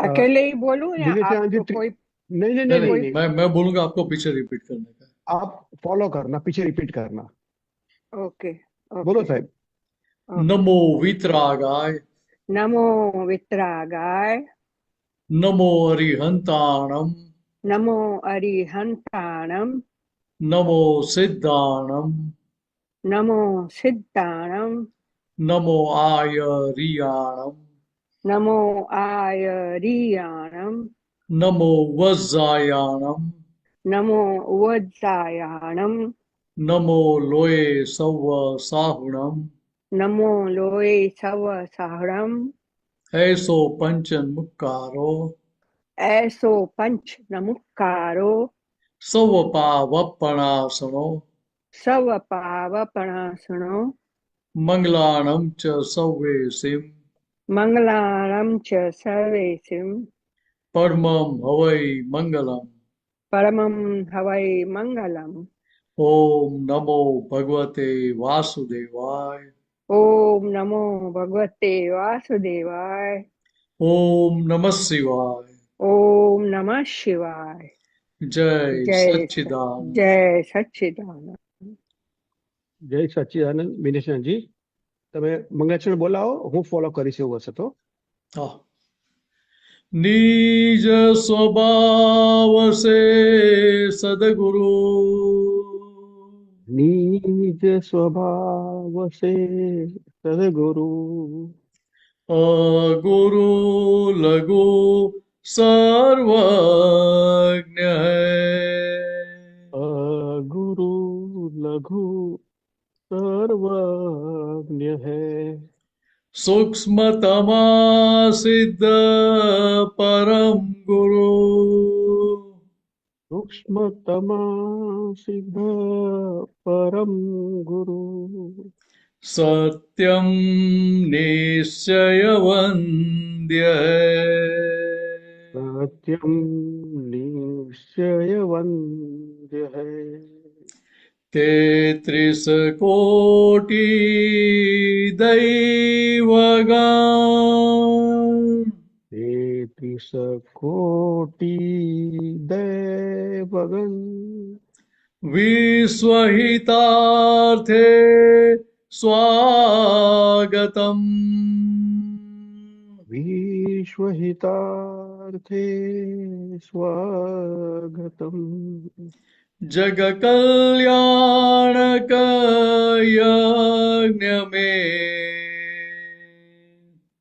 अकेले ही बोलूं या दिनेश आप जी कोई नहीं नहीं नहीं नहीं नहीं नहीं, कोई? नहीं, मैं बोलूंगा, आपको पीछे रिपीट करने का है। आप फॉलो करना, पीछे रिपीट करना। ओके। बोलो ओके। साहब। ओके। नमो वितरागाय। नमो वितरागाय। नमो अरिहंताणम। नमो अरिहंताणम। नमो सिद्धाणम। नमो सिद्धाणम। नमो आयरियाणम। नमो आयरियाणम। नमो वज्जायाणम। नमो वज्जायाणम। नमो लोये सव्व साहुणम। नमो लोय सव सहणम। ऐसो पंचन मुक्कारो। ऐसो पंच नमुक्कारो। सव पावपणासनो। सव पावपणासनो। मंगलाणं च सव्येसिं। मंगलारं च सर्वेसिं। परमं हवै मंगलम्। परमं हवै मंगलम्। ओम नमो भगवते वासुदेवाय। ओम नमो भगवते वासुदेवाय। ओम नमः शिवाय। ओम नमः शिवाय। जय जय सच्चिदानंद। जय सच्चिदानंद। જય સચ્ચિદાનંદ. વિનેશજી, તમે મંગળાચરણ બોલાવો, હું ફોલો કરીશ એવું હશે તો. हाँ। निज स्वभाव से सदगुरु। નિજ સ્વભાવ સે સદગુરુ. अगुरु लघु सर्वज्ञ है। ગુરુ લઘુ સર્વજ્ઞ હૈ. सूक्ष्मतमा सिद्ध परम गुरु। સૂક્ષ્મતમા સિદ્ધ પરમ ગુરુ. सत्यम निश्चय वन्द्य है। सत्यम निश्चय वन्द्य है. तेत्रिस कोटि दैवगण। तेत्रिस कोटि देवगण. विश्वहितार्थे स्वागतम्। विश्वहितार्थे स्वागतम्. जग कल्याणक यज्ञ में।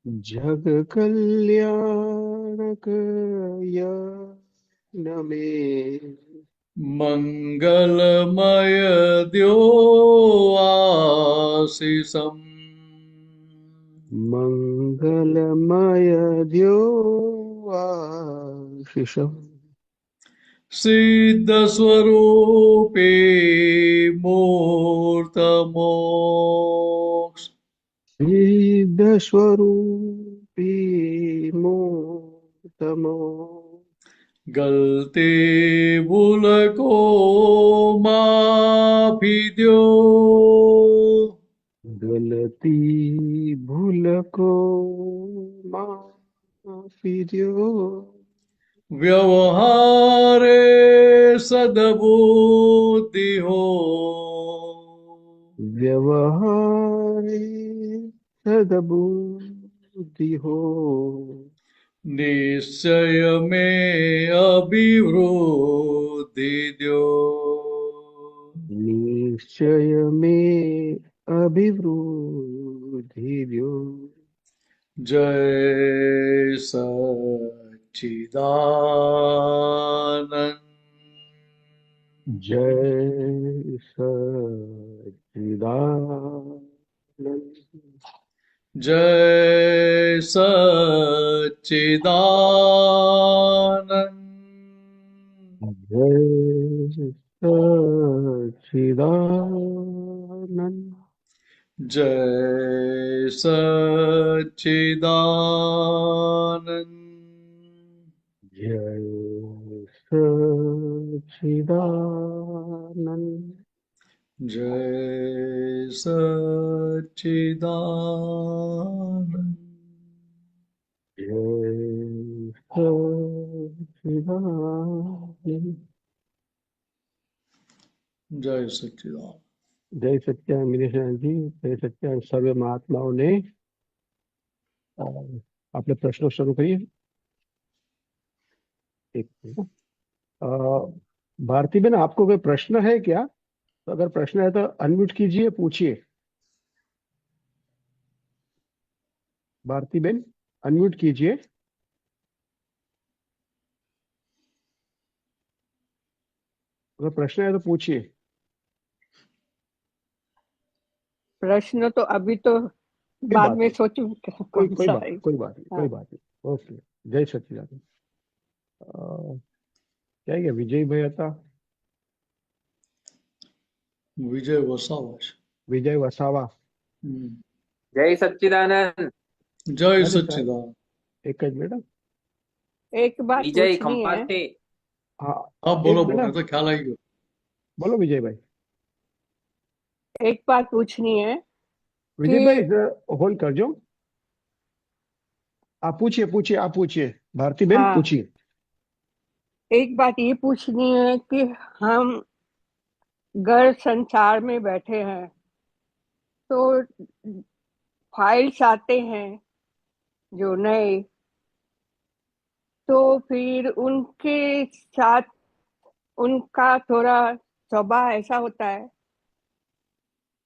जग कल्याणक यज्ञ में. मंगलमय द्यो आशीषम्। मंगलमय द्यो आशीषम्. सिद्ध स्वरूपे मूर्त मोक्ष। सिद्ध स्वरूपी मोतमो. गलती भूल को माफी दो। गलती भूल को माफी दो. व्यवहारे सद्बुद्धि हो। व्यवहारे सद्बुद्धि हो. निश्चय में अभिवृद्धि दो। निश्चय में अभिवृद्धि दो. जय सच्चिदानंद। जय सच्चिदानंद. जय सच्चिदानंद। जय सच्चिदानंद. जय सच्चिदानंद। जय सच्चिदानंद. जय सच्चिदानंद। जय शिवाय। जय सच्चिदानंद। जय सच्चिदानंद मिनिस्टर जी, जय सच्चिदानंद सर्व महात्माओं ने। अ, अपने प्रश्नों शुरू करिए। एक मिनट। भारती बहन, आपको कोई प्रश्न है क्या? तो अगर प्रश्न है तो अनम्यूट कीजिए, पूछिए। भारती बहन, अनम्यूट कीजिए। अगर प्रश्न है तो पूछिए। प्रश्न तो अभी तो कोई बाद बात में नहीं, सोचूं कोई कौन कोई सा बात है। कोई बात नहीं, कोई हाँ। बात नहीं। ओके। जय सच्चिदानंद। अ, क्या है विजय भाई था? विजय वसावा। विजय वसावा। हम्म। जय सच्चिदानंद। जय अरे साहब, सच्चिदानंद। एक मिनट बेटा। एक बात विजय पूछनी है। खंपाते। हाँ, हाँ, एक बोलो बेटा। बोलो, तो ख्याल आई गयो। बोलो विजय भाई। एक बात पूछनी है विजय भाई कि होल्ड कर जो। आप पूछिए, पूछिए, आप पूछिए। भारती बहन हाँ, पूछिए। एक बात ये पूछनी है कि हम घर संसार में बैठे हैं तो फाइल्स आते हैं जो नए, तो फिर उनके साथ उनका थोड़ा स्वभाव ऐसा होता है,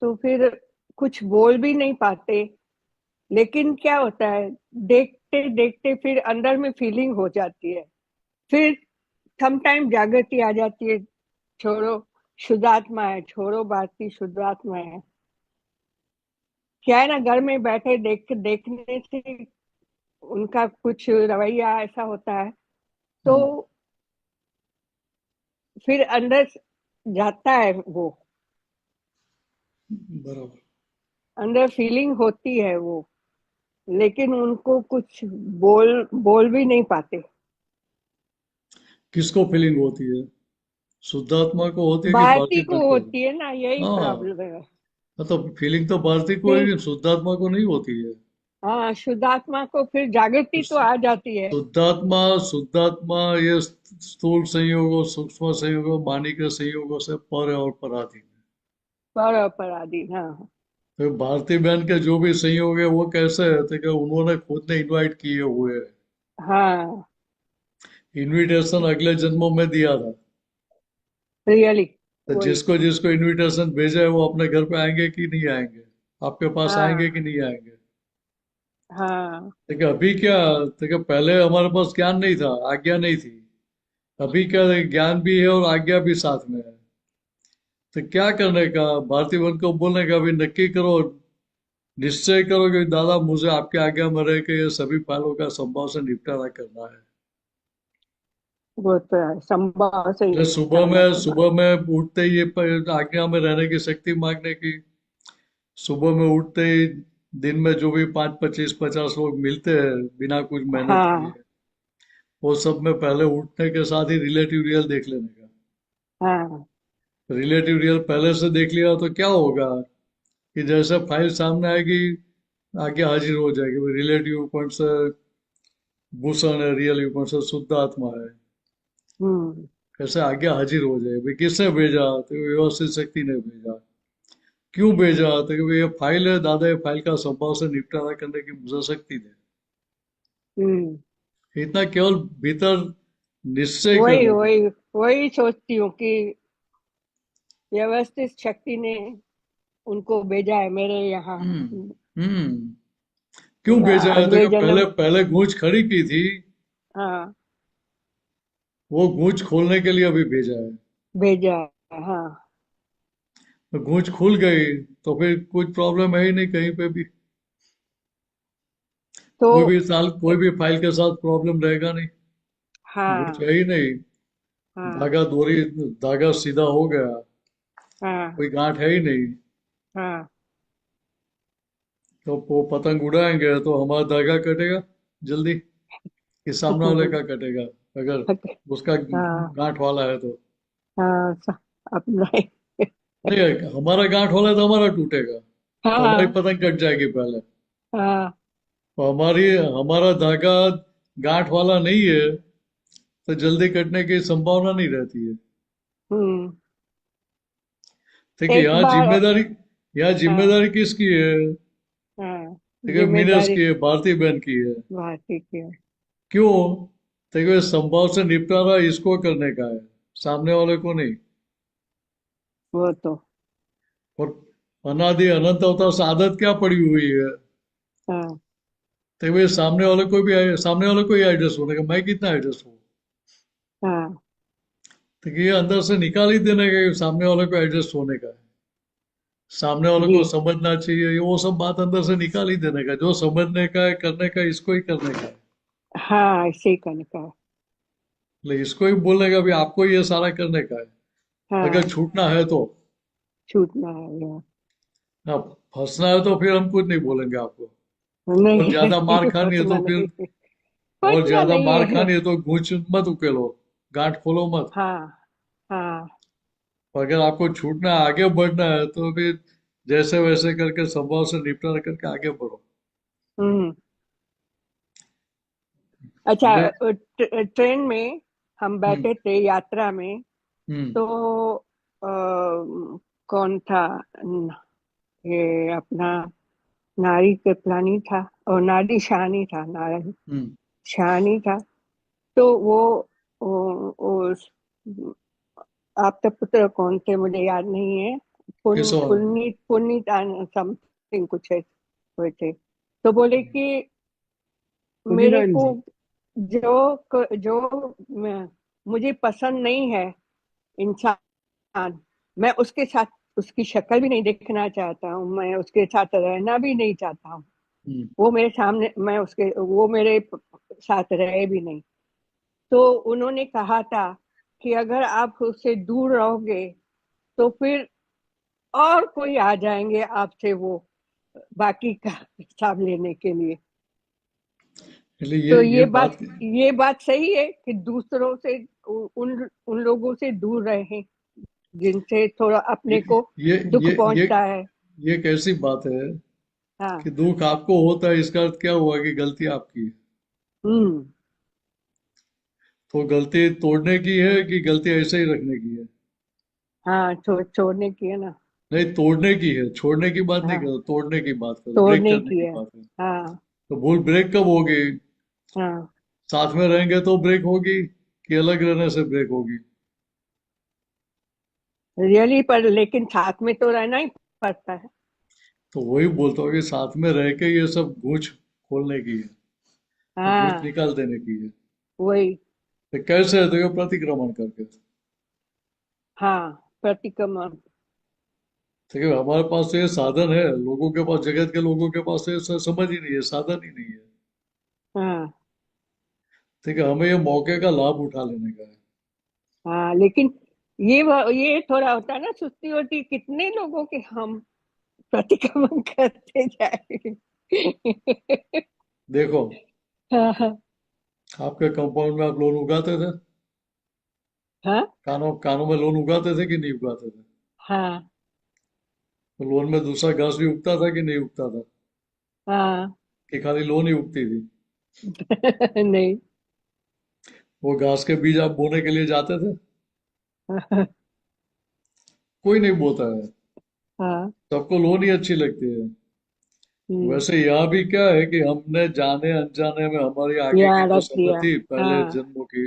तो फिर कुछ बोल भी नहीं पाते। लेकिन क्या होता है, देखते देखते फिर अंदर में फीलिंग हो जाती है। फिर सम टाइम जागृति आ जाती है, छोड़ो शुद्धात्मा है, छोड़ो भारती शुद्धात्मा है। क्या है ना, घर में बैठे देखने से उनका कुछ रवैया ऐसा होता है, तो हम्म, फिर अंदर जाता है वो, बराबर। अंदर फीलिंग होती है वो, लेकिन उनको कुछ बोल बोल भी नहीं पाते। किसको फीलिंग होती है? शुद्धात्मा को होती है कि भारती भारती को बहन को? होती है ना, यही हाँ, प्रॉब्लम है। मतलब फीलिंग तो भारती को है, फिर लेकिन शुद्धात्मा को नहीं होती है। हाँ, शुद्धात्मा को फिर जागृति तो आ जाती है। शुद्धात्मा शुद्धात्मा ये स्थूल संयोगों, सूक्ष्म संयोगों, वाणी के संयोगों से पर है और पराधीन है। पर अपराधी, हाँ। तो भारती बहन के जो भी संयोग है वो कैसे है, तो कि उन्होंने खुद ने इनवाइट किए हुए हैं। हाँ, इनविटेशन अगले जन्मों में दिया था। रियली। तो वही। जिसको जिसको इनविटेशन भेजा है वो अपने घर पे आएंगे कि नहीं आएंगे? आपके पास आएंगे हाँ। कि नहीं आएंगे? हाँ। देखिए अभी क्या, देखिए पहले हमारे पास ज्ञान नहीं था, आज्ञा नहीं थी। अभी क्या है, ज्ञान भी है और आज्ञा भी साथ में है। तो क्या करने का, भारतीय वन को बोलने का, अभी नक्की करो, निश्चय करो कि दादा मुझे आपके आज्ञा में रह के ये सभी फाइलों का संभाव से निपटारा करना है। वो तो है, संभव से ही जैसे जाना करना। सुबह में उठते ही ये आज्ञा में रहने की शक्ति मांगने की। सुबह में उठते ही दिन में जो भी 5, 25, 50 लोग मिलते हैं बिना कुछ मेहनत किए, हाँ। वो सब में पहले उठने के साथ ही रिलेटिव रियल देख लेने का। हाँ। रिलेटिव रियल पहले से देख लिया तो क्या होगा कि जैसे फाइल सामने आएगी, आगे हाजिर हो जाएगी रिलेटिव पॉइंट से। भूषण है, रियल पॉइंट से शुद्ध आत्मा है। हम्म। कैसे आगे हाजिर हो जाए, भाई किसने भेजा, तो व्यवस्थित शक्ति ने भेजा। क्यों भेजा, तो कि भाई ये फाइल है दादा, ये फाइल का संभाव से निपटारा करने की मुझे शक्ति दे। हम्म। इतना केवल भीतर निश्चय वही करने का। वही वही सोचती हूँ कि व्यवस्थित शक्ति ने उनको भेजा है मेरे यहाँ। हम्म। क्यों भेजा है, तो अगले कि पहले जन्म। पहले गूंज खड़ी की थी, हाँ, वो गूंज खोलने के लिए अभी भेजा है। भेजा है, हाँ। तो गूंज खुल गई तो फिर कुछ प्रॉब्लम है ही नहीं कहीं पे भी। तो कोई भी फाइल के साथ प्रॉब्लम रहेगा नहीं। गूंज हाँ। है ही नहीं। हाँ। धागा दोरी, धागा सीधा हो गया, हाँ। कोई गांठ है ही नहीं। हाँ। तो वो पतंग उड़ाएंगे तो हमारा धागा कटेगा जल्दी, कि सामने वाले का कटेगा, अगर उसका हाँ। गांठ वाला है तो? हाँ, अपना ही। नहीं, हमारा गांठ वाला है तो हमारा टूटेगा, तो हमारी हाँ। पतंग कट जाएगी पहले। हाँ। तो हमारा धागा गांठ वाला नहीं है तो जल्दी कटने की संभावना नहीं रहती है। हम्म। ठीक है, एक बार। यहाँ हाँ। जिम्मेदारी किसकी है? हाँ। ठीक है, मीनस जिम्मेदारी की है, भारती बहन की है। भारती की है। क्यों? देखो, इस संभव से निपटारा इसको करने का है, सामने वाले को नहीं। वो तो। और अनादि अनंत अवतार से आदत क्या पड़ी हुई है? हाँ। तो वे सामने वाले को ही एडजस्ट होने का, मैं कितना एडजस्ट हूँ? हाँ। तो ये अंदर से निकाल ही देने का कि सामने वाले को एडजस्ट होने का है, सामने वाले जी। को समझना चाहिए, ये वो सब बात अंदर से निकाल ही देने का। जो समझने का है, करने का, इसको ही करने का है। हाँ, ऐसे ही करने का है। मतलब इसको ही बोलने का भी, आपको ये सारा करने का है। अगर हाँ। छूटना है तो, छूटना है या ना फंसना है तो फिर हम कुछ नहीं बोलेंगे आपको। और ज्यादा मार नहीं। खानी है फंसना तो फिर, नहीं। और फंसना ज्यादा नहीं मार है। खानी है तो घूंच मत उकेलो, गांठ खोलो मत। हाँ। हाँ। और अगर आपको छूटना है, आगे बढ़ना है, तो फिर जैसे वैसे करके संभव से निपटारा करके आगे बढ़ो। हम्म। अच्छा। हमने ट्रेन में हम हम्म बैठे थे यात्रा में। हम्म तो कौन था? ये अपना नारी कृपलानी था और नारी शानी था, नारी हम्म शानी था। तो वो आपके पुत्र कौन थे मुझे याद नहीं है। किस और पुनीत पुनीत समथिंग कुछ हुए थे। तो बोले कि मेरे मुनीलाल को जी। जो मुझे पसंद नहीं है इंसान, मैं उसके साथ उसकी शक्ल भी नहीं देखना चाहता हूँ, मैं उसके साथ रहना भी नहीं चाहता हूँ। हम्म वो मेरे सामने, मैं उसके, वो मेरे साथ रहे भी नहीं। तो उन्होंने कहा था कि अगर आप उससे दूर रहोगे तो फिर और कोई आ जाएंगे आपसे वो बाकी का हिसाब लेने के लिए। इसलिए तो ये ये बात सही है कि दूसरों से, उन उन लोगों से दूर रहें जिनसे थोड़ा ये अपने को ये दुख ये ये पहुंचता है। ये कैसी बात है हाँ। कि दुख आपको होता है, इसका अर्थ क्या हुआ कि गलती आपकी है? हम्म। तो गलती तोड़ने की है कि गलती ऐसे ही रखने की है? हाँ, छोड़ने की है ना। नहीं, तोड़ने की है, छोड़ने की बात नहीं हाँ, करो, तोड़ने की बात करो, ब्रेक तोड़ने करने की की है। बात है। हाँ। तो भूल ब्रेक कब होगी? हाँ। साथ में रहेंगे तो ब्रेक होगी, कि अलग रहने से ब्रेक होगी? रियली, पर लेकिन साथ में तो रहना ही पड़ता है। तो वही बोलता हूँ कि साथ में रह के ये सब गूंच खोलने की है, तो गूंच हाँ। निकाल देने की है। वही। तो कैसे? तो ये प्रतिक्रमण करके। हाँ, प्रतिक्रमण। ठीक है, हमारे पास तो ये साधन है, लोगों के पास, जगत के लोगों के पास तो ये समझ ही नहीं है, साधन ही नहीं है। हाँ। ठीक है, हमें ये मौके का लाभ उठा लेने का है। हाँ, लेकिन ये थोड़ा होता है ना, सुस्ती होती, कितने लोगों के हम प्रतिक्रमण करते जाए। देखो, हाँ। हाँ। आपके कंपाउंड में आप लोन उगाते थे? हाँ। कानों कानों में लोन उगाते थे कि नहीं उगाते थे? हाँ। तो लोन में दूसरा घास भी उगता था कि नहीं उगता था? हाँ। कि खाली लोन ही उगती थी? नहीं। वो घास के बीज आप बोने के लिए जाते थे? कोई नहीं बोता है, हाँ। सबको लोन ही अच्छी लगती है। हम्म। वैसे यहाँ भी क्या है कि हमने जाने अनजाने में हमारी आगे की यहाँ जो रख दिया। संपत्ति पहले हाँ। जन्मों की,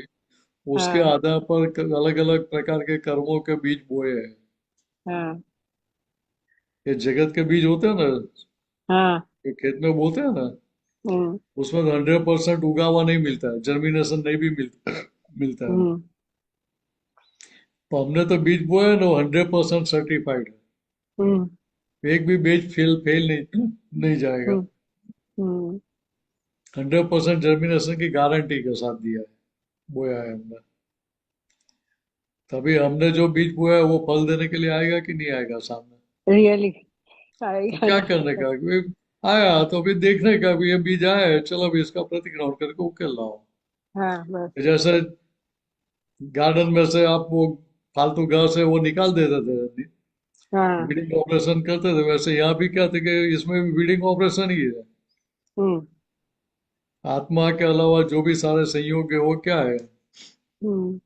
उसके हाँ। आधार पर अलग अलग प्रकार के कर्मों के बीज बोए हैं। हाँ। ये जगत के बीज होते हैं ना, हाँ। ये खेत में बोते हैं ना, हम्म। उसमें तो 100% उगा हुआ नहीं मिलता है, जर्मिनेशन नहीं भी मिलता है। हम्म। तो हमने तो बीज बोए हैं ना, 100% सर्टिफाइड हम्म। है, एक भी बीज फेल नहीं जाएगा। हम्म। हम्म। 100% जर्मिनेशन की गारंटी के साथ दिया है, बोया है हमने। तभी हमने जो बीज बोया है वो फल देने के लिए आएगा कि नहीं आएगा सामने? रियली तो आएगा क्या ना। करने का भी आया, तो अभी देखने का भी, ये बीज आया है, चलो अभी इसका प्रतिग्रहण करके उकेल लाओ। हाँ, बस। जैसे गार्डन में से आप वो फालतू घास है वो निकाल देते थे, हाँ। वीडिंग ऑपरेशन करते थे, वैसे यहाँ भी क्या थे कि इसमें भी वीडिंग ऑपरेशन ही है। हम्म। आत्मा के अलावा जो भी सारे संयोग है वो क्या है? हम्म।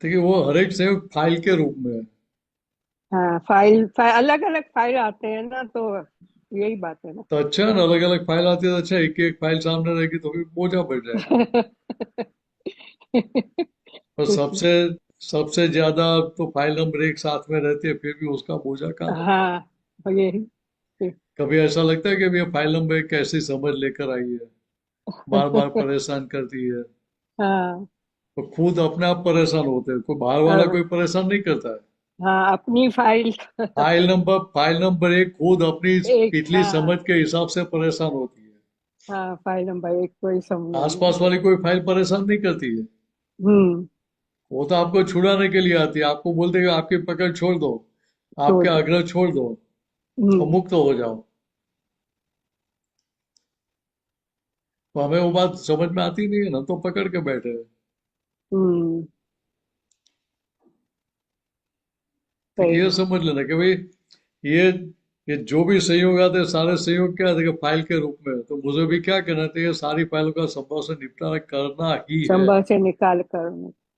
देखिए वो हर एक संयोग फाइल के रूप में है। हाँ, फाइल फाइल अलग अलग फाइल आते हैं ना, तो यही बात है ना। तो अच्छा है ना, अलग अलग फाइल आती है तो अच्छा, एक एक फाइल सामने रहेगी तो फिर बोझा बढ़ जाएगा। और सबसे सबसे ज्यादा तो फाइल नंबर एक साथ में रहती है, फिर भी उसका बोझा कहाँ बढ़ता है? हाँ, यही। कभी ऐसा लगता है कि अब ये फाइल नंबर एक कैसी समझ लेकर आई है, बार बार परेशान करती है। हाँ। तो खुद अपने आप परेशान होते हैं, कोई बाहर वाला अब कोई परेशान नहीं करता है। हाँ, अपनी फाइल। फाइल नंबर एक खुद अपनी एक, पिछली समझ हाँ। के हिसाब से परेशान होती है। हाँ, फाइल नंबर एक कोई समझ नहीं आसपास है। वाली कोई फाइल परेशान नहीं करती है। हम्म। वो तो आपको छुड़ाने के लिए आती है, आपको बोलते हैं कि आपकी पकड़ छोड़ दो, छोड़ आपके दो। आग्रह छोड़ दो और हम्म। मुक्त हो जाओ। तो हमें वो बात समझ में आती नहीं है ना, तो पकड़ के बैठे हैं। हम्म। तो सही ये है। समझ लेना कि भाई ये ये जो भी संयोग आते हैं सारे संयोग क्या है, फाइल के रूप में है। तो मुझे भी क्या करना चाहिए, सारी फाइलों का संभव से निपटारा करना ही है। संभव से निकाल कर।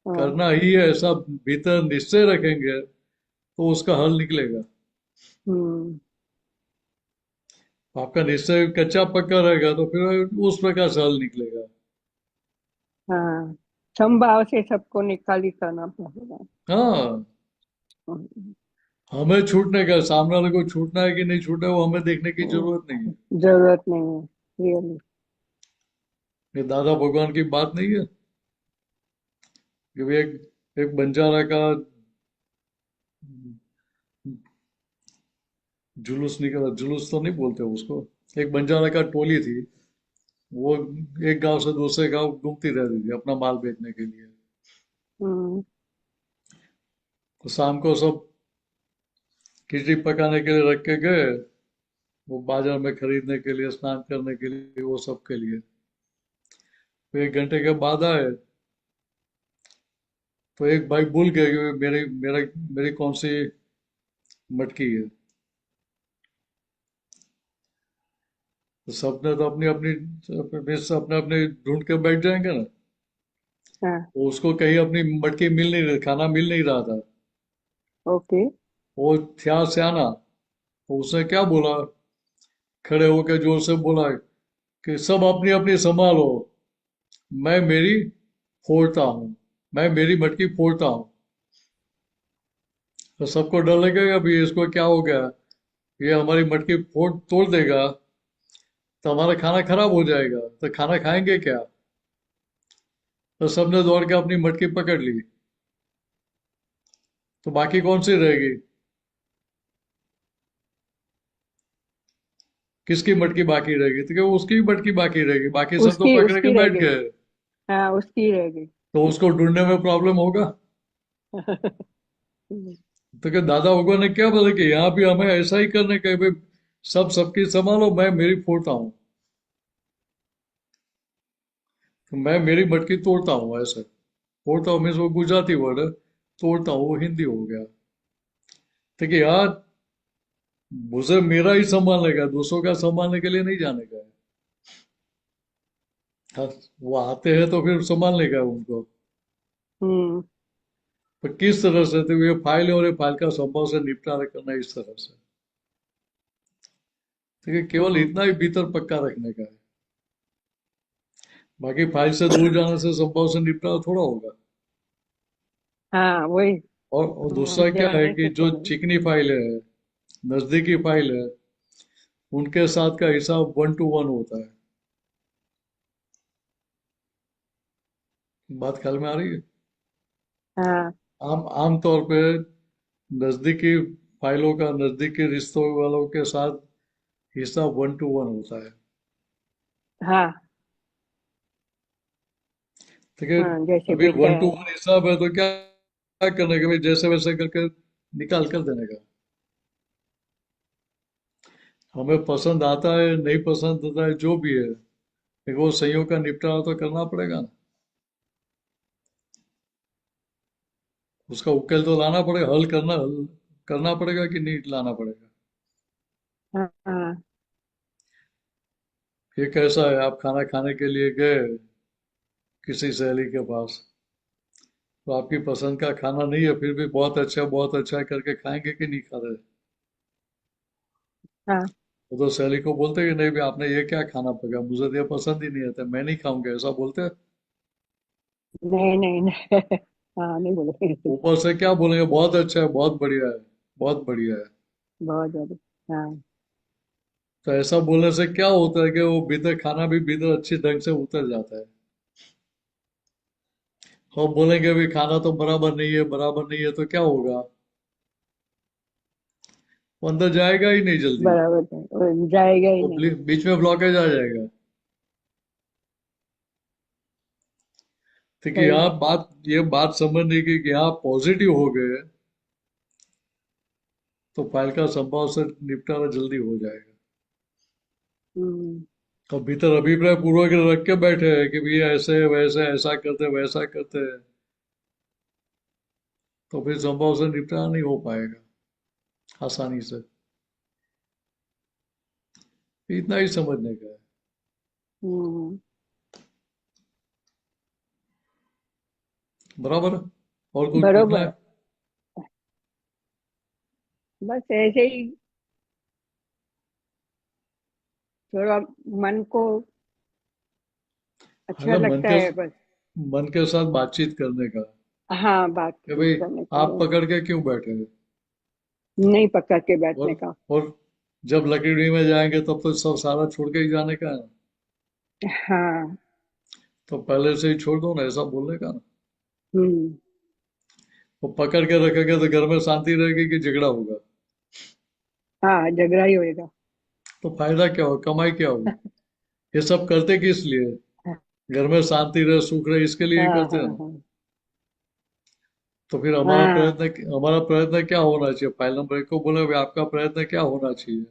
हाँ। करना ही है, ऐसा भीतर निश्चय रखेंगे तो उसका हल निकलेगा। हम्म। आपका निश्चय कच्चा पक्का रहेगा तो फिर उस प्रकार से हल निकलेगा। हाँ, संभाव से सबको निकाल ही करना पड़ेगा। हाँ, हम्म। हमें छूटने का, सामने वाले को छूटना है कि नहीं छूटना है वो हमें देखने की जरूरत नहीं है। जरूरत नहीं है। रियली। ये दादा भगवान की बात नहीं है कि भाई एक बंजारा का जुलूस निकला, जुलूस तो नहीं बोलते उसको, एक बंजारा का टोली थी। वो एक गांव से दूसरे गांव घूमती रहती थी अपना माल बेचने के लिए। हम्म। तो शाम को सब खिचड़ी पकाने के लिए रख के गए, वो बाजार में खरीदने के लिए, स्नान करने के लिए, वो सब के लिए। तो 1 घंटे के बाद आए तो एक भाई भूल गया कि मेरी कौन सी मटकी है। तो सबने तो अपनी अपनी अपने अपने ढूंढ के बैठ जाएंगे ना। हाँ। वो उसको कहीं अपनी मटकी मिल नहीं रही, खाना मिल नहीं रहा था। ओके। वो था सियाना, तो उसने क्या बोला, खड़े होकर जोर से बोला कि सब अपनी अपनी संभालो, मैं मेरी फोड़ता हूँ, मैं मेरी मटकी फोड़ता हूँ। तो सबको डर लगेगा अभी इसको क्या हो गया, ये हमारी मटकी फोड़ तोड़ देगा तो हमारा खाना खराब हो जाएगा, तो खाना खाएंगे क्या? तो सबने दौड़ के अपनी मटकी पकड़ ली। तो बाकी कौन सी रहेगी? किसकी मटकी बाकी रहेगी? तो क्या उसकी ही मटकी बाकी रहेगी, बाकी सब तो उसकी पकड़ के उसकी रह बैठ गई। गए। हाँ, उसकी रह गई। तो उसको ढूंढने में प्रॉब्लम होगा। तो क्या दादा भगवान ने क्या बोला कि यहाँ भी हमें ऐसा ही करने का है, भाई सब सबकी संभालो, मैं मेरी फोड़ता हूँ। तो मैं मेरी मटकी तोड़ता हूँ, ऐसे तोड़ता हूँ मीन्स वो गुजराती वर्ड है, तोड़ता हूँ वो हिंदी हो गया। ठीक है यार, मुझे मेरा ही संभालने का है, दूसरों का संभालने के लिए नहीं जाने का है। हाँ, वो आते हैं तो फिर संभालने का है उनको। हम्म। पर किस तरह से, तो ये फाइल और ये फाइल का संभव से निपटारा करना इस तरह से। ठीक है, केवल हम्म। इतना ही भीतर पक्का रखने का है। बाकी फाइल से दूर जाने से संभव से निपटारा थोड़ा होगा। हाँ, वही। और दूसरा क्या है जाने कि से तो जो नहीं। चिकनी फाइल है, नजदीकी फाइल है, उनके साथ का हिसाब 1 to 1 होता है। बात ख्याल में आ रही है? हाँ। आम तौर पे नजदीकी फाइलों का नजदीकी रिश्तों वालों के साथ हिसाब 1 to 1 होता है। हाँ। ठीक है, हाँ, जैसे अभी बेटा वन टू है। वन हिसाब है तो क्या क्या करने का, भाई जैसे वैसे करके निकाल कर देने का। हमें पसंद आता है नहीं पसंद आता है जो भी है, लेकिन वो संयोग का निपटारा तो करना पड़ेगा ना। उसका उकेल तो लाना पड़ेगा, हल करना पड़ेगा कि नहीं लाना पड़ेगा। हाँ। हाँ। ये कैसा है, आप खाना खाने के लिए गए किसी सहेली के पास, तो आपकी पसंद का खाना नहीं है, फिर भी बहुत अच्छा है करके खाएंगे कि नहीं खा रहे? हाँ। वो तो सहेली को बोलते हैं कि नहीं भी आपने ये क्या खाना पका, मुझे तो ये पसंद ही नहीं आता, मैं नहीं खाऊंगा, ऐसा बोलते हैं। नहीं नहीं नहीं। हाँ, नहीं बोले। ऊपर से क्या बोलेंगे, बहुत अच्छा है, बहुत बढ़िया है, बहुत बढ़िया है। बहुत ज्यादा। हाँ। तो ऐसा बोलने से क्या होता है कि वो भीतर खाना भी भीतर अच्छी ढंग से उतर जाता है। हम बोलेंगे भी खाना तो बराबर नहीं है, बराबर नहीं है, तो क्या होगा, वो अंदर जाएगा ही नहीं जल्दी, बराबर है, वो जाएगा ही वो नहीं। बीच में ब्लॉकेज आ जाएगा। ठीक है, सही यहाँ बात। ये बात समझने की कि यहाँ पॉजिटिव हो गए तो फाइल का संभव से निपटारा जल्दी हो जाएगा। हम्म। और भीतर अभिप्राय पूर्वक रख के बैठे हैं कि भैया ऐसे वैसे ऐसा करते वैसा करते हैं, तो फिर संभव से निपटारा नहीं हो पाएगा आसानी से। इतना ही समझने का है। हम्म। बराबर है? और कुछ पूछना बरोबर। है? बस ऐसे ही थोड़ा मन को अच्छा मतलब लगता है बस। मन के साथ बातचीत करने का, हाँ, कि बातचीत भाई करने का आप वो पकड़ के क्यों बैठे हैं। नहीं पकड़ के और बैठने का। और जब लकड़ी में जाएंगे तब तो सब सारा छोड़ के ही जाने का है, हाँ। तो पहले से ही छोड़ दो ना, ऐसा बोलने का ना। हम्म। वो पकड़ के रखेंगे तो घर में शांति रहेगी कि झगड़ा होगा? हाँ, झगड़ा ही होएगा। तो फायदा क्या हो, कमाई क्या हो? ये सब करते किस लिए? घर में शांति रहे, सुख रहे, इसके लिए ही हाँ करते हाँ हैं ना। हाँ तो फिर हाँ। हमारा प्रयत्न क्या होना चाहिए, फाइल नंबर 1 को बोले भाई आपका प्रयत्न क्या होना चाहिए,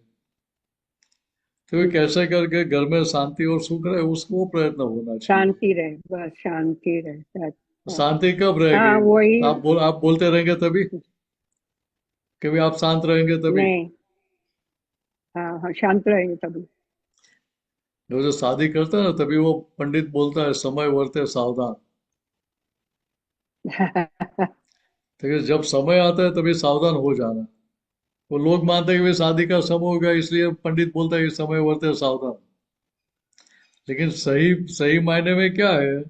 तो ये हम्म, कैसे करके घर में शांति और सुख रहे, उसको वो प्रयत्न होना चाहिए। शांति रहे, बस शांति रहे। अच्छा। शांति कब हाँ, रहेगी? वही। आप बोलते रहेंगे तभी, कि भाई आप शांत रहेंगे तभी। नहीं। हाँ हाँ, शांत रहेंगे तभी। वो जो शादी करता है ना, तभी वो पंडित बोलता है समय वर्ते सावधान। ठीक है, जब समय आता है तभी सावधान हो जाना। वो लोग मानते हैं कि भाई शादी का समय हो गया, इसलिए पंडित बोलता है कि समय वर्ते सावधान। लेकिन सही सही मायने में क्या है,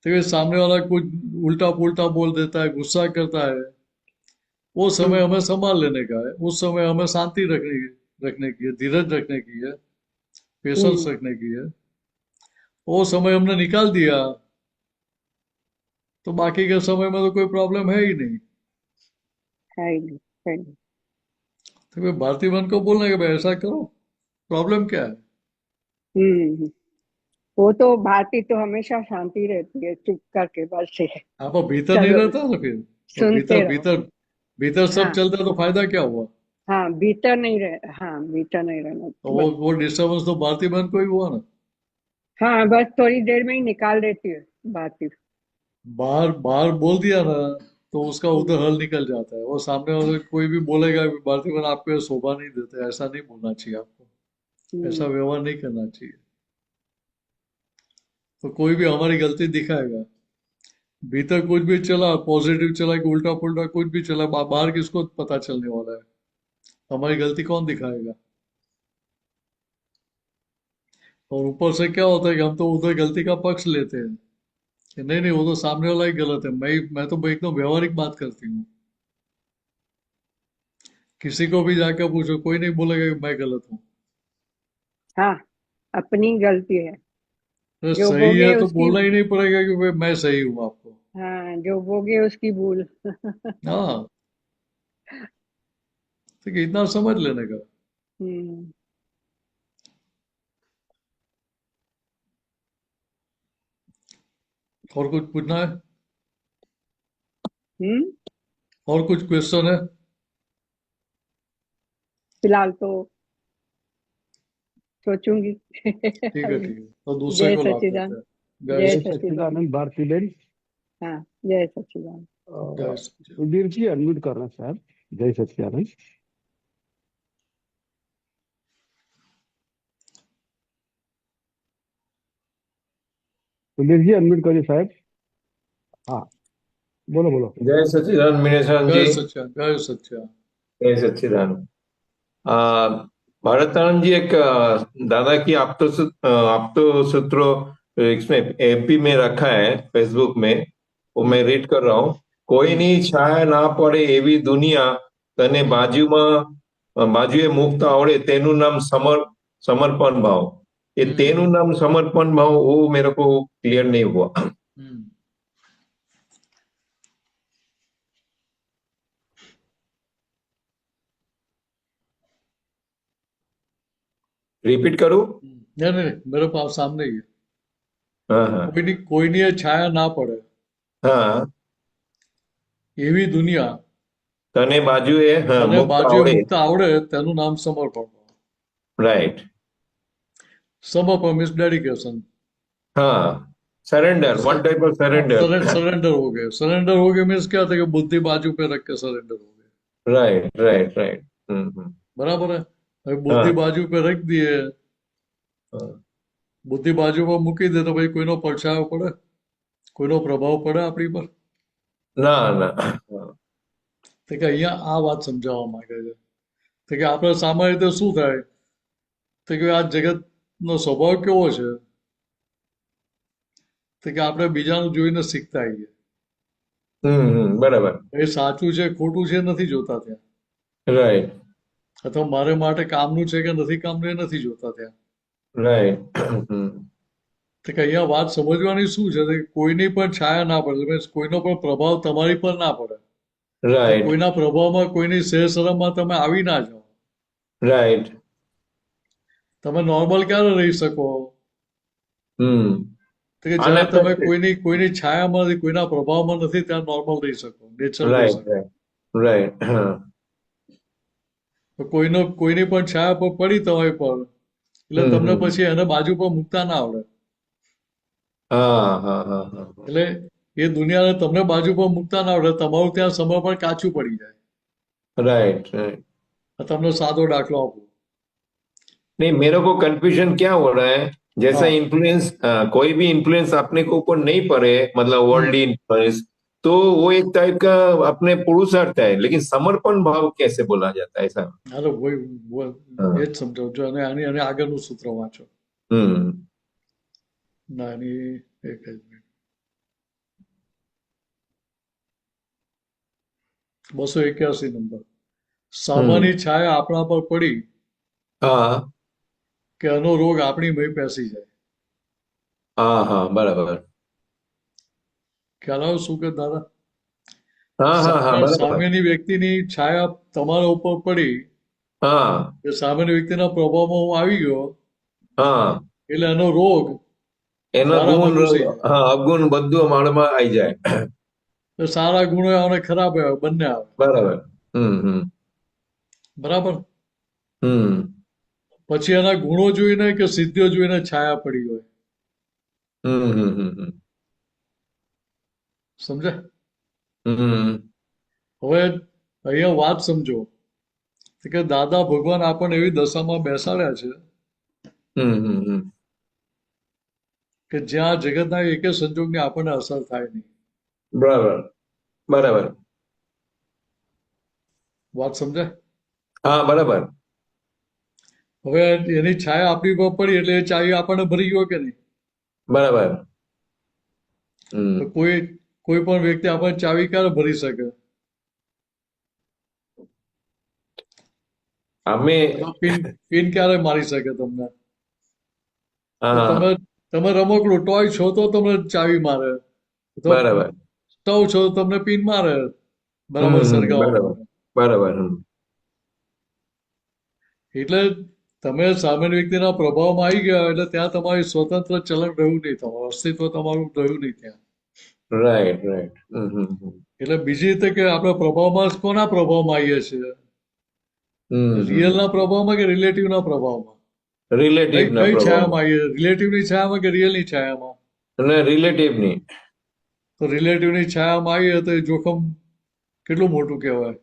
तो ये सामने वाला कुछ उल्टा पुल्टा बोल देता है, गुस्सा करता है, वो समय हम्म हमें संभाल लेने का है, उस समय हमें शांति रखने की है, धीरज रखने की है, पेशेंस हम्म। रखने की है। वो समय हमने निकाल दिया तो बाकी के समय में तो कोई प्रॉब्लम है ही नहीं। है ही नहीं। है नहीं। तो फिर भारतीय मन को बोलने के भाई ऐसा करो, प्रॉब्लम क्या है? हम्म। वो तो भारती तो हमेशा शांति रहती है, चुप करके बस से। आप भीतर नहीं चलो, रहता ना फिर, तो सुनते भीतर रहो। भीतर भीतर सब हाँ चलता है तो फायदा क्या हुआ? हाँ, भीतर नहीं रह, हाँ, भीतर नहीं रहना तो बस। वो डिस्टर्बेंस तो भारतीय मन को ही हुआ ना। हाँ, बस थोड़ी देर में ही निकाल देती है भारती। बाहर बाहर बोल दिया ना, तो उसका हम्म उधर हल निकल जाता है। वो सामने वाले कोई भी बोलेगा कि भारतीय मन आपको ये शोभा नहीं देते, ऐसा नहीं बोलना चाहिए आपको, ऐसा हम्म व्यवहार नहीं करना चाहिए। तो कोई भी हमारी गलती दिखाएगा, भीतर कुछ भी चला, पॉजिटिव चला कि उल्टा पुल्टा कुछ भी चला, बाहर किसको पता चलने वाला है? हमारी गलती कौन दिखाएगा? और ऊपर से क्या होता है कि हम तो उधर गलती का पक्ष लेते हैं कि नहीं नहीं वो तो सामने वाला ही गलत है, मैं तो एकदम व्यवहारिक बात करती हूँ। किसी को भी जाकर पूछो, कोई नहीं बोलेगा कि मैं गलत हूँ। हाँ, अपनी गलती है। तो जो सही है भोगे तो उसकी। बोलना ही नहीं पड़ेगा कि भाई मैं सही हूँ आपको। हाँ, जो भोगे उसकी भूल। हाँ, ठीक है, इतना समझ लेने का। हम्म और कुछ पूछना है? हम्म। और कुछ क्वेश्चन है? फिलहाल तो सोचूंगी। ठीक है, अभी। ठीक है, तो दूसरे जय को लॉक करते सच्चिदानंद। हैं। जय जय जय सच्चिदानंद। सच्चिदानंद। सच्चिदानंद भारती बेन। हाँ, जय सच्चिदानंद। जय सच्चिदानंद। सुधीर जी अनम्यूट करना साहब। जय सच्चिदानंद। સુધીરજી અનમ્યુટ કર્યું સાહેબ. હા, બોલો બોલો. જય સચ્ચિદાનંદ જય મિનેશાનજી. સચ્ચા, જય સચ્ચા. જય સચ્ચિદાનંદ. भारतानंद जी एक दादा की आपतो सूत्रों इसमें एमपी में रखा है फेसबुक में, वो मैं रीड कर रहा हूँ. કોઈની છાયા ના પડે એવી દુનિયા તને બાજુએ મુકતા આવડે તેનું નામ समर्पण भाव. ये तेનું नाम समर्पण भाव वो मेरे को क्लियर नहीं हुआ. रिपीट करूं? नहीं नहीं नहीं, मेरे पास सामने ही है. हाँ हाँ કોઈની છાયા ના પડે हाँ. એવી દુનિયા તને બાજુએ તને મુકતા બાજુએ આવડે. મુકતા આવડે તેનું નામ સમર્પણ. राइट. समर्पण मीन्स डेडिकेशन. हाँ, surrender, one type of surrender. Surrender हो गए. सरेंडर हो गए मीन्स क्या था कि बुद्धि बाजू पे रख के सरेंडर हो गए. Right right right. बराबर है. હવે બુદ્ધિ हाँ. બાજુ पे रख दिए, हाँ. બુદ્ધિ બાજુ પર મૂકી દે તો ભાઈ કોઈનો પડછાયો પડે, કોઈનો પ્રભાવ પડે આપણી પર? ના ના. તો કે અહીંયા આ વાત સમજાવવા માંગે છે. તો કે આપણે સામાન્ય રીતે શું થાય તો કે આ જગતનો સ્વભાવ કેવો છે તો કે આપણે બીજાનું જોઈને શીખતા આવીએ. બરાબર. એ સાચું છે ખોટું છે નથી જોતા ત્યાં, રાઈટ અથવા મારે માટે કામનું છે કે નથી કામનું એ નથી જોતા ત્યાં. રાઈટ. તો કે અહીંયા વાત સમજવાની શું છે કે કોઈની પણ છાયા ના પડે, means કોઈનો પણ પ્રભાવ તમારી પર ના પડે. રાઈટ કોઈના પ્રભાવમાં કોઈની સહેશરમમાં તમે આવી ના જાઓ. રાઈટ. તમે નોર્મલ ક્યારે રહી શકો તો કે જ્યારે તમે કોઈની છાયામાં કોઈના પ્રભાવમાં નથી ત્યાં નોર્મલ રહી શકો, નેચરલ રહી રાઈટ શકો. રાઈટ. કોઈની પણ છાયા પર પડી તમારી પર એટલે તમને પછી એને બાજુ પર મૂકતા ના આવડે. હા હા હા હા. એટલે એ દુનિયાને તમને બાજુ પર મૂકતા ના આવડે, તમારું ત્યાં સમર્પણ કાચું પડી જાય. Right right. તમને સાદો દાખલો આપું. नहीं, मेरे को कंफ्यूजन क्या हो रहा है, जैसा हाँ. इन्फ्लुएंस कोई भी इन्फ्लुएंस अपने को ऊपर नहीं पड़े, मतलब वर्ल्डली इन्फ्लुएंस, तो वो एक टाइप का अपने पुरुषार्थ है, लेकिन समर्पण भाव कैसे बोला जाता है ऐसा? અરે એ જ સમજાવજો અને આની આગળનું સૂત્ર વાંચો. ના એની એક જ મિનિટ. 281 નંબર. સામાની છાયા આપણા પર પડી हाँ કે એનો રોગ આપણી મય પેસી જાય. हाँ हाँ बराबर. ખ્યાલ આવ્યો શું કે દાદા? हाँ हाँ हाँ बराबर. સામેની વ્યક્તિની છાયા તમારા ઉપર પડી हाँ કે સામેની વ્યક્તિના પ્રભાવમાં હું આવી ગયો हाँ. એટલે એનો રોગ એના સારા ગુણ મનુષ્ય છે. હા અવગુણ બધું માળમાં આવી જાય. સારા ગુણો આવે અને ખરાબ આવે બંને આવે. બરાબર. બરાબર. હમ. પછી એના ગુણો જોઈને કે સિદ્ધિઓ જોઈને છાયા પડી હોય. સમજે? હવે અહીંયા વાત સમજો કે દાદા ભગવાન આપણને એવી દશામાં બેસાડ્યા છે કે જ્યાં જગતના એક સંજોગની આપણને અસર થાય નહીં. બરાબર બરાબર. વાત સમજાય? હા બરાબર. હવે એની છાયા આપણી પર પડી એટલે એ ચાવી આપણને ભરી ગયો કે નહીં? બરાબર. તો કોઈ પણ વ્યક્તિ આપણને ચાવી ક્યારે ભરી શકે? અમે પિન ક્યારે મારી શકે તમને? હા તમે રમકડું ટોય છો તો તમને ચાવી મારે, બરાબર. સ્ટવ છો તો તમને પિન મારે બરાબર સળગાવવા. બરાબર. એટલે તમે સામેની વ્યક્તિના પ્રભાવમાં આવી ગયા એટલે ત્યાં તમારી સ્વતંત્ર ચલણ રહ્યું નહીં, તમારું અસ્તિત્વ તમારું રહ્યું નહીં ત્યાં. Right right. એટલે બીજી રીતે કે આપણે પ્રભાવમાં કોના પ્રભાવમાં આવીએ છીએ? રિયલના પ્રભાવમાં કે રિલેટિવના પ્રભાવમાં? રિલેટિવ કઈ છાયામાં આવીએ? રિલેટિવની છાયામાં કે રિયલની છાયામાં? અને રિલેટિવની. તો રિલેટિવની છાયામાં આવીએ તો એ જોખમ કેટલું મોટું કહેવાય.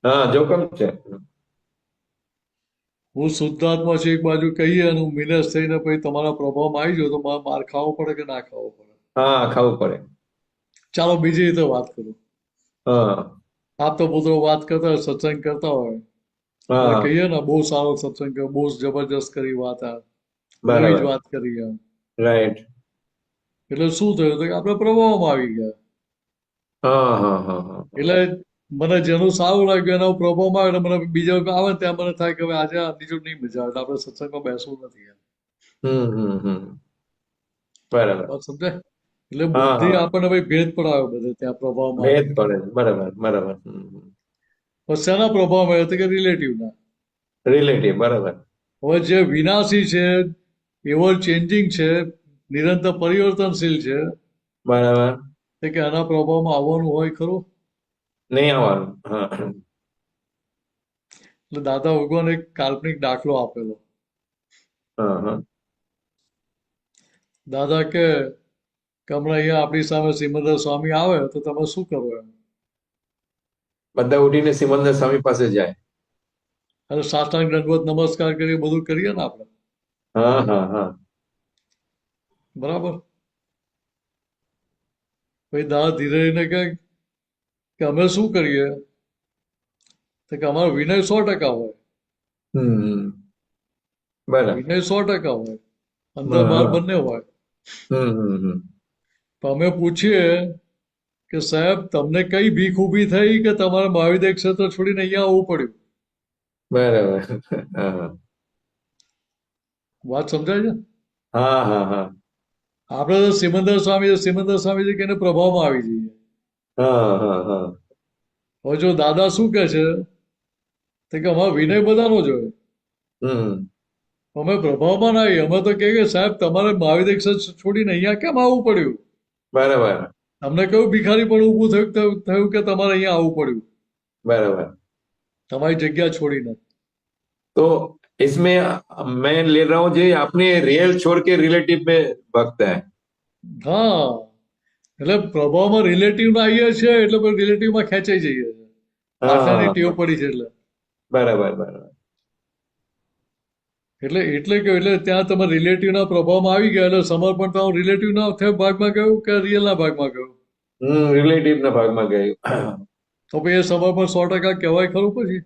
હા જોખમ છે. હું શુદ્ધાત્મા છું એક બાજુ કહીએ અને હું મિનસ થઈને પછી તમારા પ્રભાવમાં આવી જાઉં તો મારે માર ખાવો પડે કે ના ખાવો પડે? હા, ખાવું પડે. ચાલો બીજી રીતે વાત કરું. હા, આપ તો પુત્રો વાત કરતા હોય, સત્સંગ કરતા હોય, એટલે હા, કહીએ ને બહુ સારો સત્સંગ કર્યો, બહુ જબરજસ્ત કરી વાત, આ એવી જ બરાબર. વાત કરી એમ. રાઈટ. એટલે શું થયું કે આપણે પ્રભાવમાં આવી ગયા. હા, હા, હા, હા. એટલે મને જેનું સારું લાગ્યું એના પ્રભાવમાં આવે એટલે મને બીજા વખત આવે ને ત્યાં મને થાય કે હવે આજે આ બીજું નહીં મજા આવે, એટલે આપણે સત્સંગમાં બેસવું નથી એમ. હમ. બરાબર. વાત સમજાય? એટલે હા, બુદ્ધિ હા. આપણને ભાઈ ભેદ પડાવે બધે ત્યાં પ્રભાવમાં ભેદ આવીને. પડે. બરાબર, બરાબર. પણ શેના પ્રભાવમાં આવે તો કે રિલેટિવના. રિલેટિવ, બરાબર. હવે જે વિનાશી છે, એવર ચેન્જિંગ છે, નિરંતર પરિવર્તનશીલ છે, બરાબર. તે કે આના પ્રભાવમાં આવવાનું હોય ખરું? નહીં આવવાનું. હા. એટલે દાદા ભગવાન એક કાલ્પનિક દાખલો આપેલો. હા, હા. દાદા કે હમણાં અહીંયા આપણી સામે સિમંદર સ્વામી આવે તો તમે શું કરો એમ? બધા ઉઠીને સિમંદર સ્વામી પાસે જાય. અને સાષ્ટાંગ દંડવત નમસ્કાર કરીએ, બધું કરીએ ને આપણે, હા, હા, હા. બરાબર? પછી દાદા ધીરે રહીને કહે કે અમે શું કરીએ? તો કે અમારો વિનય 100% હોય. હમ. બરાબર. વિનય 100% હોય, અંદર હા, બહાર હા. બંને હોય. હમ. તો અમે પૂછીએ કે સાહેબ તમને કઈ ભીખ ઊભી થઈ કે તમારે મહાવિદ્ય ક્ષેત્ર છોડીને અહીંયા આવવું પડ્યું? બરાબર. હા, હા. વાત સમજાય છે? હા, હા, હા. આપણે તો સિમંદર સ્વામીજી કહીને પ્રભાવમાં આવી જઈએ. હા, હા, હા. હવે જો દાદા શું કહે છે તો કે અમારો વિનય બધાનો જ હોય, હમ. અમે પ્રભાવમાં ના આવીએ. અમે તો કહીએ કે સાહેબ તમારે મહાવિદ્ય ક્ષેત્ર છોડીને અહીંયા કેમ આવવું પડ્યું? બરાબર. તમને કયું ભિખારી પણ ઊભું થયું કે તમારે અહીંયા આવવું પડ્યું बराबर. તમારી જગ્યા છોડીને? तो इसमें मैं ले रहा हूँ जी, अपने रियल छोड़ के रिलेटिव में भगता है. હા, એટલે પ્રભાવમાં રિલેટિવમાં આવીએ છીએ એટલે પછી રિલેટિવમાં ખેંચાઈ જઈએ છીએ. પાછળની हाँ, ટેવ પડી છે એટલે. बराबर बराबर. એટલે ત્યાં તમે રિલેટિવના પ્રભાવમાં આવી ગયા એટલે સમર્પણ તમારું રિલેટિવના ભાગમાં ગયું કે રિયલના ભાગમાં ગયું? रिलेटिव ना भाग में गए. તો પછી એ સમર્પણ 100% કહેવાય ખરું પછી?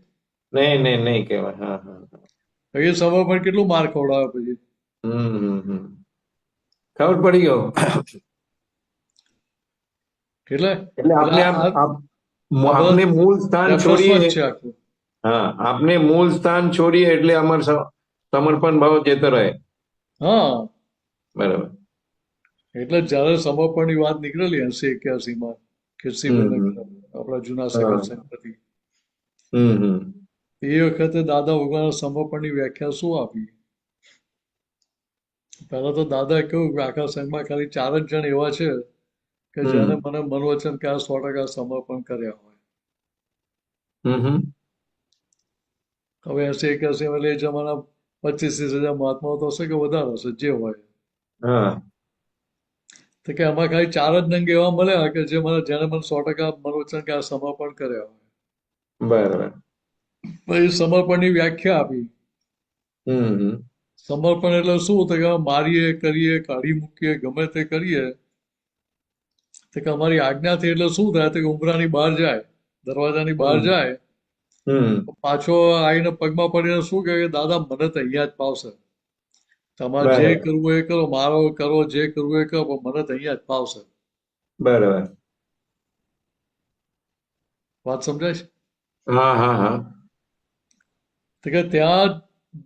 नहीं नहीं नहीं केवल. हाँ हाँ हाँ. એ સમર્પણ કેટલું માર ખવડાવે પછી? हम्म. ખબર પડી ગયો. એટલે એટલે એટલે આપણે આ આ બધા આપને મૂળ સ્થાન રેફરન્સમાં છોડીએ. જ છે આખું. હા, આપને મૂળ સ્થાન છોડીએ એટલે અમાર સમર્પણ ભાવ જતો રહે. હા, બરાબર. એટલે જયારે સમર્પણની વાત નીકળેલી 80-81માં કીર્તિભાઈને હમ. આપણા જૂના હા. સગા સંગતિ, હમ. એ વખતે દાદા ભગવાન સમર્પણની વ્યાખ્યા શું આપી? પહેલા તો દાદાએ કહ્યું કે આખા સંઘમાં ખાલી 4 જ જણ એવા છે કે જેને મને મનોવચન કે 100% સમર્પણ કર્યા હોય. હમ. હવે 80-81 એ જમાના 25-30 હજાર મહાત્માઓ તો હશે કે વધારે હશે, જે હોય. હા. તો કે આમાં ખાલી 4 જ નંગ એવા મળ્યા કે જેને મને 100% મનોવચન કે સમર્પણ કર્યા હોય. બરાબર. પછી સમર્પણની વ્યાખ્યા આપી. હમ. સમર્પણ એટલે શું? તો કે મારીએ કરીએ, કાઢી મૂકીએ, ગમે તે કરીએ તો કે અમારી આજ્ઞાથી એટલે શું થાય? તો કે ઉંબરાની બહાર જાય, દરવાજાની બહાર જાય, હમ. પાછો આવીને પગમાં પડીને શું કહે કે દાદા મને તો અહીંયા જ પાવશે, તમારે જે બરાબર. કરવું એ કરો, મારો કરો, જે કરવું એ કરો, પણ મને તો અહીંયા જ પાવશે. બરાબર. વાત સમજાય છે? હા હા હા. તો કે ત્યાં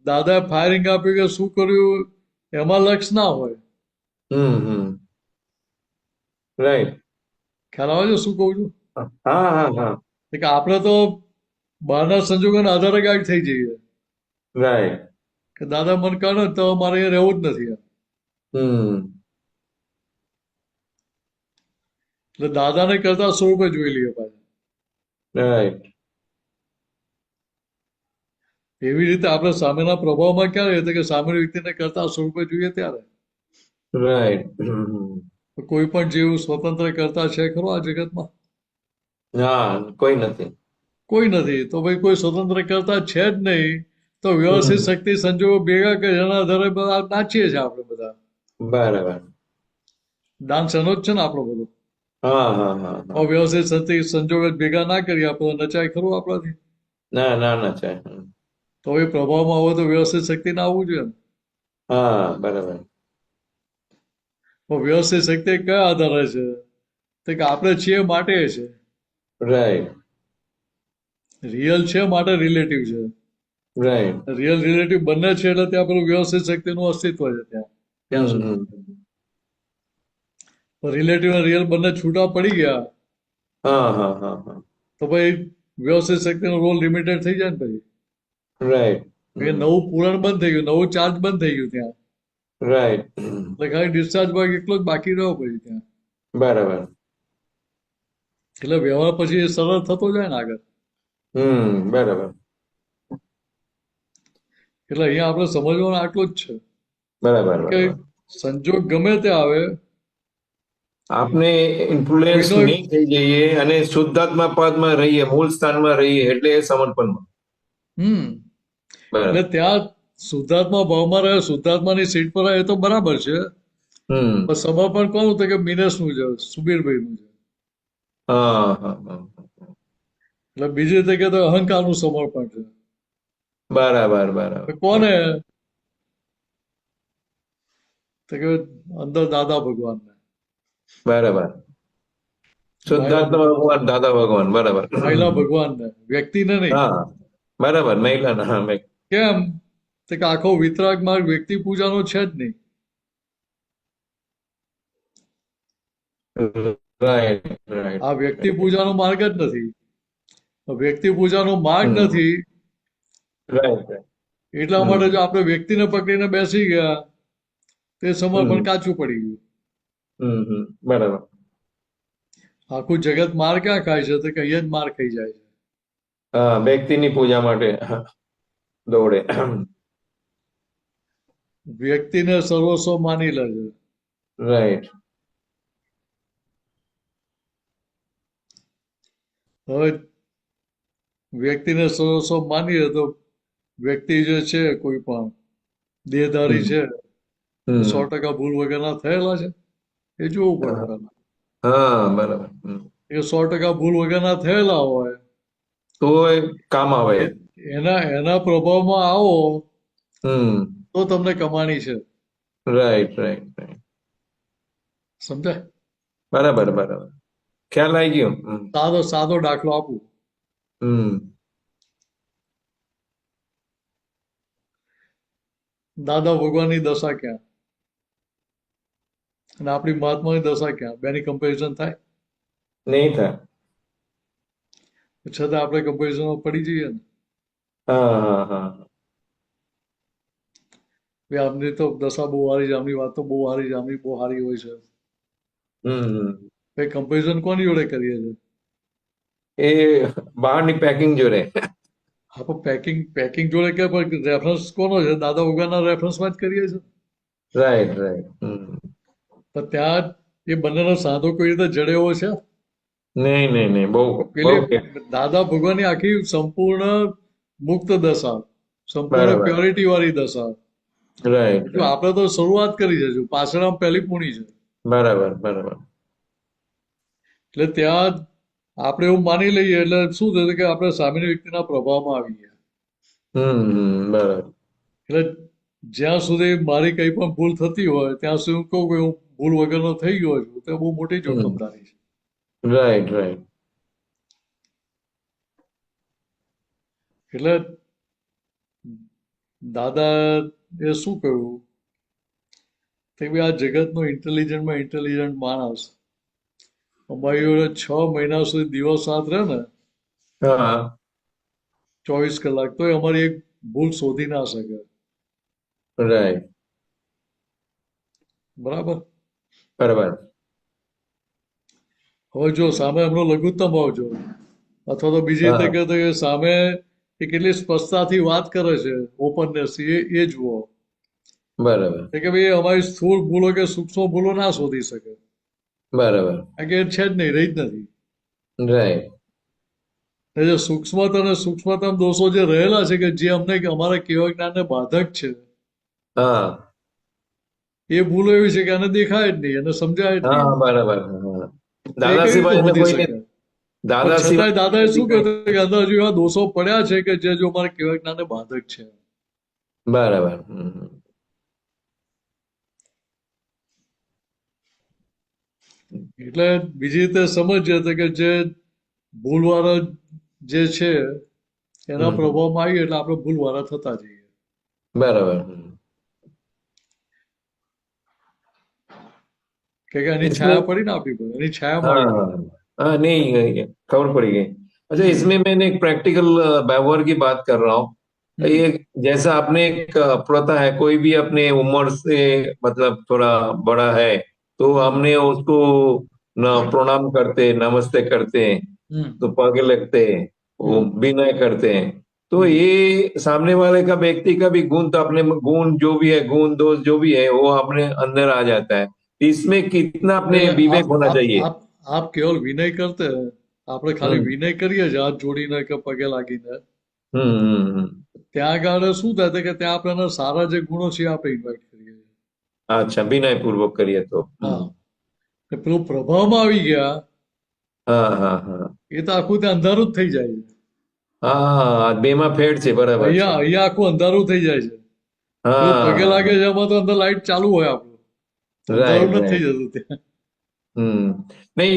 દાદાએ ફાયરિંગ આપ્યું કે શું કર્યું એમાં લક્ષ ના હોય. હમ. રાઈટ. ખ્યાલ આવે છે શું કહું છું? હા હા હા. તો કે આપણે તો બહારના સંજોગોના આધારે ગાઈડ થઈ જઈએ રાઈટ. કે દાદા મન કહે ને તો મારે અહીંયા રહેવું જ નથી. હમ. એટલે દાદાને કરતા સ્વરૂપે જોઈ લઈએ પાછા. રાઈટ. એવી રીતે આપણે સામેના પ્રભાવમાં ક્યારે રહે કે સામેની વ્યક્તિને કરતા સ્વરૂપે જોઈએ ત્યારે. રાઈટ. કોઈ પણ જીવ સ્વતંત્ર કરતા છે ખરો આ જગતમાં? હા, કોઈ નથી. કોઈ નથી. તો ભાઈ કોઈ સ્વતંત્ર કરતા છે જ નહીં તો વ્યવસ્થિત શક્તિ સંજોગો ભેગા કરી એના આધારે બધા નાચીએ છીએ આપણે બધા. બરાબર. ડાન્સ એનો જ છે ને આપણો બધો. હા હા હા હા. વ્યવસ્થિત શક્તિ સંજોગો ભેગા ના કરીએ આપણે નચાય ખરું આપણાથી. ના ના ના ચાય. તો એ પ્રભાવમાં હોય તો વ્યવસ્થિત શક્તિ ના આવવું જોઈએ ને. હા બરાબર. તો વ્યવસ્થિત શક્તિ કયા આધારે છે તો કે આપણે છીએ માટે છે. રાઈટ રિયલ છે માટે રિલેટિવ છે. રાઈટ. રિયલ રિલેટિવ બંને છે એટલે ત્યાં પેલું વ્યવસ્થિત શક્તિનું અસ્તિત્વ છે ત્યાં સુધી. રિલેટિવ અને રિયલ બંને છૂટા પડી ગયા હા હા હા હા. તો ભાઈ વ્યવસ્થિત શક્તિનો રોલ લિમિટેડ થઈ જાય ને પછી. રાઈટ. એ નવું પૂરણ બંધ થઈ ગયું, નવું ચાર્જ બંધ થઈ ગયું ત્યાં. રાઈટ. એટલે ખાલી ડિસ્ચાર્જ ભાગ એટલો જ બાકી રહ્યો પછી ત્યાં. બરાબર. એટલે વ્યવહાર પછી એ સરળ થતો જાય ને આગળ. બરાબર. એટલે અહીંયા આપણે સમજવાનું આટલું જ છે બરાબર કે બરાબર. સંજોગ ગમે તે આવે આપણે ઇન્ફ્લુએન્સ કોઈનો નહીં થઈ જઈએ અને શુદ્ધાત્મા પદમાં રહીએ, મૂળ સ્થાનમાં રહીએ એટલે એ સમર્પણમાં. એટલે બરાબર. ત્યાં શુદ્ધાત્મા ભાવમાં રહે, શુદ્ધાત્માની સીટ પર રહે એ તો બરાબર છે. પણ સમર્પણ કોનું તો કે મિનેશનું છે, સુબીરભાઈનું છે. હા હા હા. એટલે બીજી રીતે કે તો અહંકારનું સમર્પણ છે. બરાબર બરાબર. કોને તો કે અંદર દાદા ભગવાનને. બરાબર. શુદ્ધાત્મા ભગવાન, દાદા ભગવાન. બરાબર. મહિલા ભગવાનને, વ્યક્તિને નહીં. હા બરાબર. મહિલાના. હા કેમ તો કે આખો વિતરાગ માર્ગ વ્યક્તિ પૂજાનો છે જ નહીં. Right right. આ વ્યક્તિ પૂજાનો માર્ગ જ નથી. વ્યક્તિ પૂજાનો માર્ગ નથી રાઈટ. એટલા માટે જો આપણે વ્યક્તિને પકડીને બેસી ગયા તે સમર્પણ કાચું પડી ગયું. બરાબર. આખું જગત માર ક્યાં ખાય છે તો કે અહીંયા જ માર ખાઈ જાય છે. હા, વ્યક્તિની પૂજા માટે દોડે. વ્યક્તિને સર્વસ્વ માની લે છે. રાઈટ. હવે વ્યક્તિને સર્વસ્વ માની લે તો વ્યક્તિ જે છે કોઈ પણ દેહધારી છે 100% ભૂલ વગરના થયેલા છે એ જોવું પડે પહેલા. હા બરાબર. એ 100% ભૂલ વગરના થયેલા હોય તો એ કામ આવે. એના પ્રભાવમાં આવો હમ. તો તમને કમાણી છે. Right right right. સમજાય? બરાબર બરાબર. ખ્યાલ આવી ગયો. સાદો દાખલો આપું. દાદા ભગવાનની દશા ક્યાં અને આપણી મહાત્માની દશા ક્યાં, બેની કમ્પેરિઝન થાય? નહીં થાય. છતાં આપણે કમ્પેરિઝનમાં પડી જઈએ ને. હા હા હા. આમની તો દશા બહુ સારી છે, આમની વાત તો બહુ સારી છે, આમની બહુ સારી હોય છે. કમ્પેરિઝન કોની જોડે કરીએ છીએ? એ બહારની પેકિંગ જોડે. આપણે પેકિંગ જોડે કે રેફરન્સ કોનો છે? દાદા ભગવાનના રેફરન્સમાં જ કરીએ છીએ. Right right. તો ત્યાં એ બંનેનો સાધો કોઈ રીતે જડે એવો છે? નહીં બહુ પેલી દાદા ભગવાનની આખી સંપૂર્ણ મુક્ત દશા, સંપૂર્ણ પ્યોરિટી વાળી દશા. રાઈટ. આપણે તો શરૂઆત કરી છે, પાછળ પહેલી પૂણી છે. બરાબર બરાબર. એટલે ત્યાં આપણે એવું માની લઈએ એટલે શું થયું કે આપણે સામેની વ્યક્તિના પ્રભાવમાં આવી ગયા. બરાબર. એટલે જ્યાં સુધી મારી કઈ પણ ભૂલ થતી હોય ત્યાં સુધી હું કહું કે હું ભૂલ વગરનો થઈ ગયો છું તો બહુ મોટી જોખમદારી છે. Right right. એટલે દાદા એ શું કહ્યું કે ભાઈ આ જગતનો ઇન્ટેલિજન્ટ માણસ અમારી જોડે 6 મહિના સુધી દિવસ રાત રહે ને 24 કલાક તો અમારી એક ભૂલ શોધી ના શકે. રાઈટ. બરાબર. હવે જો સામે એમનો લઘુત્તમ ભાવ જો અથવા તો બીજી રીતે કહેતો કે સામે એ કેટલી સ્પષ્ટતાથી વાત કરે છે, ઓપનનેસ એ જુઓ. બરાબર. કે ભાઈ અમારી સ્થૂળ ભૂલો કે સૂક્ષ્મ ભૂલો ના શોધી શકે. બરાબર. કારણ કે એ છે જ નહીં, રહી જ નથી. રાઈટ. એ જે સૂક્ષ્મતમ અને સૂક્ષ્મતમ દોષો જે રહેલા છે કે જે અમને કે અમારા કેવા જ્ઞાનને બાધક છે, હા એ ભૂલો એવી છે કે આને દેખાય જ નહીં અને સમજાય જ નહીં. હા બરાબર હા. તો એ દાદા કેવી રીતે સિવાય વધી કોઈને શકે? દાદા પણ છતાંય દાદાએ શું સિવાય કહ્યું કે અંદર જો એવા દોષો પડ્યા છે કે જે જો અમારા કેવા જ્ઞાનને બાધક છે. બરાબર એટલે બીજી રીતે સમજીએ તો કે જે ભૂલવાળા જે છે એના પ્રભાવમાં આવીએ એટલે આપણે ભૂલવાળા થતા જઈએ. બરાબર કે એની छाया पड़ी ना આપણી પર, એની છાયામાં हाँ આવી हाँ हाँ नहीं खबर पड़ी गई। अच्छा इसमें मैंने एक प्रैक्टिकल व्यवहार की बात कर रहा हूँ। हम्म, ये जैसा आपने एक प्रथा है, कोई भी अपने उम्र से मतलब थोड़ा बड़ा है तो हमने उसको न प्रणाम करते, नमस्ते करते हैं, हम्म, तो पग लगते हैं, वो हम्म, विनय करते हैं। तो ये सामने वाले का व्यक्ति का भी गुण, तो अपने गुण जो भी है, गुण दोष जो भी है वो अपने अंदर आ जाता है। इसमें कितना अपने એટલે विवेक આપ होना આપ चाहिए। આપ આપ કેવલ વિનય કરતે, આપણે ખાલી हम्म વિનય કરીએ છીએ હાથ જોડીને કે પગે લાગીને, हम्म। ત્યાં આગળ શું થાય છે કે ત્યાં આપણે એના સારા જે ગુણો છે એ આપણે ઇન્વાઇટ કરીએ છીએ. अच्छा विनय पूर्वक करिए तो હા, ને પેલું પ્રભાવમાં આવી ગયા हाँ हाँ हाँ એ તો આખું ત્યાં અંધારું જ થઈ જાય છે. हाँ बेमा फेड છે બરાબર છે। અહીંયા અહીંયા આખું અંધારું થઈ જાય છે. પેલું પગે લાગે हाँ છે એમાં તો અંદર લાઈટ ચાલુ હોય આપણું, અંધારું राइट નથી થઈ राइट જતું ત્યાં. नहीं,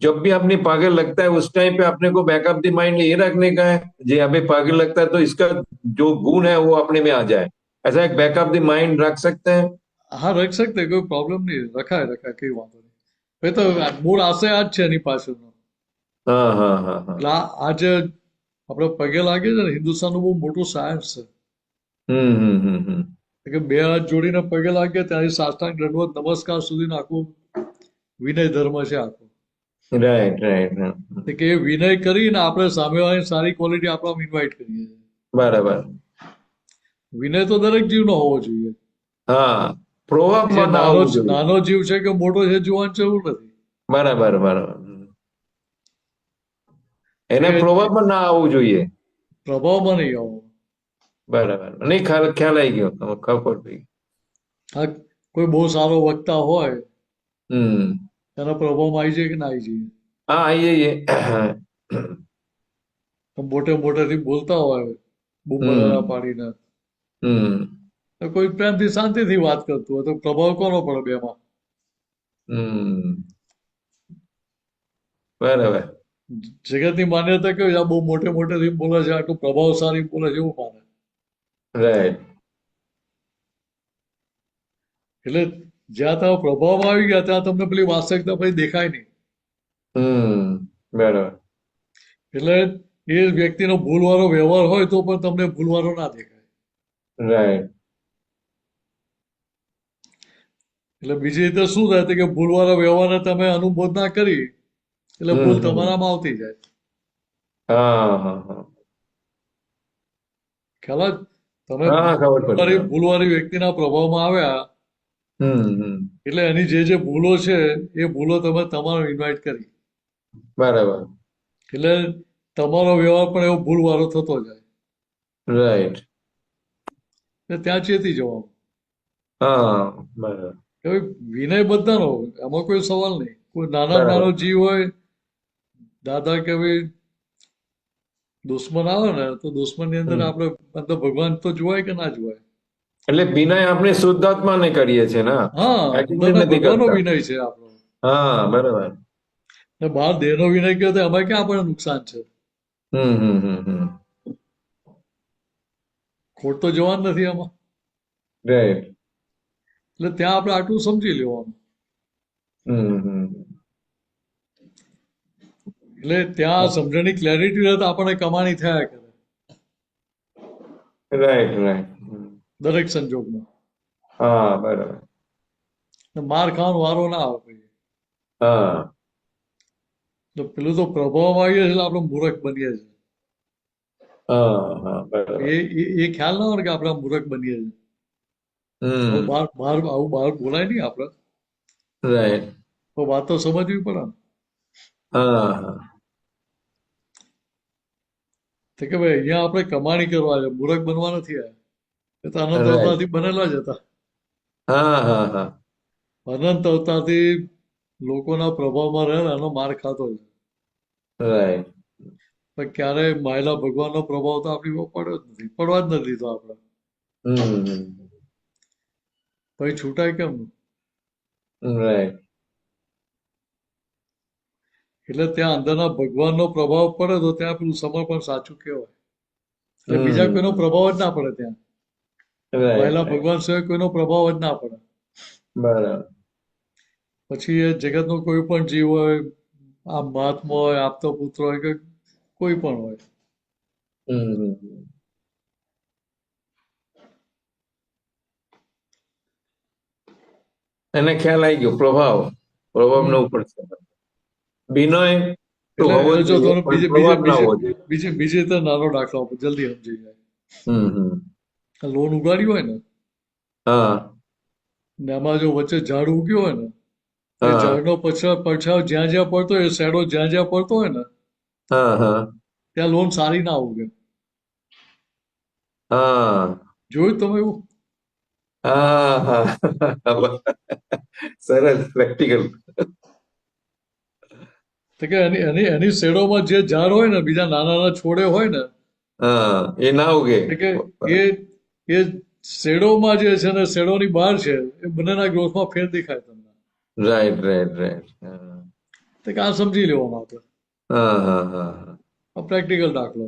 जब भी अपने पागल लगता है उस टाइम पे अपने को बैकअप द माइंड ये रखने का है, जी हमें पागल लगता है तो इसका जो गुण है वो अपने में आ जाए, ऐसा एक बैकअप द माइंड रख सकते हैं। હા રખ શકતે, કોઈ પ્રોબ્લેમ નહીં, રખાય રખાય, કઈ વાંધો નહીં. એ તો મૂળ આશય આ જ છે એની પાછળનો. हाँ हाँ हाँ हाँ એટલે આ જે આપણે પગે લાગીએ છીએ ને, હિન્દુસ્તાનનું બહુ મોટું સાયન્સ છે हम्म। કે બે હાથ જોડીને પગે લાગીએ ત્યાંથી સાષ્ટાંગ દંડવત નમસ્કાર સુધીનું આખું વિનય ધર્મ છે આખો. राइट राइट એટલે કે એ વિનય કરીને આપણે સામેવાળાની સારી ક્વોલિટી આપણામાં ઇન્વાઇટ કરીએ છીએ. बराबर વિનય તો દરેક જીવનો હોવો જોઈએ. हाँ प्रोवाब જે માં ના આવવું જોઈએ। નાનો જીવ છે કે મોટો છે જોવાની જરૂર નથી. બરાબર બરાબર એને એ પ્રોવાબમાં ના આવવું જોઈએ। પ્રભાવમાં નહીં આવો. બરાબર નહીં, ખ્યાલ આવી ગયો, ખબર પડી। હા, કોઈ બહુ સારો વક્તા હોય હમ એના પ્રભાવમાં આવી જાય કે ના આવી જાય. હા આઈએ તો મોટેથી બોલતા હોય બૂમ હમ બરાડા પાડીને, હમ તો કોઈ પ્રેમથી શાંતિથી વાત કરતું હોય તો પ્રભાવ કોનો પડે બેમાં? હમ બરાબર જગતની માન્યતા કેવી છે, આ બહુ મોટેથી બોલે છે, આટલું પ્રભાવશાળી બોલે છે એવું માને. રાઈટ એટલે જ્યાં તમે પ્રભાવમાં આવી ગયા ત્યાં તમને પેલી વાસ્તવિકતા પછી દેખાય નહીં. બરાબર એટલે એ વ્યક્તિનો ભૂલવાળો વ્યવહાર હોય તો પણ તમને ભૂલવાળો ના દેખાય. રાઈટ એટલે બીજી રીતે શું થાય કે ભૂલવાળા વ્યવહારને તમે અનુમોદના કરી એટલે ભૂલ તમારામાં આવતી જાય. હા હા હા ખ્યાલ જ? તમે હા ખબર પડી ભૂલવાળી વ્યક્તિના પ્રભાવમાં આવ્યા એટલે એની જે ભૂલો છે એ ભૂલો તમે તમારો ઇન્વાઇટ કરી, બરાબર એટલે તમારો વ્યવહાર પણ એવો ભૂલવાળો થતો જાય. રાઈટ એટલે ત્યાં ચેતી જવાનું હા બરાબર કે ભાઈ વિનય બધાનો હોય, એમાં કોઈ સવાલ નહીં. કોઈ નાનામાં બરાબર. નાનો જીવ હોય, દાદા કે ભાઈ દુશ્મન આવે ને તો દુશ્મનની અંદર આપણે અંદર ભગવાન તો જોવાય કે ના જોવાય? એટલે વિનય આપણે શુદ્ધાત્માને કરીએ છીએ ને, હા, Actually અંદરના નથી ભગવાનનો કરતા. વિનય છે આપણો. હા બરાબર ને બહાર દેહનો વિનય કહ્યો તો એમાં ક્યાં આપણને નુકસાન છે? હમ ખોટ તો જવાન નથી આમાં. રાઈટ એટલે ત્યાં આપણે આટલું સમજી લેવાનું. એટલે ત્યાં સમજણની ક્લેરિટી રહે તો આપણને કમાણી થયા કરે રાઈટ રાઈટ દરેક સંજોગમાં. હા બરાબર ને માર ખાવાનો વારો ના આવે પછી. હા તો પેલું તો પ્રભાવમાં આવીએ એટલે આપણે મૂર્ખ બનીએ છીએ. હા બરાબર એ ખ્યાલ ના હોય કે આપણે મૂર્ખ બનીએ છીએ. આવું બહાર બોલાય નહીં આપણે, રાઈટ તો વાત તો સમજવી પડે ને. હા તો કે ભાઈ અહીંયા આપણે કમાણી કરવા છે, મૂરખ બનવા નથી આવ્યા. એ તો અનંત રાઈટ. અવતારથી બનેલા જ હતા. હા હા હા. અનંત અવતારથી લોકોના પ્રભાવમાં રહેલા એનો માર ખાતો છે. રાઈટ. પણ ક્યારેય માયલા ભગવાનનો પ્રભાવ તો આપણી ઉપર પડ્યો જ નથી, પડવા જ નથી દીધો આપણે. હમ. પછી છૂટાય કેમ? રાઈટ. એટલે ત્યાં અંદરના ભગવાનનો પ્રભાવ પડે તો ત્યાં પેલું સમર્પણ સાચું કહેવાય. એટલે બીજા કોઈનો હમ. પ્રભાવ જ ના પડે ત્યાં. રાઈટ માયલા રાઈટ. ભગવાન સિવાય કોઈનો પ્રભાવ જ ના પડે. બરાબર. પછી એ જગતનો કોઈ પણ જીવ હોય, આ મહાત્મા હોય, આપતો પુત્ર હોય કે કોઈ પણ હોય. હમ. એને ખ્યાલ આવી ગયો પ્રભાવનો હમ. ઉપર છે. બિનોય તો એટલે હોવો જ જો જોઈએ તમને પણ બીજે બીજે પ્રભાવ ના બીજે હોવો જોઈએ. બીજે રીતે નાનો દાખલો આપો, જલ્દી સમજી જાય. હમ. લોન ઉગાડી હોય ને હા ને એમાં જો વચ્ચે ઝાડ ઉગ્યું હોય ને તો એ હા ઝાડનો પડછાયો જ્યાં જ્યાં પડતો હોય, શેડો જ્યાં જ્યાં પડતો હોય ને હા હા ત્યાં લોન સારી ના ઉગે. હા જોયું તમે એવું? હા હા. સરસ પ્રેક્ટિકલ. તો કે એની શેડોમાં જે ઝાડ હોય ને, બીજા નાના નાના છોડે હોય ને, હા એ ના ઉગે. તો કે એ એ શેડોમાં જે છે ને શેડોની બહાર છે એ બંનેના ગ્રોથમાં ફેર દેખાય તમને. Right right right. હા તો કે આ સમજી લેવાનું આપણે. હા હા હા. આ પ્રેક્ટિકલ દાખલો.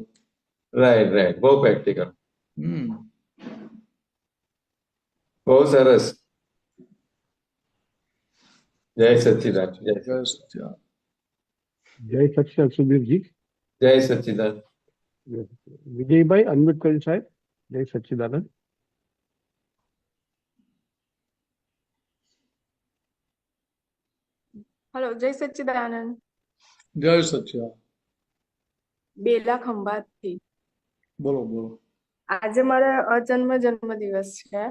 Right right. બહુ પ્રેક્ટિકલ. હમ. બહુ સરસ. જય સચ્ચિદાનંદ. જય બસ સચ્ચિદાનંદ. જય સચિદાન સુધીરજી. જય સચ્ચિદાનંદ. વિજયભાઈ અનમ્યુટ કર્યું સાહેબ. જય સચિદાનંદ. હલો, જય સચ્ચિદાનંદ. જય સચ્ચિદાનંદ. બેલા ખંભાતથી. બોલો બોલો. આજે મારો જન્મદિવસ છે.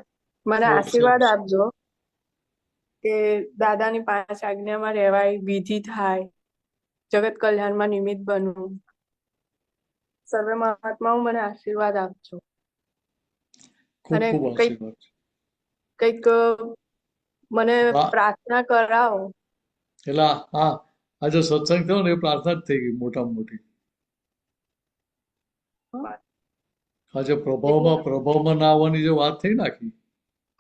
મને ખૂબ આશીર્વાદ સરસ. આપજો કે દાદાની 5 આજ્ઞામાં રહેવાય, વિધિ થાય, જગત કલ્યાણમાં નિમિત્ત બનવું. સર્વે મહાત્માઓ મને આશીર્વાદ આપજો ખૂબ અને ખૂબ આશીર્વાદ. કંઈક મને વાહ. પ્રાર્થના કરાવો. એટલે આજે સત્સંગ થયો ને એ પ્રાર્થના જ થઈ ગઈ મોટામાં મોટી. આજે પ્રભાવમાં ના આવવાની જે વાત થઈ નાખી,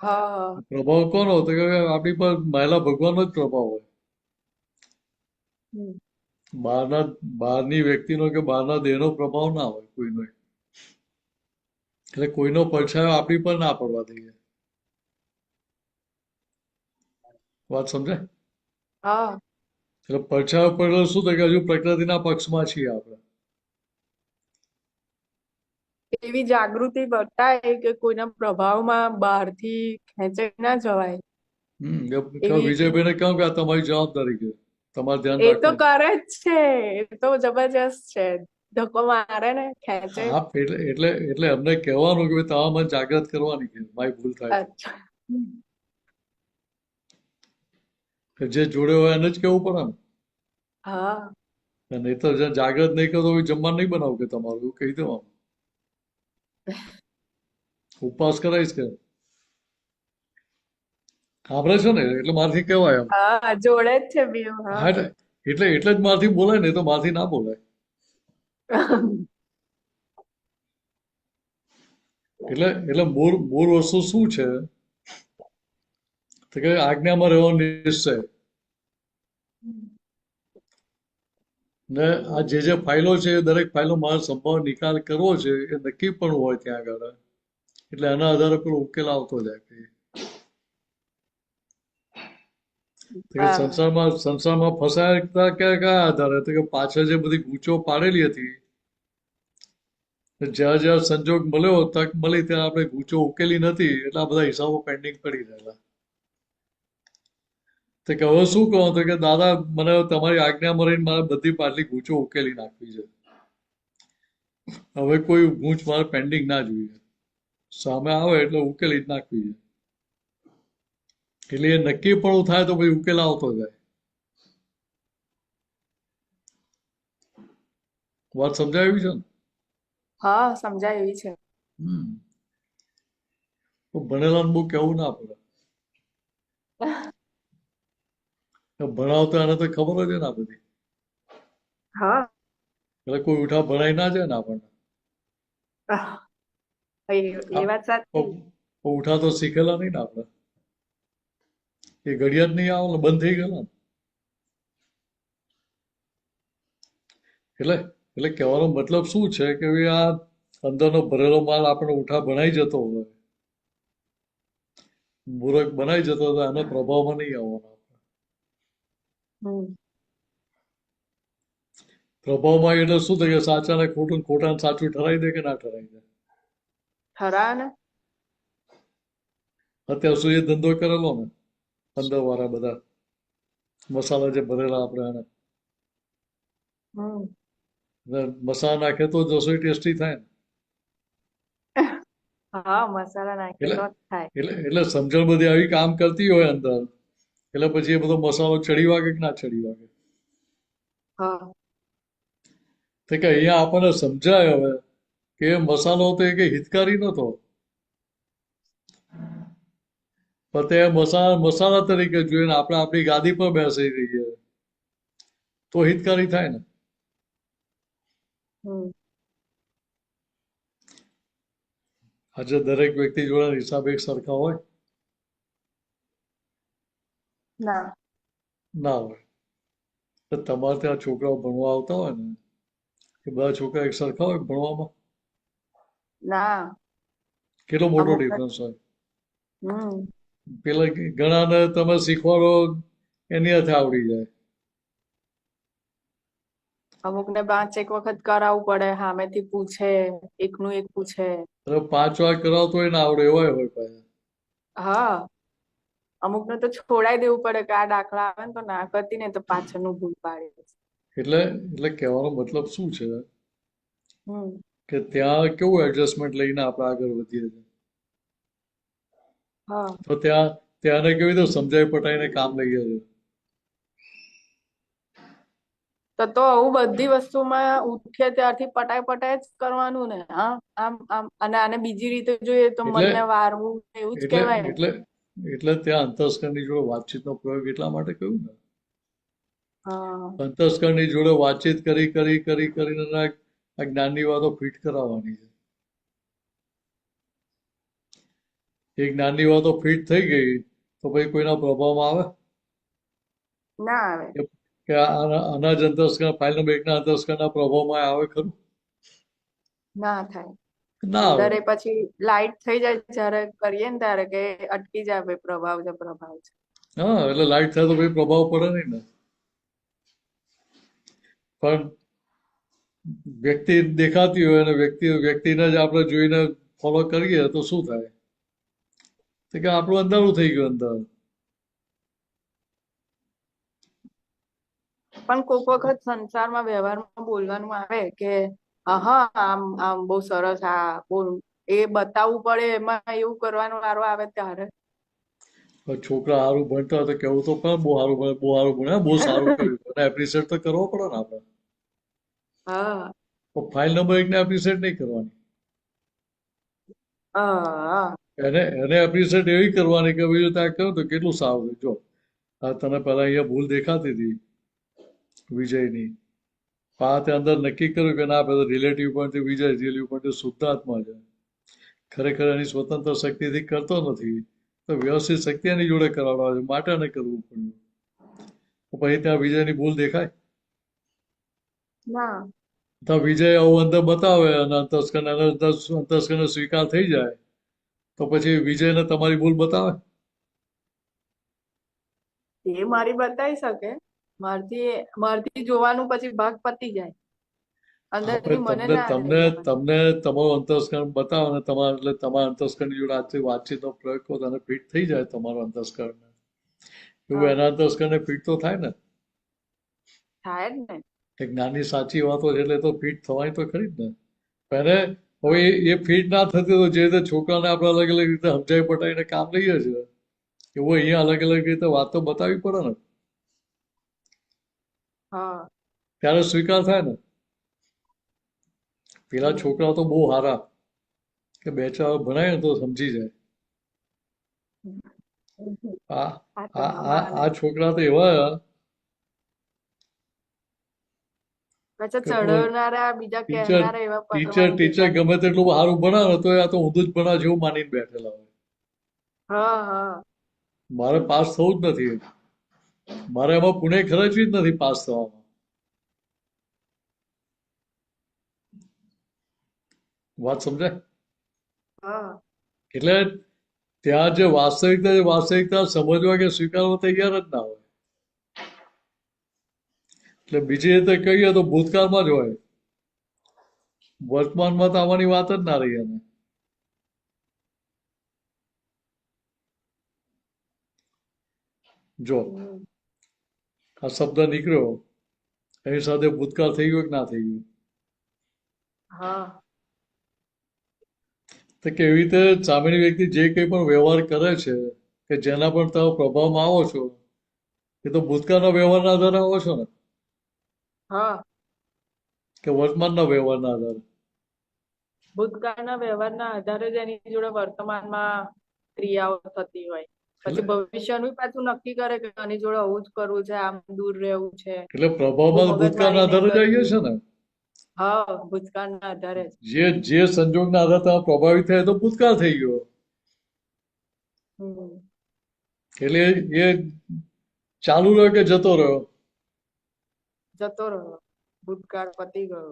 હા પ્રભાવ કોનો? તો કે આપણી પર મહિલા ભગવાનનો જ પ્રભાવ હોય. બહારની વ્યક્તિનો કે બહારના દેહનો પ્રભાવ ના હોય કોઈનો. એટલે કોઈનો પડછાયો આપણી પર ના પડવા દઈએ. વાત સમજાય? હા. એટલે પડછાયો પડેલો શું થાય કે હજુ પ્રકૃતિના પક્ષમાં છીએ આપણે. એવી જાગૃતિ બતાય કે કોઈના પ્રભાવમાં બહારથી ખેંચાઈ ના જવાય. વિજયભાઈને કહું કે આ તમારી જવાબદારી છે, તમારે ધ્યાન એ તો રાખવાનું. કરે જ છે, એ તો જબરજસ્ત છે. ધક્કો મારે ને ખેંચે. હા એટલે એમને કહેવાનું કે ભાઈ તમારે મને જાગૃત કરવાની છે, મારી ભૂલ થાય તો. અચ્છા. કે જે જોડે હોય એને જ કેવું પડે ને. હા. નહીં તો જાગૃત નહીં કરો તો જમવાનું નહીં બનાવું કે તમારું, એવું કહી દેવાનું. ઉપવાસ કરાવીશ કે સાંભળે છે ને એટલે મારથી કહેવાય એમ. હા, જોડે જ છે બેવ. હા હા. એટલે જ મારથી બોલાય ને, તો મારથી ના બોલાય. એટલે મૂળ વસ્તુ શું છે તો કે આજ્ઞામાં રહેવાનો નિશ્ચય. ને આ જે ફાઇલો છે એ દરેક ફાઇલો મારે સંભાવ નિકાલ કરવો છે એ નક્કી પણ હોય ત્યાં આગળ. એટલે એના આધારે પેલો ઉકેલ આવતો જાય. સંસારમાં ફસાયા કયા આધારે? તો કે પાછળ જે બધી ગૂંચો પાડેલી હતી, જ્યાં જ્યાં સંજોગ મળ્યો, તક મળી ત્યાં આપણે ગૂંચો ઉકેલી નથી, એટલે આ બધા હિસાબો પેન્ડિંગ પડી રહેલા. તો કે હવે શું કહો? તો કે દાદા મને તમારી આજ્ઞામાં રહીને મારે બધી પાટલી ગૂંચો ઉકેલી નાખવી છે. હવે કોઈ ગૂંચ મારે પેન્ડિંગ ના જોઈએ, સામે આવે એટલે ઉકેલી જ નાખવી છે. એટલે એ નક્કી પણ થાય તો પછી ઉકેલ આવતો જાય. વાત સમજાવી છે ને? હા સમજાય એવી છે. હમ તો ભણેલાને બહુ કહેવું ના પડે. ભણાવતા એને તો ખબર જ છે ને આ બધી. હા એટલે કોઈ ઉઠા ભણાઈ ના જાય ને આપણને. એ વાત સાચી. ઉઠા તો શીખેલા નહીં ને આપણે. એ ઘડિયાળ નહીં આવે ને બંધ થઈ ગયેલા ને. એટલે એટલે કહેવાનો મતલબ શું છે કે ભાઈ આ અંદરનો ભરેલો માલ આપણે ઉઠા ભણાઈ જતો હોય, મૂરખ બનાવી જતો હોય, એનો પ્રભાવમાં નહીં આવવાનો. હમ પ્રભાવમાં એટલે શું થાય કે સાચા ને ખોટું, ખોટા ને સાચું ઠરાઈ દે કે ના ઠરાઈ દે. ખરા ને. અત્યાર સુધી ધંધો કરેલો ને અંદર વાળા બધા મસાલા જે ભરેલા આપણે એને હમ મસાલા નાખે તો રસોઈ ટેસ્ટી થાય ને. હા મસાલા નાખે એટલે તો જ થાય. એટલે સમજણ બધી આવી કામ કરતી હોય અંદર, એટલે પછી એ બધો મસાલો ચડી વાગે કે ના ચડી વાગે. હા તો કે અહીંયા આપણને સમજાય હવે કે મસાલો તો એ કઈ હિતકારી નતો, પણ તે મસાલા તરીકે જોઈને આપણે આપણી ગાદી પર બેસી રહીએ તો હિતકારી થાય ને. હમ આજે દરેક વ્યક્તિ જોડે હિસાબ એક સરખા હોય ના ના હોય. તો તમારે ત્યાં છોકરાઓ ભણવા આવતા હોય ને કે બધા છોકરા એક સરખા હોય ભણવામાં? ના કેટલો મોટો અમુક ડિફરન્સ હોય. હમ પેલા ઘણાને તમે શીખવાડો એની હાથે આવડી જાય. અમુક ને 5 વખત કરાવવું પડે, સામેથી પૂછે, એકનું એક પૂછે. અને 5 વાર કરાવતો હોય ને આવડે એવાય હોય પાછા. હા અમુક ને તો છોડાઈ દેવું પડે કે આ દાખલા આવે ને તો ના કરતી ને તો પાછળનું ભૂલ પાડે. એટલે કહેવાનો મતલબ શું છે હમ કે ત્યાં કેવું એડજસ્ટમેન્ટ લઈને આપણે આગળ વધીએ છીએ. હા તો ત્યાંને કેવી રીતે સમજાઈ પટાઈને કામ લઈએ છીએ. તો આવું બધી વસ્તુમાં ઉઠીએ ત્યારથી પટાય પટાય જ કરવાનું ને. હા આમ આમ અને આને બીજી રીતે જોઈએ તો એટલે મનને વારવું એવું જ એટલે કહેવાય. એટલે એટલે ત્યાં અંતસ્કરની જોડે વાતચીતનો પ્રયોગ એટલા માટે કહ્યું ને. હા અંતસ્કરની જોડે વાતચીત કરીને આ જ્ઞાનની વાતો ફિટ કરાવવાની છે. એ જ્ઞાનની વાતો ફિટ થઈ ગઈ તો પછી કોઈના પ્રભાવમાં આવે ના આવે. કે આના જ અંતસ્કર ફાઇલ નંબર 1 ના અંતસ્કરના પ્રભાવમાં આવે ખરું? ના થાય. ના આવે. અંદર એ પછી લાઈટ થઈ જાય જયારે કરીએ ને ત્યારે કે અટકી જાય ભાઈ પ્રભાવ છે. હા એટલે લાઈટ થાય તો પછી પ્રભાવ પડે નહીં ને. પણ વ્યક્તિ દેખાતી હોય અને વ્યક્તિને જ આપણે જોઈને ફોલો કરીએ તો શું થાય કે આપણું અંધારું થઈ ગયું અંદર. પણ કોઈક વખત સંસારમાં વ્યવહારમાં બોલવાનું આવે કે હા આમ આમ બહુ સરસ આ બહુ એ બતાવવું પડે એમાં એવું કરવાનો વારો આવે ત્યારે. છોકરા સારું ભણતા હોય તો કેવું તો પણ બહુ સારું ભણે, બહુ સારું ભણે, બહુ સારું કર્યું, અને એપ્રિશિએટ તો કરવો પડે ને આપણે. હા ફાઇલ નંબર 1 ને એપ્રિશિએટ નહીં કરવાની. હા એને એપ્રિશિએટ એવી કરવાની કે ભાઈ ત્યાં કહ્યું તો કેટલું સારું જો આ તને પહેલા અહીંયા ભૂલ દેખાતી હતી વિજયની, આ તે અંદર નક્કી કર્યું કે ના પેલો રિલેટિવ પોઈન્ટથી વિજય રિલેટિવ પોઈન્ટથી શુદ્ધાત્મા છે, ખરેખર એની સ્વતંત્ર શક્તિથી કરતો નથી, તો વ્યવસ્થિત શક્તિ એની જોડે કરાવવા છે માટે એને કરવું પડ્યું. તો પછી ત્યાં વિજયની ભૂલ દેખાય? ના તો વિજય આવું અંદર બતાવે અને અંતસ્કરને સ્વીકાર થઈ જાય તો પછી વિજયને તમારી ભૂલ બતાવે? એ મારી બતાવી શકે, મારથી જોવાનું પછી ભાગ પતી જાય. અંદરથી મને તમને ના તમને તમને તમારું અંતસ્કરણ બતાવો ને એટલે તમારા અંતસ્કરની જોડે આજથી વાતચીતનો પ્રયોગ કરો અને ફિટ થઈ જાય તમારું અંતસ્કરણ. એવું એના અંતસ્કરણને ફિટ તો થાય ને. થાય જ ને. એક નાની સાચી વાતો છે એટલે તો ફિટ થવાની તો ખરી જ ને. એને હવે એ ફિટ ના થતી તો જે રીતે છોકરાને આપણે અલગ અલગ રીતે સમજાવી પટાવીને કામ લઈએ છીએ એવું અહીંયા અલગ અલગ રીતે વાતો બતાવવી પડે ને. હા ત્યારે સ્વીકાર થાય ને. પેલા છોકરા તો બહુ સારા કે બે ચાર ભણાય ને તો સમજી જાય. આ આ તો આ આ મામાને આ છોકરા તો એવા પાછા કે કોઈ ચઢવનારા બીજા ટીચર કહેનારા એવા ટીચર પરમાન ટીચર ભેગા ગમે તેટલું સારું ભણાવે તો આ તો ઊંધું જ ભણાવે જેવું માનીને બેઠેલા હોય. હા હા મારે પાસ થવું જ નથી. મારે એમાં પુણે ખર્ચવી જ નથી પાસ થવામાં. વાત સમજાય? હા એટલે ત્યાં જે વાસ્તવિકતા છે, વાસ્તવિકતા સમજવા કે સ્વીકારવા તૈયાર જ ના હોય. એટલે બીજી રીતે કહીએ તો ભૂતકાળમાં જ હોય, વર્તમાનમાં તો આવવાની વાત જ ના રહી. એને જો હમ, આ શબ્દ નીકળ્યો એની સાથે ભૂતકાળ થઈ ગયો કે ના થઈ ગયો? હા તો કેવી રીતે સામેની વ્યક્તિ જે કંઈ પણ વ્યવહાર કરે છે કે જેના પર તમે પ્રભાવમાં આવો છો એ તો ભૂતકાળના વ્યવહારના આધારે આવો છો ને, હા કે વર્તમાનના વ્યવહારના આધારે? ભૂતકાળના વ્યવહારના આધારે જ એની જોડે વર્તમાનમાં ક્રિયાઓ થતી હોય. એટલે પછી ભવિષ્યનું પાછું નક્કી કરે કે આની જોડે આવું જ કરવું છે, આમ દૂર રહેવું છે, એટલે બહુ પ્રભાવમાં ભૂતકાળના મગજમારી નહીં આધારે જ આવીએ કરવી. છે ને. હા ભૂતકાળના આધારે જ. જે સંજોગના આધારે તમે પ્રભાવિત થાય તો ભૂતકાળ થઈ ગયો. હમ એટલે એ ચાલુ રહ્યો કે જતો રહ્યો? જતો રહ્યો. ભૂતકાળ પતી ગયો.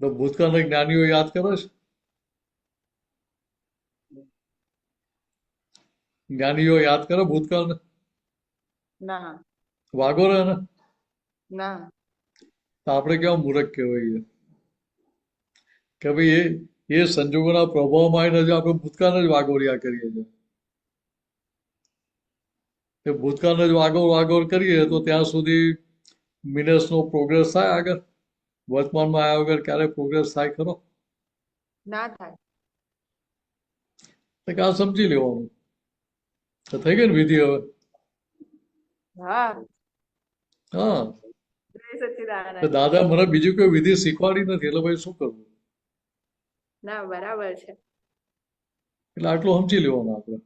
તો ભૂતકાળના જ્ઞાનીઓ યાદ કરે છે? જ્ઞાનીઓ યાદ કરે ભૂતકાળને? ના વાગો રહે ને? ના તો આપણે કેવા મૂર્ખ કહેવાય કે ભાઈ એ સંજોગોના પ્રભાવમાં આવીને જો આપણે ભૂતકાળને જ વાગોળ્યા કરીએ છીએ. તે ભૂતકાળને જ વાગોળ કરીએ તો ત્યાં સુધી મિનસનો પ્રોગ્રેસ થાય આગળ? વર્તમાનમાં આવ્યા વગર ક્યારે પ્રોગ્રેસ થાય ખરો? ના થાય. તો આ સમજી લેવાનું. તો થઈ ગઈ ને વિધિ હવે? હા હા. જય તો સચ્ચિદાનંદ. દાદા મને બીજી કોઈ વિધિ શીખવાડી નથી એટલે ભાઈ શું કરવું? ના બરાબર છે. એટલે આટલું સમજી લેવાનું આપણે.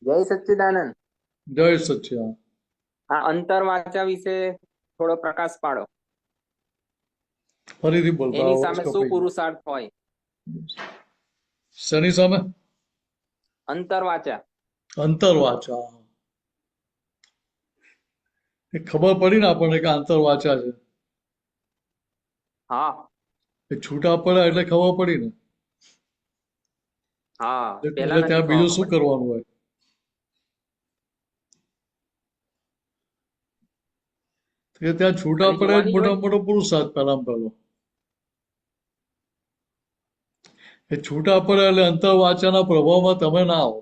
જય સચ્ચિદાનંદ. જય સચ્ચિદાનંદ. આ અંતર વાંચા વિશે થોડો પ્રકાશ પાડો. ફરીથી બોલતા એની અવાજ સામે શું કપાઈ ગયો. પુરુષાર્થ હોય? શેની સામે? અંતર વાંચા. અંતર વાચા. એ ખબર પડી ને આપણને કે અંતર વાચા છે. હા એ છૂટા પડ્યા એટલે ખબર પડી ને. હા એટલે પેલા નથી ત્યાં બીજું ખબર શું પડી. કરવાનું હોય? કે ત્યાં છૂટા ખાલી પડે જ જોવાની જ હોય. મોટો પુરુષાર્થ પહેલામાં પહેલો. એ છૂટા પડે એટલે અંતર વાચાના પ્રભાવમાં તમે ના આવો.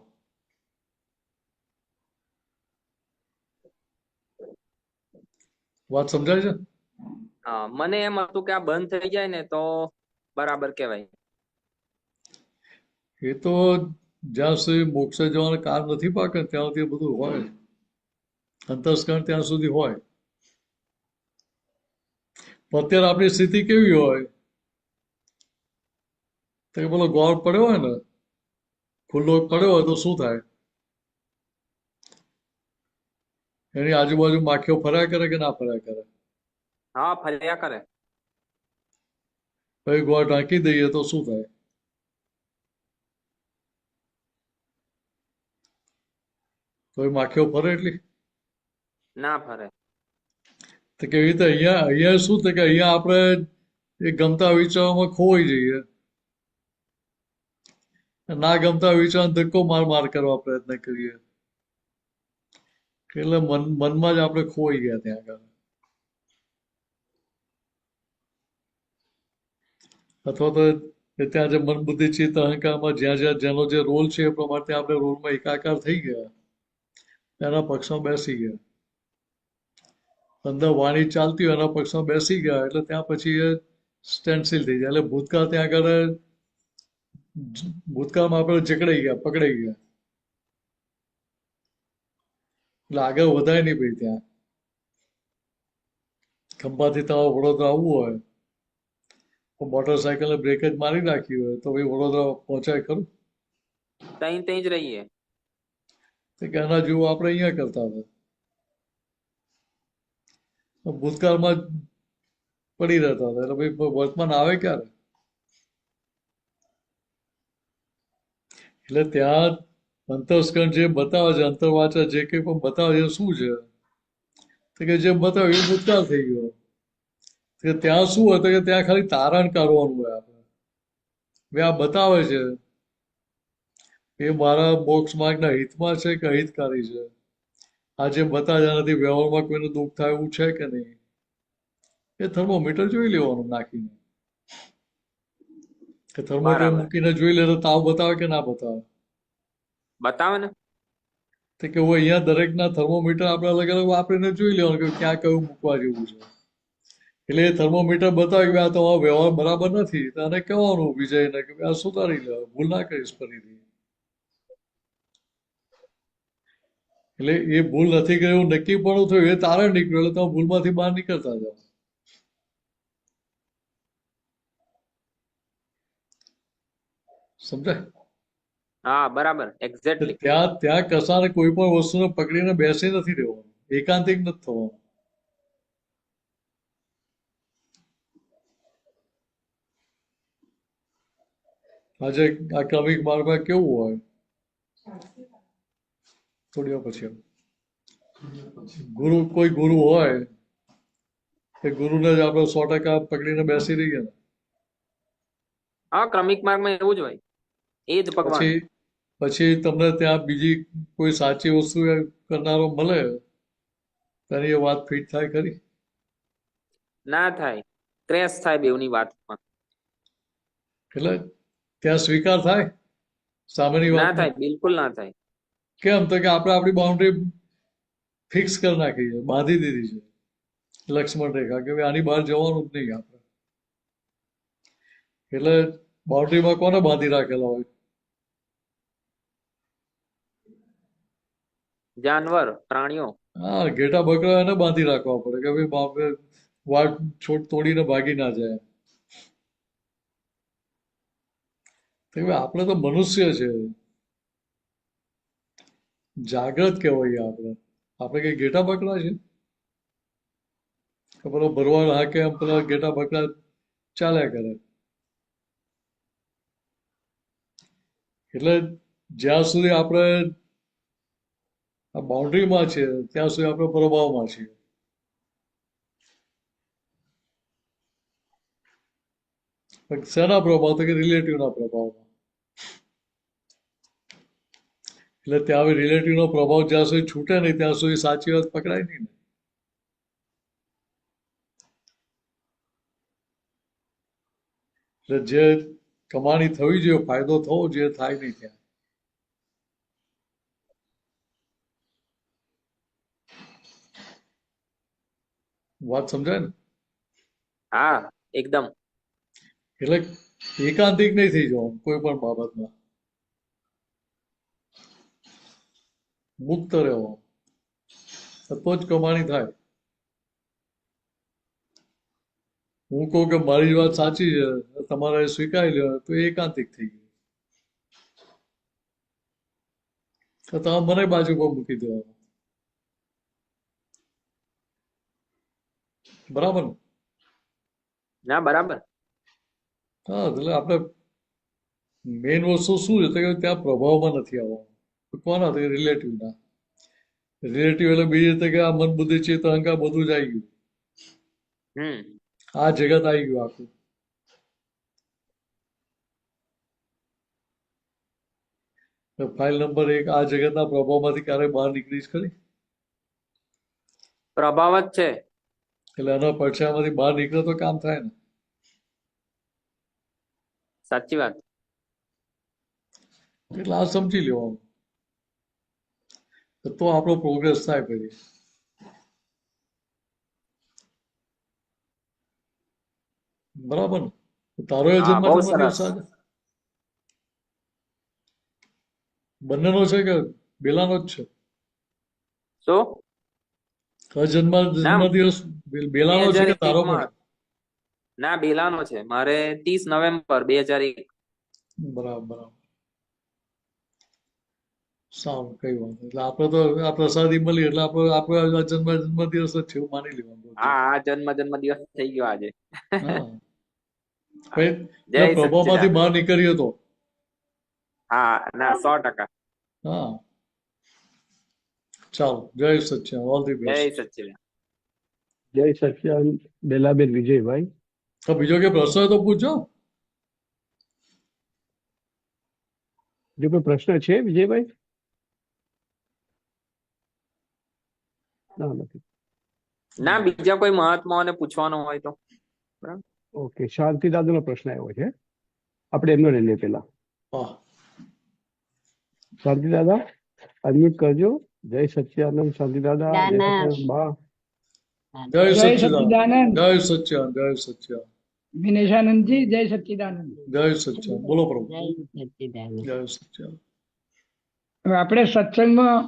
વાત સમજાય છે? હા મને એમ હતું કે આ બંધ થઈ જાય ને તો બરાબર કહેવાય. એ તો જ્યાં સુધી મોક્ષે જવાનો કાળ નથી પાકે ત્યાં સુધી બધું હોય. અંતસ્કરણ ત્યાં સુધી હોય. પણ અત્યારે આપણી સ્થિતિ કેવી હોય તો કે પેલો ગોળ પડ્યો હોય ને, ખુલ્લો પડ્યો હોય તો શું થાય? એની આજુબાજુ માખીઓ ફર્યા કરે કે ના ફર્યા કરે? હા ફર્યા કરે. પછી ગોળ ઢાંકી દઈએ તો શું થાય? તો એ માખીઓ ફરે એટલી? ના ફરે. તો કેવી રીતે અહીંયા શું થાય કે અહીંયા આપણે એ ગમતા વિચારોમાં ખોવાઈ જઈએ. ના ગમતા વિચાર ધક્કો માર કરવા પ્રયત્ન કરીએ. એટલે મનમાં જ આપણે ખોવાઈ ગયા ત્યાં આગળ. અથવા તો ત્યાં જે મન બુદ્ધિ ચિત્ત અહંકારમાં જ્યાં જેનો જે રોલ છે એ પ્રમાણે આપણે રોલમાં એકાકાર થઈ ગયા, એના પક્ષમાં બેસી ગયા. અંદર વાણી ચાલતી હોય એના પક્ષમાં બેસી ગયા એટલે ત્યાં પછી એ સ્ટેન્ડસ્ટીલ થઈ જાય. એટલે ભૂતકાળ ત્યાં આગળ ભૂતકાળમાં આપણે જકડાઈ ગયા, પકડાઈ ગયા. એટલે આગળ વધાય નહીં ભાઈ ત્યાં. ખંભાથી તમારે વડોદરા આવવું હોય તો મોટરસાયકલને બ્રેક જ મારી નાખી હોય તો ભાઈ વડોદરા પહોંચાય ખરું? તઈ જ રહીએ. તો કે એના જેવું આપણે અહીંયા કરતા હતા. તો ભૂતકાળમાં જ પડી રહેતા હતા એટલે ભાઈ વર્તમાન આવે ક્યારે? એટલે ત્યાં અંતસ્કરણ જે બતાવે છે, અંતરવાચા જે કંઈ પણ બતાવે છે શું છે? તો કે જે બતાવ્યું એ ભૂતકાળ થઈ ગયો. કે ત્યાં શું હતું કે ત્યાં ખાલી તારણ કાઢવાનું હોય આપણે. ભાઈ આ બતાવે છે એ મારા મોક્ષ માર્ગના હિતમાં છે કે અહિતકારી છે? આ જે બતાવ્યા નથી વ્યવહારમાં કોઈને દુઃખ થાય એવું છે કે નહીં? એ થર્મોમીટર જોઈ લેવાનું નાખીને. કે થર્મોમીટર બરાબર. મૂકીને જોઈ લે તો તાવ બતાવે કે ના બતાવે? બતાવે ને. તો કે હું અહીંયા દરેકના થર્મોમીટર આપણે અલગ અલગ વાપરીને જોઈ લેવાનું કે ક્યાં કયું મૂકવા જેવું છે. એટલે એ થર્મોમીટર બતાવે કે આ તમારો વ્યવહાર બરાબર નથી તો આને કહેવાનું વિજયને કે આ સુધારી લે, ભૂલ ના કરીશ ફરીથી. એટલે એ ભૂલ નથી કરી એવું નક્કી પણ થયું એ તારણ નીકળ્યું એટલે તમે ભૂલમાંથી બહાર નીકળતા જાઓ. સમજાય? હા બરાબર, એક્ઝેક્ટલી. ત્યાં ત્યાં કસાને કોઈ પણ વસ્તુને પકડીને બેસી નથી રહેવાનું, એકાંતિક નથી થવાનું. આજે આ ક્રમિક માર્ગમાં કેવું હોય થોડી વાર પછી કોઈ ગુરુ હોય એ ગુરુને જ આપણે 100% પકડીને બેસી રહીએ ને હા, ક્રમિક માર્ગમાં એવું જ હોય. એ જ ભગવાન. પછી તમને ત્યાં બીજી કોઈ સાચી વસ્તુ કરનારો મળે ત્યારે એ વાત ફિટ થાય ખરી? ના થાય, ક્રેશ થાય બેવની વાતમાં. એટલે ત્યાં સ્વીકાર થાય સામેની ના વાતનો? થાય, બિલકુલ ના થાય. કેમ? તો કે આપણે આપણી બાઉન્ડ્રી ફિક્સ કરી નાખી છે, બાંધી દીધી છે લક્ષ્મણ રેખા કે ભાઈ આની બહાર જવાનું જ નહીં આપણે. એટલે બાઉન્ડ્રીમાં કોને બાંધી રાખેલા હોય? જાનવર, પ્રાણીઓ. હા, ઘેટા બકરા એને બાંધી રાખવા પડે કે ભાઈ બાપરે વાઘ છોડ તોડીને ભાગી ના જાય. તો ભાઈ આપણે તો મનુષ્ય છે, જાગ્રત કહેવાય આપણે. આપણે કઈ ઘેટા બકરા છે કે પેલો ભરવાડ હાકે એમ પેલા ઘેટા બકરા ચાલ્યા કરે? એટલે જ્યાં સુધી આપણે આ બાઉન્ડ્રીમાં છે ત્યાં સુધી આપણે પ્રભાવમાં છીએ. શેના પ્રભાવ? તો કે રિલેટિવના પ્રભાવમાં. એટલે ત્યાં રિલેટિવનો પ્રભાવ જ્યાં સુધી છૂટે નહીં ત્યાં સુધી સાચી વાત પકડાય નહીં ને. એટલે જે કમાણી થવી જોઈએ, ફાયદો થવો જોઈએ, થાય નહીં ત્યાં. વાત સમજાય ને? હા, એકદમ. એટલે એકાંતિક નહીં થઈ જવાનું કોઈ પણ બાબતમાં, મુક્ત રહેવાનું તો જ કમાણી થાય. હું કહું કે મારી વાત સાચી છે, તમારે સ્વીકારી લેવાનું તો એ એકાંતિક થઈ ગયું. તો તમે મને બાજુ પર મૂકી દેવાનું. બરાબર ને? ના, બરાબર. હા, એટલે આપણે મેઇન વસ્તુ શું છે તો કે ત્યાં પ્રભાવમાં નથી આવવાનું. કોના? તો રિલેટિવના. રિલેટિવ એટલે બીજી રીતે કે આ મન બુદ્ધિ ચિત્ત અહંકાર બધું જ આવી ગયું. આ જગત આવી ગયું આખું. ફાઇલ નંબર 1 આ જગતના પ્રભાવમાંથી ક્યારેય બહાર નીકળીશ ખરી? પ્રભાવ જ છે. એટલે એના પડછાયામાંથી બહાર નીકળે તો કામ થાય ને. સાચી વાત. એટલે આ સમજી લેવાનું તો આપણો પ્રોગ્રેસ થાય પછી. બરાબર ને? તારો એ હા, બહુ જન્મ સરસ. દિવસ આજે બંનેનો છે કે બેલાનો જ છે? શું? તો જન્મદિવસ બેલાનો છે કે તારો 2021 પણ? ના, બેલાનો છે. મારે 30 નવેમ્બર 2001. બરાબર બરાબર, સારું, કઈ વાંધો નહીં. એટલે આપણે તો આ પ્રસાદી મળી એટલે આપણે જન્મદિવસ જ છે એવું માની લેવાનું. આ જન્મ દિવસ થઈ ગયો આજે. હા, પછી જય એટલે પ્રભાવમાંથી સચ્ચિદાનંદ. બહાર નીકળ્યો તો. હા, ના, 100%. હા, ચાલો, જય સચ્ચિદાનંદ, ઓલ ધી જય બેસ્ટ. સચ્ચિદાનંદ. જય સચ્ચિદાનંદ બેલાબેન વિજયભાઈ. તો બીજો કે પ્રશ્ન હોય તો પૂછો. જો કોઈ પ્રશ્ન છે વિજયભાઈ? ના, નથી. ના, બીજા કોઈ મહાત્માઓને પૂછવાનું હોય તો. બરાબર. ઓકે, શાંતિ દાદાનો પ્રશ્ન આવ્યો છે, આપણે એમનો લઈ લઈએ પેલા. હા, શાંતિ દાદા અનમ્યુટ કરજો. જય સચ્ચિદાનંદ શાંતિ દાદા. જય સચ્ચિદાનંદ બા. જય જય સચ્ચિદાનંદ, સચ્ચિદાનંદ. જય સચ્ચિદાનંદ, જય સચ્ચિદાનંદ, વિનેશાનંદજી, જય સચ્ચિદાનંદ. જય સચ્ચિદાનંદ. બોલો પ્રભુ. જય સચ્ચિદાનંદ. હવે આપણે સત્સંગમાં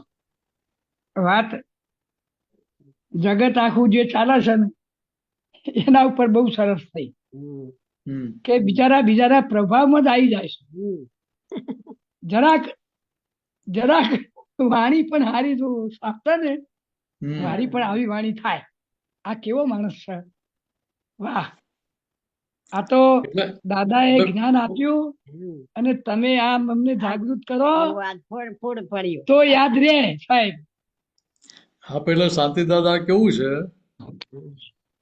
વાત જગત આખું જે ચાલે છે ને એના ઉપર બહુ સરસ થઈ કે બિચારા પ્રભાવમાં જ આવી જાય છે. જરાક જરાક વાણી પણ હારી જો આપતા ને, મારી પણ આવી વાણી થાય. આ કેવો માણસ છે, વાહ! આ તો એટલે દાદાએ એટલે જ્ઞાન આપ્યું અને તમે આ અમને જાગૃત કરો તો યાદ રહે સાહેબ. હા, પેલા શાંતિ દાદા કેવું છે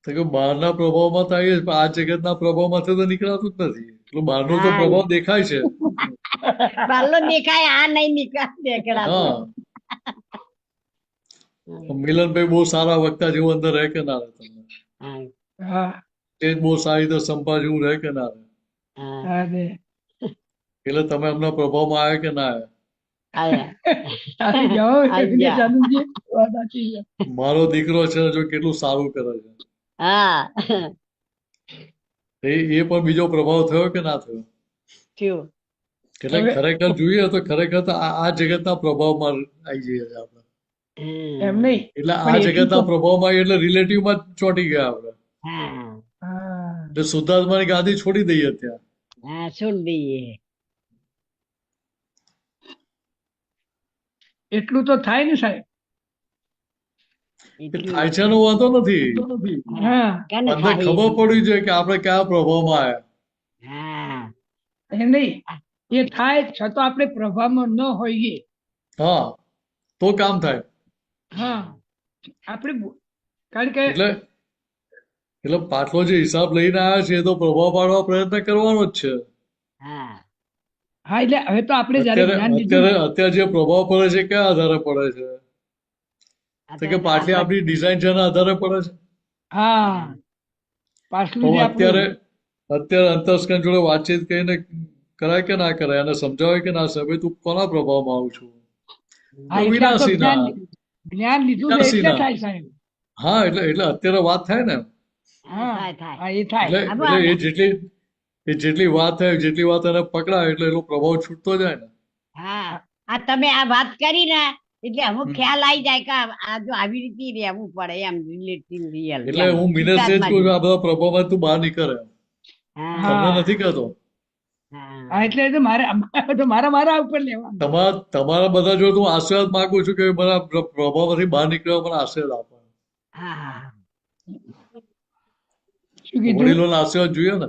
તો કે બહારના પ્રભાવમાં થાય છે, પણ આ જગતના પ્રભાવમાંથી તો નીકળાતું જ નથી. એટલે બહારનો તો પ્રભાવ દેખાય છે. હા, મિલનભાઈ બહુ સારા વક્તા જેવું અંદર રહે કે ના રહે? તમને હા, તે જ બહુ સારી રીતે સંપા જેવું રહે કે ના રહે? હા, દે. એટલે તમે એમના પ્રભાવમાં આવ્યા કે ના આવ્યા? આવી જાઓ, વિનેશાનંદજી, વાત સાચી છે. મારો દીકરો છે જો કેટલું સારું કરે છે, એ પણ બીજો પ્રભાવ થયો કે ના થયો? એટલે હવે ખરેખર જોઈએ તો ખરેખર તો આ જગતના પ્રભાવમાં આવી જઈએ છીએ આપણે. એમ નહીં, એટલે આ પણ એટલું તો જગતના પ્રભાવમાં આવી એટલે રિલેટિવમાં જ ચોંટી ગયા આપણે. હા, એટલે શુદ્ધાત્માની ગાદી છોડી દઈએ ત્યાં. એટલું તો થાય ને સાહેબ. એ થાય છે એનો વાંધો નથી, હા, અંદર ખબર પડવી જોઈએ કે આપણે કયા પ્રભાવમાં આવ્યા. એમ નહીં, એ થાય છતાં આપણે પ્રભાવમાં ન હોઈએ. હા, તો કામ થાય. હા, આપણે કારણ કે એટલે પાછલો જે હિસાબ લઈને આવ્યા છે એ તો પ્રભાવ પાડવા પ્રયત્ન કરવાનો જ છે. હા, એટલે હવે તો આપણે જયારે જ્ઞાન લીધું અત્યારે જે પ્રભાવ પડે છે કયા આધારે પડે છે? તો કે પાછલી આપણી ડિઝાઇન છે એના આધારે પડે છે. હા, પાછલું તો જે અત્યારે આપણું અંતસ્કન જોડે વાતચીત કરીને કરાય કે ના કરાય, અને સમજાવે કે ના સમજાવે, તું કોના પ્રભાવમાં આવું છું? હા, તો એટલે આ તો વિનાશીના, જ્ઞાન લીધું છે એટલે વિનાશીના. થાય સાહેબ. હા, એટલે અત્યારે વાત થાય ને, હા, હા, એ થાય. એટલે એ જેટલી વાત થાય, જેટલી વાત એને પકડાય એટલે એનો પ્રભાવ છૂટતો જાય ને. તમે આ વાત કરી ને એટલે અમુક ખ્યાલ આવી જાય કે આ જો આવી રીતે રહેવું પડે એમ રિયલ. એટલે હું મિનેશ જ કહું છું, આ બધા પ્રભાવમાં તું બહાર નીકળે. તમને નથી કહેતો. હા, એટલે તો મારા ઉપર લેવાનું. તમારા બધા જોડે હું આશીર્વાદ માંગુ છું કે મારા પ્રભાવમાંથી બહાર નીકળવા મને આશીર્વાદ આપો. શું કીધું? વડીલોના આશીર્વાદ જોઈએ ને.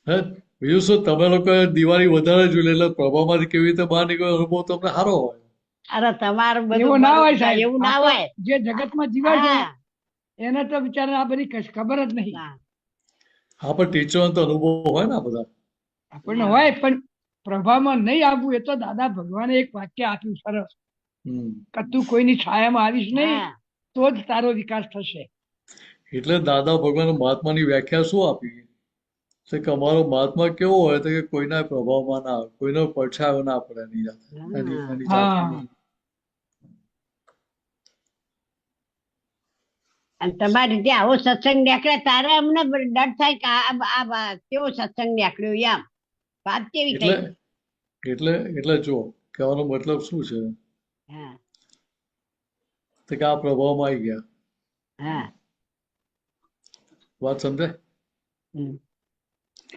હે, બીજું શું, તમે લોકો દિવાળી વધારે જોઈ લે એટલે પ્રભાવમાંથી કેવી રીતે બહાર નીકળ્યો અનુભવ તમને સારો હોય. અરે તમારું એવું ના હોય સાહેબ, એવું ના હોય. જે જગતમાં જીવે છે એને તો બિચારા આ બધી ખબર જ નહીં. હા, પણ ટીચરો તો અનુભવ હોય ને આ બધા. આપણને હોય, પણ પ્રભાવમાં નહીં આવવું એ તો દાદા ભગવાને એક વાક્ય આપ્યું સરસ કે તું કોઈની છાયામાં આવીશ નહીં તો જ તારો વિકાસ થશે. એટલે દાદા ભગવાન મહાત્માની વ્યાખ્યા શું આપી છે કે અમારો મહાત્મા કેવો હોય તો કે કોઈના પ્રભાવમાં ના આવે, કોઈનો પડછાયો ના પડે એની જાતે. અને તમારી રીતે આવો સત્સંગ નીકળે તારે અમને ડર થાય કે આ કેવો સત્સંગ નીકળ્યો એમ વાત કેવી થઈ. એટલે જો કહેવાનો મતલબ શું છે હા તો કે આ પ્રભાવમાં આવી ગયા. હા વાત સમજાય? હમ.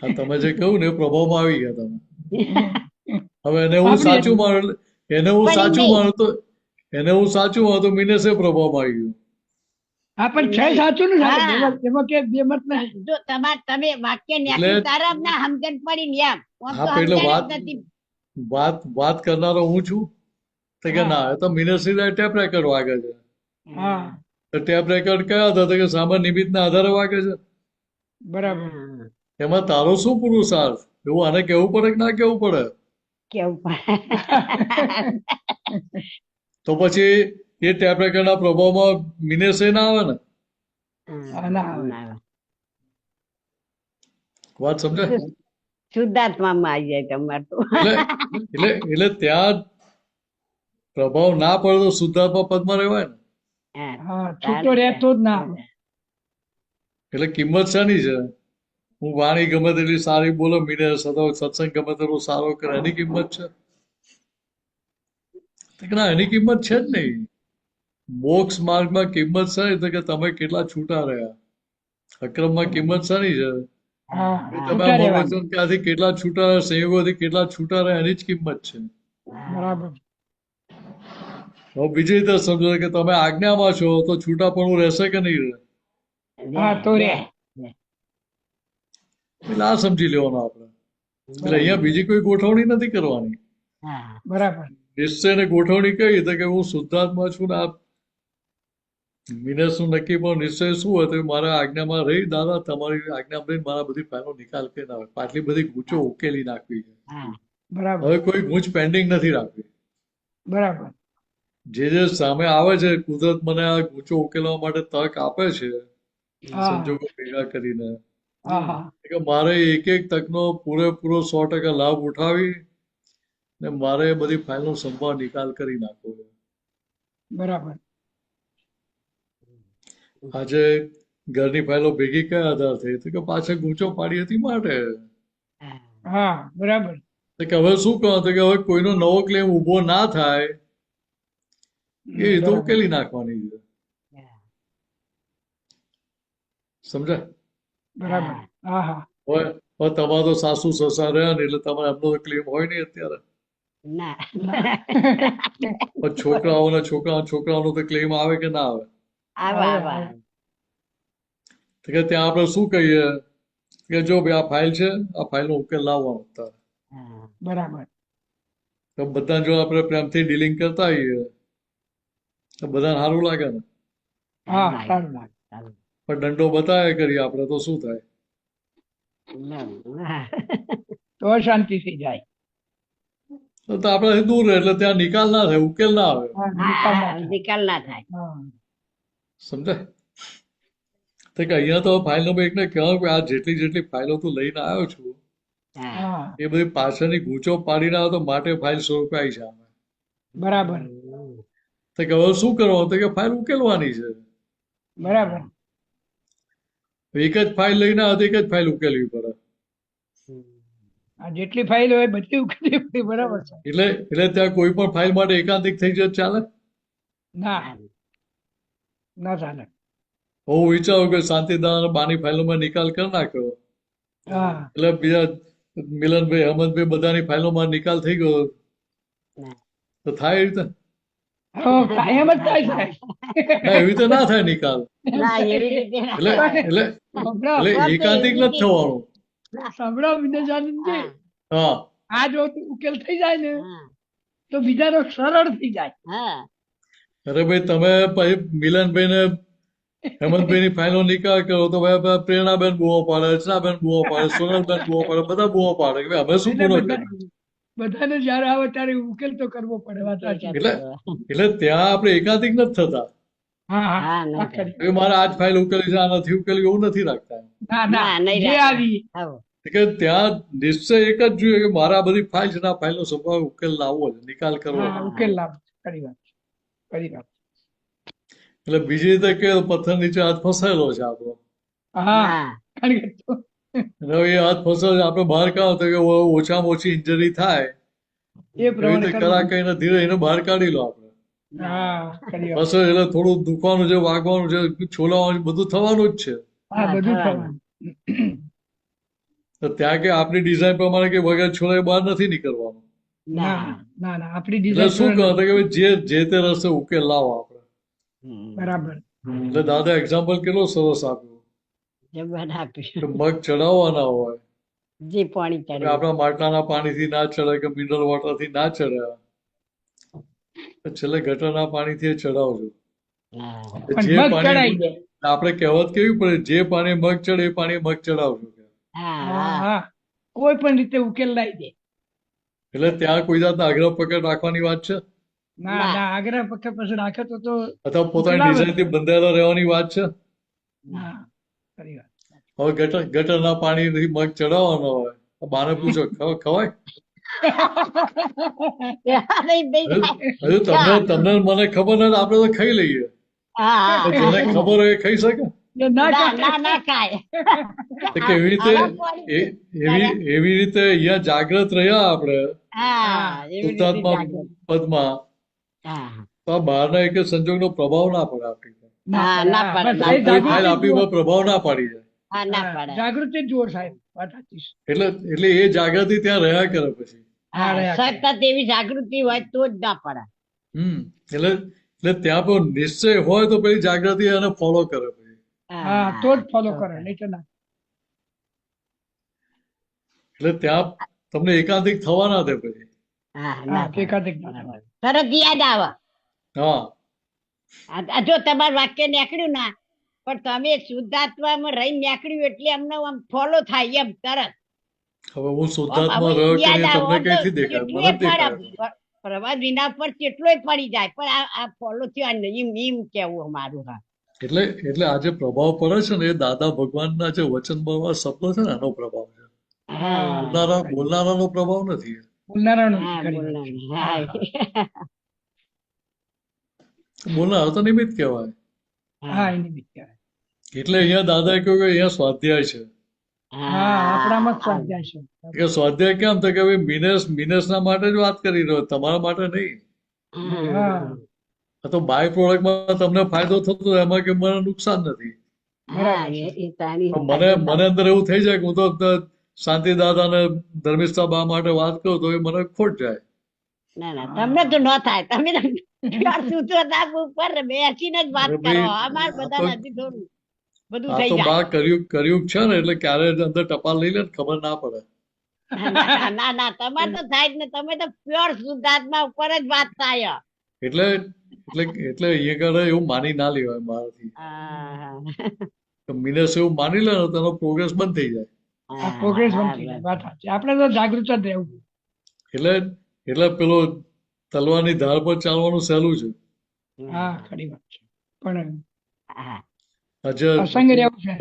આ તમે જે કહ્યું ને એ પ્રભાવમાં આવી ગયા તમે. હવે એને હું સાંભળીએ સાચું માનું, એને હું પણ સાચું નહીં. માનું તો મિનેસે પ્રભાવમાં આવી ગયું. હા પણ છે નહીં. સાચું ને સાહેબ? હા. એમાં કે બે મત નહીં. જો તમે વાક્ય એટલે ન્યાસી તારા ના સમજણ પડી ને એમ આમ હા તો પણ એટલે સમજણ જ નથી. વાત કરનારો હું છું. તો કે હા. ના એ તો મિનેસની ટેપ રેકર્ડ વાગે છે. હા તો ટેપ રેકર્ડ કયા હતા? તો કે સામાન્ય નિમિત્તના આધારે વાગે છે. બરાબર. હા. એમાં તારો શું પુરુષાર્થ? એવું આને કેવું પડે કે ના કેવું પડે? કેવું પડે. તો પછી એ ટેપ રેકર્ડના પ્રભાવમાં મિનેસે ના આવે ને. હા, ના આવે. ના. વાત સમજાય? શુદ્ધાત્મામાં આવી જાય તમારે તો. એટલે ત્યાં પ્રભાવ ના પડે તો શુદ્ધાત્મા પદમાં રહેવાય ને. હા, હા છૂટો રહેતો જ ના આવે. એટલે કિંમત શાની છે? હું વાણી ગમે તેટલી સારી બોલો, મિનેસ અથવા સત્સંગ ગમે તેટલો સારો કરે, એની કિંમત છે? તો કે ના, એની કિંમત છે જ નહીં. મોક્ષ માર્ગમાં કિંમત શાની? તો કે તમે કેટલા છૂટા રહ્યા. અક્રમમાં કિંમત શાની છે? હા તમે છૂટા આ રહેવાનું. મનોરંજન ત્યાંથી કેટલા છૂટા રહ્યા, સંયોગોથી કેટલા છૂટા રહ્યા, એની જ કિંમત છે. બરાબર. હવે બીજી રીતે સમજો કે તમે આજ્ઞામાં છો તો છૂટાપણું રહેશે કે નહીં રહે? હા તો રે. એટલે આ સમજી લેવાનું આપણે. એટલે અહીંયા બીજી કોઈ ગોઠવણી નથી કરવાની. હા. બરાબર. નિશ્ચયને ગોઠવણી કઈ તો કે હું શુદ્ધાત્મા છું ને આ મિનેસનું નક્કી પણ નિશ્ચય શું હોય તો મારા આજ્ઞામાં રહી દાદા, તમારી આજ્ઞામાં રહીને મારા બધી ફાઇલો નિકાલ કરી નાખે. આટલી બધી ગૂંચો ઉકેલી નાખવી છે. હા. બરાબર. હવે કોઈ ગૂંચ પેન્ડિંગ નથી રાખવી. બરાબર. જે સામે આવે છે, કુદરત મને આ ગૂંચો ઉકેલવા માટે તક આપે છે, હા સંજોગો ભેગા કરીને, હા હા કે મારે એક એક તકનો પૂરેપૂરો 100% લાભ ઉઠાવી ને મારે એ બધી ફાઇલનો સંભાળ નિકાલ કરી નાખવો છે. બરાબર. આજે ઘરની ફાઇલો ભેગી કયા આધાર થઈ તો કે પાછળ ગૂંચો પાડી હતી માટે. હા બરાબર. તો કે હવે શું કહો તો કે હવે કોઈનો નવો ક્લેમ ઉભો ના થાય એ રીતે બરાબર. ઉકેલી નાખવાની છે. સમજાય? બરાબર. હા હા હવે તમારા તો સાસુ સસરા રહ્યા ને એટલે તમારે એમનો ક્લેમ હોય નહીં અત્યારે. ના. પણ છોકરાઓનો તો ક્લેમ આવે કે ના આવે? આવા. તો કે ત્યાં આપણે શું કહીએ કે જો ભાઈ આ ફાઇલ છે, આ ફાઇલનો ઉકેલ લાવવાનો તારે. બરાબર. તો બધા જો આપણે પ્રેમથી ડીલિંગ કરતા હોઈએ તો બધાને સારું લાગે ને. હા સારું લાગે. પણ દંડો બતાવે કરીએ આપણે તો શું થાય? તો શાંતિ થઈ જાય. તો આપણાથી દૂર રહે એટલે ત્યાં નિકાલ ના થાય, ઉકેલ ના આવે. હા, નિકાલ ના થાય. નિકાલ ના થાય. હા. સમજાય? તો કે અહીંયા તો ફાઇલ નંબર 1 ને કહેવાનું કે આ જેટલી ફાઇલો તું લઈને આવ્યો છું હા. હા એ બધી પાછળની ગૂંચો પાડીને આવ્યો તો માટે ફાઇલ સ્વરૂપે આવી છે આમાં. બરાબર. તો કે હવે શું કરવાનું? તો કે ફાઇલ ઉકેલવાની છે. બરાબર. એક જ ફાઇલ લઈને આવ્યો તો એક જ ફાઇલ ઉકેલવી પડે. આ જેટલી ફાઇલ હોય બધી ઉકેલી પડી. બરાબર છે. એટલે ત્યાં કોઈ પણ ફાઇલ માટે એકાંતિક થઈ જાય ચાલે? ના ના ચાલે. હું વિચારું કે શાંતિદાન બાની ફાઇલોમાં નિકાલ કરી નાખ્યો હા એટલે બીજા મિલનભાઈ, હેમંતભાઈ બધાની ફાઇલોમાં નિકાલ થઈ ગયો તો થાય એ રીતે? હા, એમ જ થાય છે. ના, એવી રીતે ના થાય નિકાલ. ના એવી રીતે ના એટલે થાય. એટલે એટલે એકાંતિક નથી થવાનું. સાંભળો વિનયજાનંદજી, હા આ જો ઉકેલ થઈ જાય ને હા. તો બીજાનો સરળ થઈ જાય. હા. અરે ભાઈ તમે પછી મિલનભાઈ ને હેમંતભાઈ ની ફાઇલો નિકાલ કરો તો ભાઈ પ્રેરણાબેન બુઓ પાડે, અર્ચનાબેન બુઓ પાડે, સોનલબેન બુઓ પાડે, બધા બુઓ પાડે કે ભાઈ અમે શું એટલે ગુનો કર્યો? બધાને જયારે આવે ત્યારે ઉકેલ તો કરવો પડે. વાત સાચી. એટલે ત્યાં આપણે એકાંતિક નથી થતા. હા હા હા, નહીં વાત કરી. હવે મારે આજ ફાઇલ ઉકેલી છે, આ નથી ઉકેલી, એવું નથી રાખતા. ના ના ના, નહીં જે રાખતા. આવી આવો. કે ત્યાં નિશ્ચય એક જ જોઈએ કે મારા આ બધી ફાઇલ છે ને આ ફાઇલનો સંભાળ ઉકેલ લાવવો છે, નિકાલ કરવો છે. હા ઉકેલ લાવ. કરી વાત. કરી વાત. એટલે બીજી રીતે કે પથ્થર નીચે હાથ ફસાયેલો છે આપણો. હા હા. કારણ કે તો અને હવે એ હાથ ફસાયેલો છે, આપણે બહાર કાઢો તો કે ઓછામાં ઓછી ઇન્જરી થાય એ એવી પ્રમાણે રીતે કરવું. કરા કહીને ધીરે એને બહાર કાઢી લો આપણે. હા ખરી વાત. બસ એટલે થોડું દુખવાનું છે, વાગવાનું છે, છોલાવાનું છે, બધું થવાનું જ છે. હા બધું થવાનું. થવાનું. તો ત્યાં કે આપણી ડિઝાઇન પ્રમાણે કે વગર છોલાએ બહાર નથી નીકળવાનું. ના ના. ના ના આપણી એટલે શું ડિઝાઇન કહે કે ભાઈ જે તે રસ્તે ઉકેલ લાવો આપણે. બરાબર. એટલે દાદા એક્ઝામ્પલ કેટલો સરસ આપ્યો જબર કે આપ્યું. મગ ચડાવવાના હોય, જે પાણી તમે ચડે. આપણા માટલાના પાણીથી ના ચડે કે મિનરલ વોટરથી ના ચડ્યા, તો છેલ્લે ગટરના પાણીથી ચડાવજો. હા. પણ જે મગ પાણી ચડાઈ દે. આપણે કહેવત કેવી પડે, જે પાણી મગ ચડે એ પાણી મગ ચડાવજો. હા હા હા. હા કોઈ પણ રીતે ઉકેલ લાવી દે. એટલે ત્યાં કોઈ જાતના આગ્રહ પકડ રાખવાની વાત છે ના ના. ના આગ્રહ પક્ષ પછી રાખે તો અથવા પોતાની ઉકેલાવે જ. ડિઝાઇનથી બંધાયેલા રહેવાની વાત છે. ના ખરી વાત. હવે ગટરના પાણીથી મગ ચડાવવાનો હોય, બાને પૂછો ખવાય? નહીં થઈ હજુ જાય. તમને તમને ને મને ખબર નથી, આપણે તો ખાઈ લઈએ. હા તો જેને હા. ખબર હોય એ ખાઈ શકે. એ ના ના ખાય. ના ના ખાય. તો કે એવી રીતે આવા પાણી એવી રીતે અહીંયા જાગ્રત રહ્યા આપણે હા એવી રીતે શુદ્ધાત્મા જાગૃત. પદમાં, હા તો આ બહારના એક સંજોગનો પ્રભાવ ના પડે આપણી પર. ના હા, પડે. ના હા, પડે, બસ ના એ કોઈ પડે. ફાઇલ જાગૃતિ આપણી જુઓ. પર પ્રભાવ ના પાડી જાય. હા ના હા, પડે. જાગૃતિ જુઓ સાહેબ વાત સાચી છે. એટલે એ જાગૃતિ ત્યાં રહ્યા કરે પછી. હા હા રહ્યા કરે. સતત એવી જાગૃતિ હોય તો જ ના પડે. એટલે એટલે ત્યાં પણ નિશ્ચય હોય તો પછી જાગૃતિ એને ફોલો કરે પછી. હા તો જ ફોલો તો કરે કરે. નહીં તો ના. એટલે ત્યાં તમને એકાંતિક થવા ના દે પછી. હા હા ના તે પડે. કાંતિક ના બરાબર. તરત યાદ આવે. હા આ જો તમારું વાક્ય નીકળ્યું ના પણ તમે શુદ્ધાત્મામાં રહી નીકળ્યું એટલે અમને આમ ફોલો થાય એમ તરત. હવે હું આમ શુદ્ધાત્મા હવે રહ્યો કે યાદ નહીં આવે તમને આમ તો કઈથી દેખાય? મને કેટલુંય જ દેખાય. પડે. પ્રવાદ વિના પર કેટલોય પડી જાય પણ આ ફોલો થયો એમ એમ કેવું અમારું. હા એટલે એટલે આ જે પ્રભાવ પડે છે ને, એ દાદા ભગવાનના જે વચન શબ્દો છે ને એનો પ્રભાવ છે. હા બોલનારાનો પ્રભાવ નથી. બોલનારાનું હા ખરી વાત બોલનાર. છે. હા બોલનાર તો નિમિત્ત કહેવાય. હા એની બીક કહેવાય. એટલે અહીંયા દાદાએ કહ્યું કે અહીંયા સ્વાધ્યાય છે. હા આપણામાં જ સ્વાધ્યાય છે. કે સ્વાધ્યાય કેમ? તો કે ભાઈ મિનેસના માટે જ વાત કરી રહ્યો, તમારા માટે નહીં. હા આ તો બાય પ્રોડક્ટમાં તમને ફાયદો થતો હોય, એમાં કે મને નુકસાન નથી. બરાબર છે. એ તારી મને અંદર એવું થઈ જાય કે હું તો શાંતિ દાદા અને ધર્મિષ્ઠા બા માટે વાત કરું તો એ મને ખોટ જાય. ના ના તમને તો ન થાય. તમે તો સૂત્રધાર ઉપર બેસીને જ વાત અરે કરો. ભાઈ, અમાર આ બધાને હજી થોડું બધું આ થઈ તો જાય. બા કર્યું છે ને, એટલે ક્યારે અંદર ટપાલ લઈ લે ને ખબર ના પડે. ના ના ના તમારે તો થાય જ ને. તમે તો પ્યોર શુદ્ધાત્મા ઉપર જ વાત થાય. એટલે એટલે એટલે અહીંયા આગળ એવું માની ના લેવાય મારાથી. મિનેસ એવું માની લે ને તો એનો પ્રોગ્રેસ બંધ થઈ જાય. આ પ્રોગ્રેસ બંધ થઈ જાય વાત સાચી. આપણે તો જાગૃત જ રહેવું. એટલે એટલે પેલો તલવારની ધાર પર ચાલવાનું સહેલું છે. હા ખરી વાત છે. પણ આજે અસંગ રહેવું છે.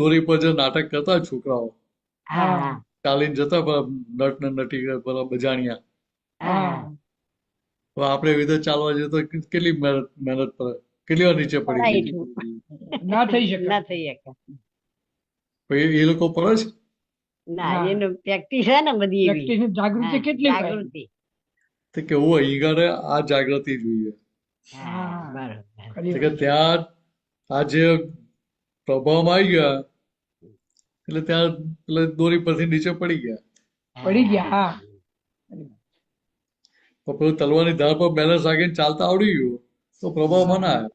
દોરી પર જે નાટક કરતા હોય છોકરાઓ, હા ચાલીને જતા નટ ને નટી પેલા બજાણિયા, હા તો આપણે એવી રીતે ચાલવા જઈએ તો કેટલી મહેનત પર કેટલી વાર નીચે પડી ગઈ. ના થઈ શકે. ના થઈ શકે. પછી એ લોકો પડે છે. ના એનું પ્રેક્ટિસ છે ને બધી એવી. પ્રેક્ટિસની જાગૃતિ કેટલી હોય. જાગૃતિ. તો કેવું અહીં આગળ આ જાગૃતિ જોઈએ. હા બરોબર. ખરી કે વાત છે. ત્યાં આ જે પ્રભાવમાં આવી ગયા એટલે ત્યાં એટલે દોરી પરથી નીચે પડી ગયા. પડી ગયા. હા તો પેલું તલવારની ધાર પર બેલેન્સ રાખીને ચાલતા આવડી ગયું તો પ્રભાવમાં ના આવ્યો.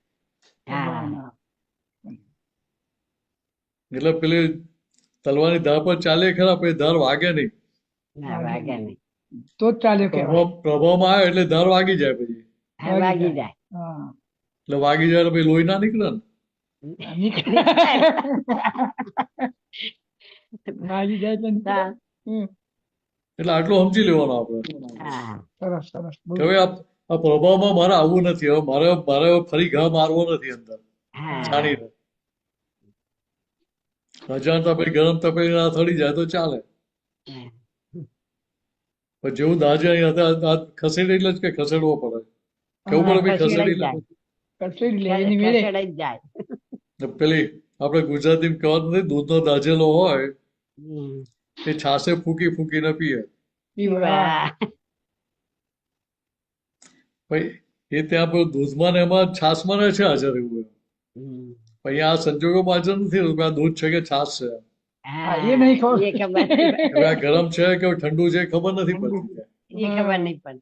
હા એટલે પેલી તલવારની ધાર પર ચાલે ખરા, પછી ધાર વાગે નહીં. ના વાગે નહીં. તો જ ચાલ્યો કહેવાય. પ્રભાવમાં આવે એટલે ધાર વાગી જાય પછી. હા વાગી જાય. હા એટલે વાગી જાય એટલે પછી લોહી ના નીકળે ને. વાગી જાય તો નીકળે. એટલે આટલું સમજી લેવાનું આપણે હા સરસ સરસ બહુ કે હવે આ પ્રભાવમાં મારે આવવું નથી. હવે મારે ફરી ઘા મારવો નથી અંદર હા જાણીને. અજાણતા પછી ગરમ તપેલી ના થડી જાય તો ચાલે. પણ જેવું દાજે અહીં હતા ખસેડી એટલે જ કે ખસેડવો પડે. કેવું પડે ભાઈ ખસેડી લે. ખસેડી લે એની મેળે. ખસેડાઈ જ જાય. પેલી આપણે ગુજરાતીમાં કહેવત નથી, દૂધનો દાજેલો હોય એ છાસે ફૂંકી ફૂંકીને પીએ. પીવા. ભાઈ એ ત્યાં પેલું દૂધમાં ને એમાં છાશમાં ને છે હાજર એવું એમ. હમ. પણ અહીંયા આ સંજોગોમાં હાજર નથી રહ્યું કે આ દૂધ છે કે છાશ છે. હા, એ નહીં ખબર. એ ખબર નહીં પડે. હવે આ ગરમ છે કે ઠંડુ છે એ ખબર નથી પડતી ત્યાં. એ ખબર નહીં પડે.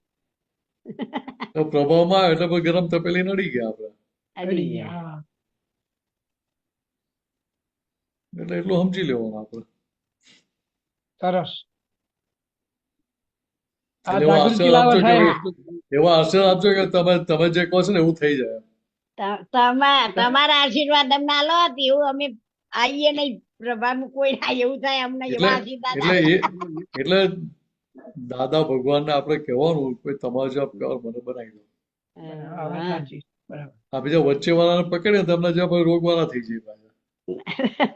તો પ્રભાવમાં આવે એટલે પછી ગરમ તપેલી નડી ગયા આપણે. અડી ગયા. હા. એટલે એટલું સમજી લેવાનું આપણે. સરસ. આ એટલે એવો જાગૃતિ આશીર્વાદ લાવો આપજો સાહેબ. કે એવો આશીર્વાદ આપજો કે તમે જે કહો છો ને એવું થઈ જાય. તમારા આશીર્વાદ અમને આલો હતી એવું અમે આવીએ નહીં પ્રભામાં કોઈ ના એવું થાય અમને એટલે એવા આશીર્વાદ એટલે દાદા ભગવાનને આપણે કહેવાનું કોઈ તમારા જેવા પ્યોર મને બનાવી દો. હા, વાત સાચી. બરાબર. આ બીજા વચ્ચે વાળાને પકડે તમને જેવા રોગ વાળા થઈ જાય પાછા.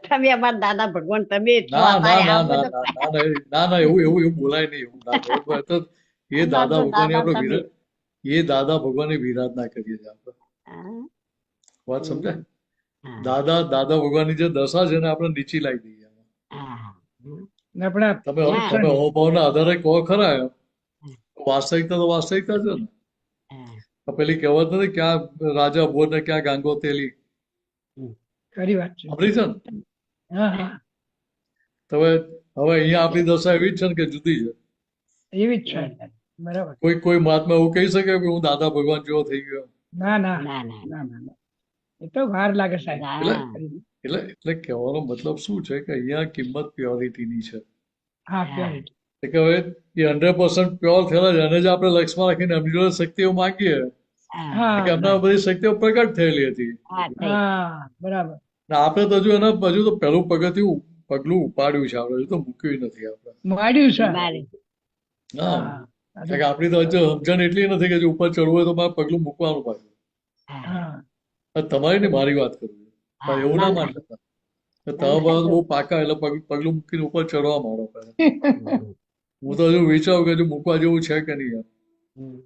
તમે અમારા દાદા ભગવાન તમે છો ના ના અમારે ના આવું ના બધું. ના ના ના ના એવું બોલાય નહીં. એવું ના બોલાય. તો એ દાદા ભગવાનની આપણે તમે. એ દાદા ભગવાનની વિરાધના કરીએ છીએ આપણે. હા, વાત સમજાય? હા, દાદા ભગવાનની જે દશા છે ને આપણે નીચી લાવી દઈએ. હા. ને આપણે તમે હા. તમે અહોભાવના આધારે કહો ખરા એમ. વાસ્તવિકતા તો વાસ્તવિકતા છે ને. હા. આ પેલી કહેવત નથી ક્યાં રાજા ભોર ને ક્યાં ગાંગો તેલી. ખરી વાત છે. સાંભળી છે ને? હા, હા. તો હવે અહીંયા આપણી દશા એવી જ છે ને કે જુદી છે. એવી જ છે. બરાબર. કોઈ મહાત્મા એવું કહી શકે કે હું દાદા ભગવાન જેવો થઈ ગયો. ના ના ના ના ના ના ના. એ તો વાર લાગે સાહેબ. હા. એટલે કહેવાનો મતલબ શું છે કે અહીંયા કિંમત પ્યોરિટીની છે. હા, purity. એટલે કે હવે એ 100% પ્યોર થયેલા છે એને જ આપણે લક્ષમાં રાખીને એમની જોડે શક્તિઓ માંગીએ હા. હા, કે એમના બધી શક્તિઓ પ્રગટ થયેલી હતી. હા, થઈ. હા, બરાબર. ને આપણે તો હજુ તો પહેલું પગલું ઉપાડ્યું છે આપણે હજુ તો મૂક્યું નથી આપણે. માંડ્યું છે. મારી. હા હા. કારણ કે આપણી તો હજુ સમજણ એટલી નથી કે જો ઉપર ચડવું હોય તો મારે પગલું મૂકવાનું પાછું. હા. હા. આ તમારી ને મારી વાત કરું છું. પણ એવું ના માનતા. તમે બધા તો બહુ પાકા એટલે પગલું મૂકીને ઉપર ચડવા માંડો પહેલા. હું તો હજુ વિચારું કે હજુ મૂકવા જેવું છે કે નહીં. હમ.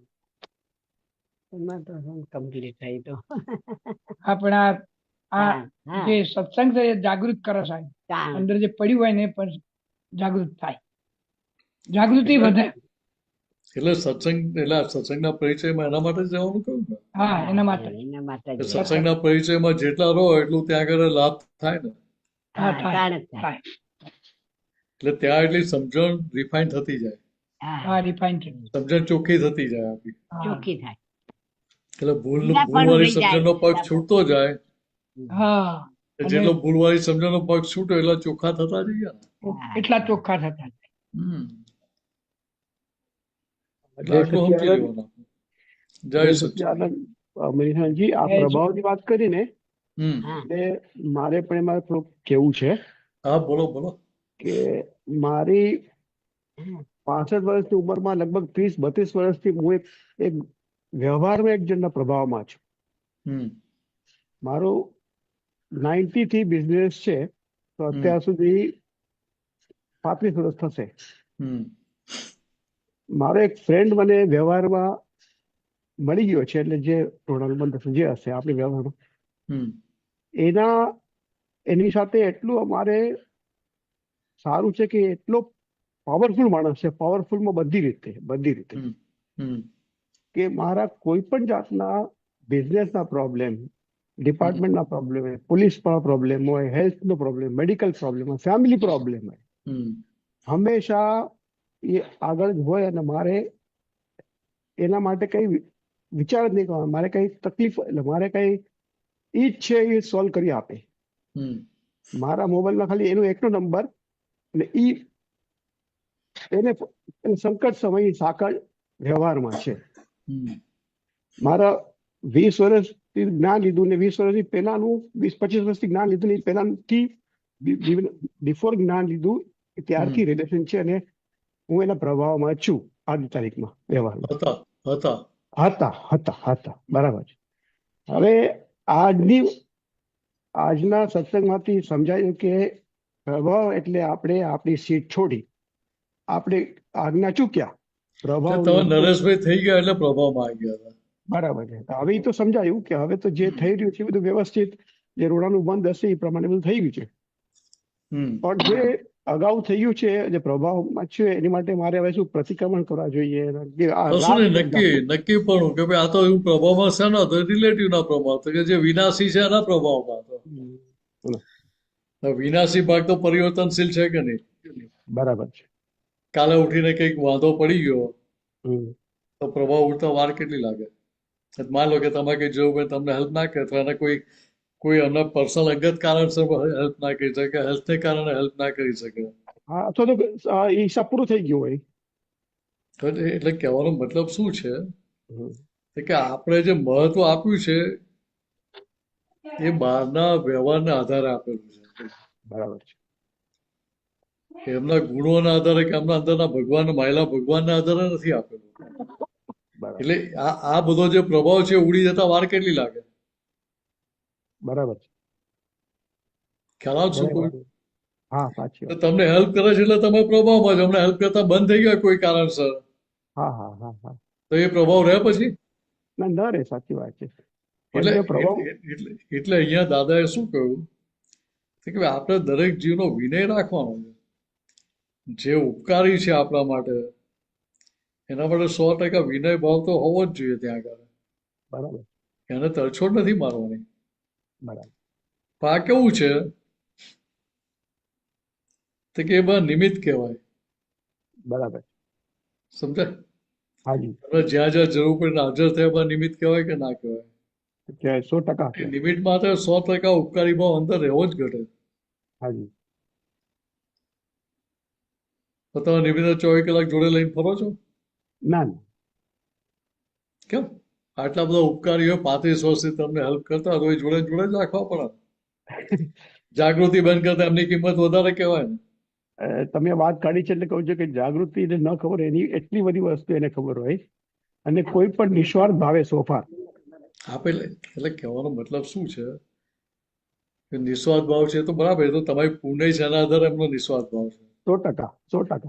એમાં તો કમ્પ્લીટ થઈ તો. આપણા આ હા, હા. જે સત્સંગ છે એ જાગૃત કરે સાહેબ. હા. અંદર જે પડ્યું હોય ને એ પણ જાગૃત થાય. જાગૃતિ વધે. એટલે સત્સંગના પરિચયમાં એના માટે જ જવાનું કહ્યું ને. હા, એના માટે. એના માટે કે જ. સત્સંગના પરિચયમાં જેટલા રહો એટલું ત્યાં આગળ લાભ થાય ને. હા, હા, થાય. તાણ જ થાય. થાય. એટલે ત્યાં એટલી સમજણ રિફાઈન થતી જાય. હા. હા, રિફાઈન છે. સમજણ ચોખ્ખી થતી જાય આપણી. હા. ચોખ્ખી થાય. એટલે બીજા પણ ભૂલવાળી રહી જાય. સમજણનો પગ છૂટતો જાય. હા. અને જેટલો ભૂલવાળી સમજણનો પગ છૂટો એટલા ચોખ્ખા થતા જઈએ ને. એટલા ચોખ્ખા થતા. હમ. એટલે જય આટલું સમજી સચ્ચિદાનંદ. લેવાનું. જય જય સચ્ચિદાનંદ. સચ્ચિદાનંદ. મનીષાજી, આ જય પ્રભાવની વાત કરી ને હમ. હા. એટલે મારે પણ એમાં થોડુંક કેવું છે હા બોલો બોલો. કે મારી 65 વર્ષની ઉંમરમાં લગભગ 30-32 વર્ષથી હું એક વ્યવહારમાં એક જણના પ્રભાવમાં છું. હમ. મારું 90 થી બિઝનેસ છે તો અત્યાર સુધી 35 વર્ષ થશે. હમ. મારો એક ફ્રેન્ડ મને વ્યવહારમાં મળી ગયો છે, એટલે જે ટુર્નામેન્ટ જે હશે આપણી વ્યવહારમાં હમ. એની સાથે એટલું અમારે સારું છે કે એટલો પાવરફુલ માણસ છે, પાવરફુલમાં બધી રીતે હમ. કે મારા કોઈ પણ જાતના બિઝનેસના પ્રોબ્લેમ, ડિપાર્ટમેન્ટના પ્રોબ્લેમ હોય, પોલીસના પ્રોબ્લેમ હોય, હેલ્થનો પ્રોબ્લેમ, મેડિકલ પ્રોબ્લેમ હોય, ફેમિલી પ્રોબ્લેમ હોય, હમ. હંમેશા એ આગળ જ હોય અને મારે એના માટે કઈ વિચાર જ નહીં કરવાનો. મારે કઈ તકલીફ એટલે મારે કઈ ઈ જ છે એ સોલ્વ કરી આપે. હમ. મારા મોબાઈલમાં ખાલી એનો એકનો નંબર અને એને સંકટ સમય સાકળ વ્યવહારમાં છે. હમ. મારા 20 વર્ષથી જ્ઞાન લીધું ને 20 વર્ષથી પહેલાનું 20-25 વર્ષથી જ્ઞાન લીધું ને પહેલાથી બિફોર જ્ઞાન લીધું ત્યારથી રિલેશન છે અને હું એના પ્રભાવમાં છું આજની તારીખમાં વ્યવહારમાં. હતા બરાબર છે. હવે આજના સત્સંગમાંથી સમજાયું કે પ્રભાવ એટલે આપણે આપણી સીટ છોડી આપણે આજ્ઞા ચૂક્યા. પ્રભાવ તમે નરેશભાઈ થઈ ગયા એટલે પ્રભાવમાં આવી ગયા હતા. બરાબર છે. હવે એ તો સમજાયું કે હવે તો જે થઈ રહ્યું છે બધું વ્યવસ્થિત, જે રોડાનું બંધ હશે એ પ્રમાણે બધું થઈ ગયું છે. પણ જે અગાઉ થઈ ગયું છે જે પ્રભાવમાં છે એની માટે મારે હવે શું પ્રતિક્રમણ કરવા જોઈએ કે આ કશું રાગ નહીં, નક્કી પણ કે ભાઈ આ તો એવું પ્રભાવમાં છે ને તો રિલેટિવ ના પ્રભાવ તો કે જે વિનાશી છે એના પ્રભાવમાં તો વિનાશી ભાગ તો પરિવર્તનશીલ છે કે નહીં. બરાબર છે. કાલે ઉઠીને કંઈક વાંધો પડી ગયો હમ. તો પ્રભાવ ઉઠતા વાર કેટલી લાગે. માન લો કે તમે કઈ જરૂર હોય તમને હેલ્પ ના કરે તો એને કોઈ અન્ય પર્સનલ અંગત કારણસર હેલ્પ ના કરી શકે, હેલ્થને કારણે હેલ્પ ના કરી શકે. હા, અથવા તો એ હિસાબ પૂરો થઈ ગયો હોય. તો એટલે કહેવાનો મતલબ શું છે હમ. કે આપણે જે મહત્વ આપ્યું છે એ બહારના વ્યવહારના આધારે આપેલું છે. બરાબર છે. એમના ગુણોના આધારે કે એમના અંદરના ભગવાન માયલા ભગવાનના આધારે નથી આપેલું. બરાબર એટલે આ બધો જે પ્રભાવ છે ઉડી જતા વાર કેટલી લાગે. બરાબર છે. ખ્યાલ આવે શું કોઈ હા, સાચી વાત. તમને હેલ્પ કરે છે એટલે તમે પ્રભાવમાં છો. અમને હેલ્પ કરતા બંધ થઈ ગયા કોઈ કારણસર હા હા હા હા તો એ પ્રભાવ રહે પછી ના ન રે. સાચી વાત છે. એટલે પણ એ પ્રભાવ એટલે અહીંયા દાદાએ શું કહ્યું કે આપણે દરેક જીવનો વિનય રાખવાનો છે. જે ઉપકારી છે આપણા માટે એના માટે 100% વિનય ભાવ તો હોવો જ જોઈએ ત્યાં આગળ. બરાબર. એને તરછોડ નથી મારવાની. બરાબર. પણ આ કેવું છે તો કે એ બધા નિમિત્ત કહેવાય. બરાબર. સમજાય? હાજી. તમે જ્યાં જ્યાં જરૂર પડીને હાજર થયા બધા નિમિત્ત કહેવાય કે ના કહેવાય? 100%. નિમિત્ત માટે 100% ઉપકારી ભાવ અંદર રહેવો જ ઘટે. હાજી. તો તમે નિમિત્ત 24 કલાક જોડે લઈને ફરો છો? ના ના. કેમ? આટલા બધા ઉપકારીઓ 35 વર્ષથી તમને હેલ્પ કરતા હોય જોડે જોડે જ રાખવા પડે. જાગૃતિ બંધ કરતા એમની કિંમત વધારે કહેવાય ને. તમે વાત કાઢી છે એટલે કહું છું કે જાગૃતિ ન ખબર એની એટલી બધી વસ્તુ એને ખબર હોય અને કોઈ પણ નિસ્વાર્થ ભાવે સોફા આપેલે એટલે કહેવાનો મતલબ શું છે કે નિસ્વાર્થ ભાવ છે તો બરાબર, તો તમારી પુણ્ય છે એના આધારે એમનો નિસ્વાર્થ ભાવ છે. 100%.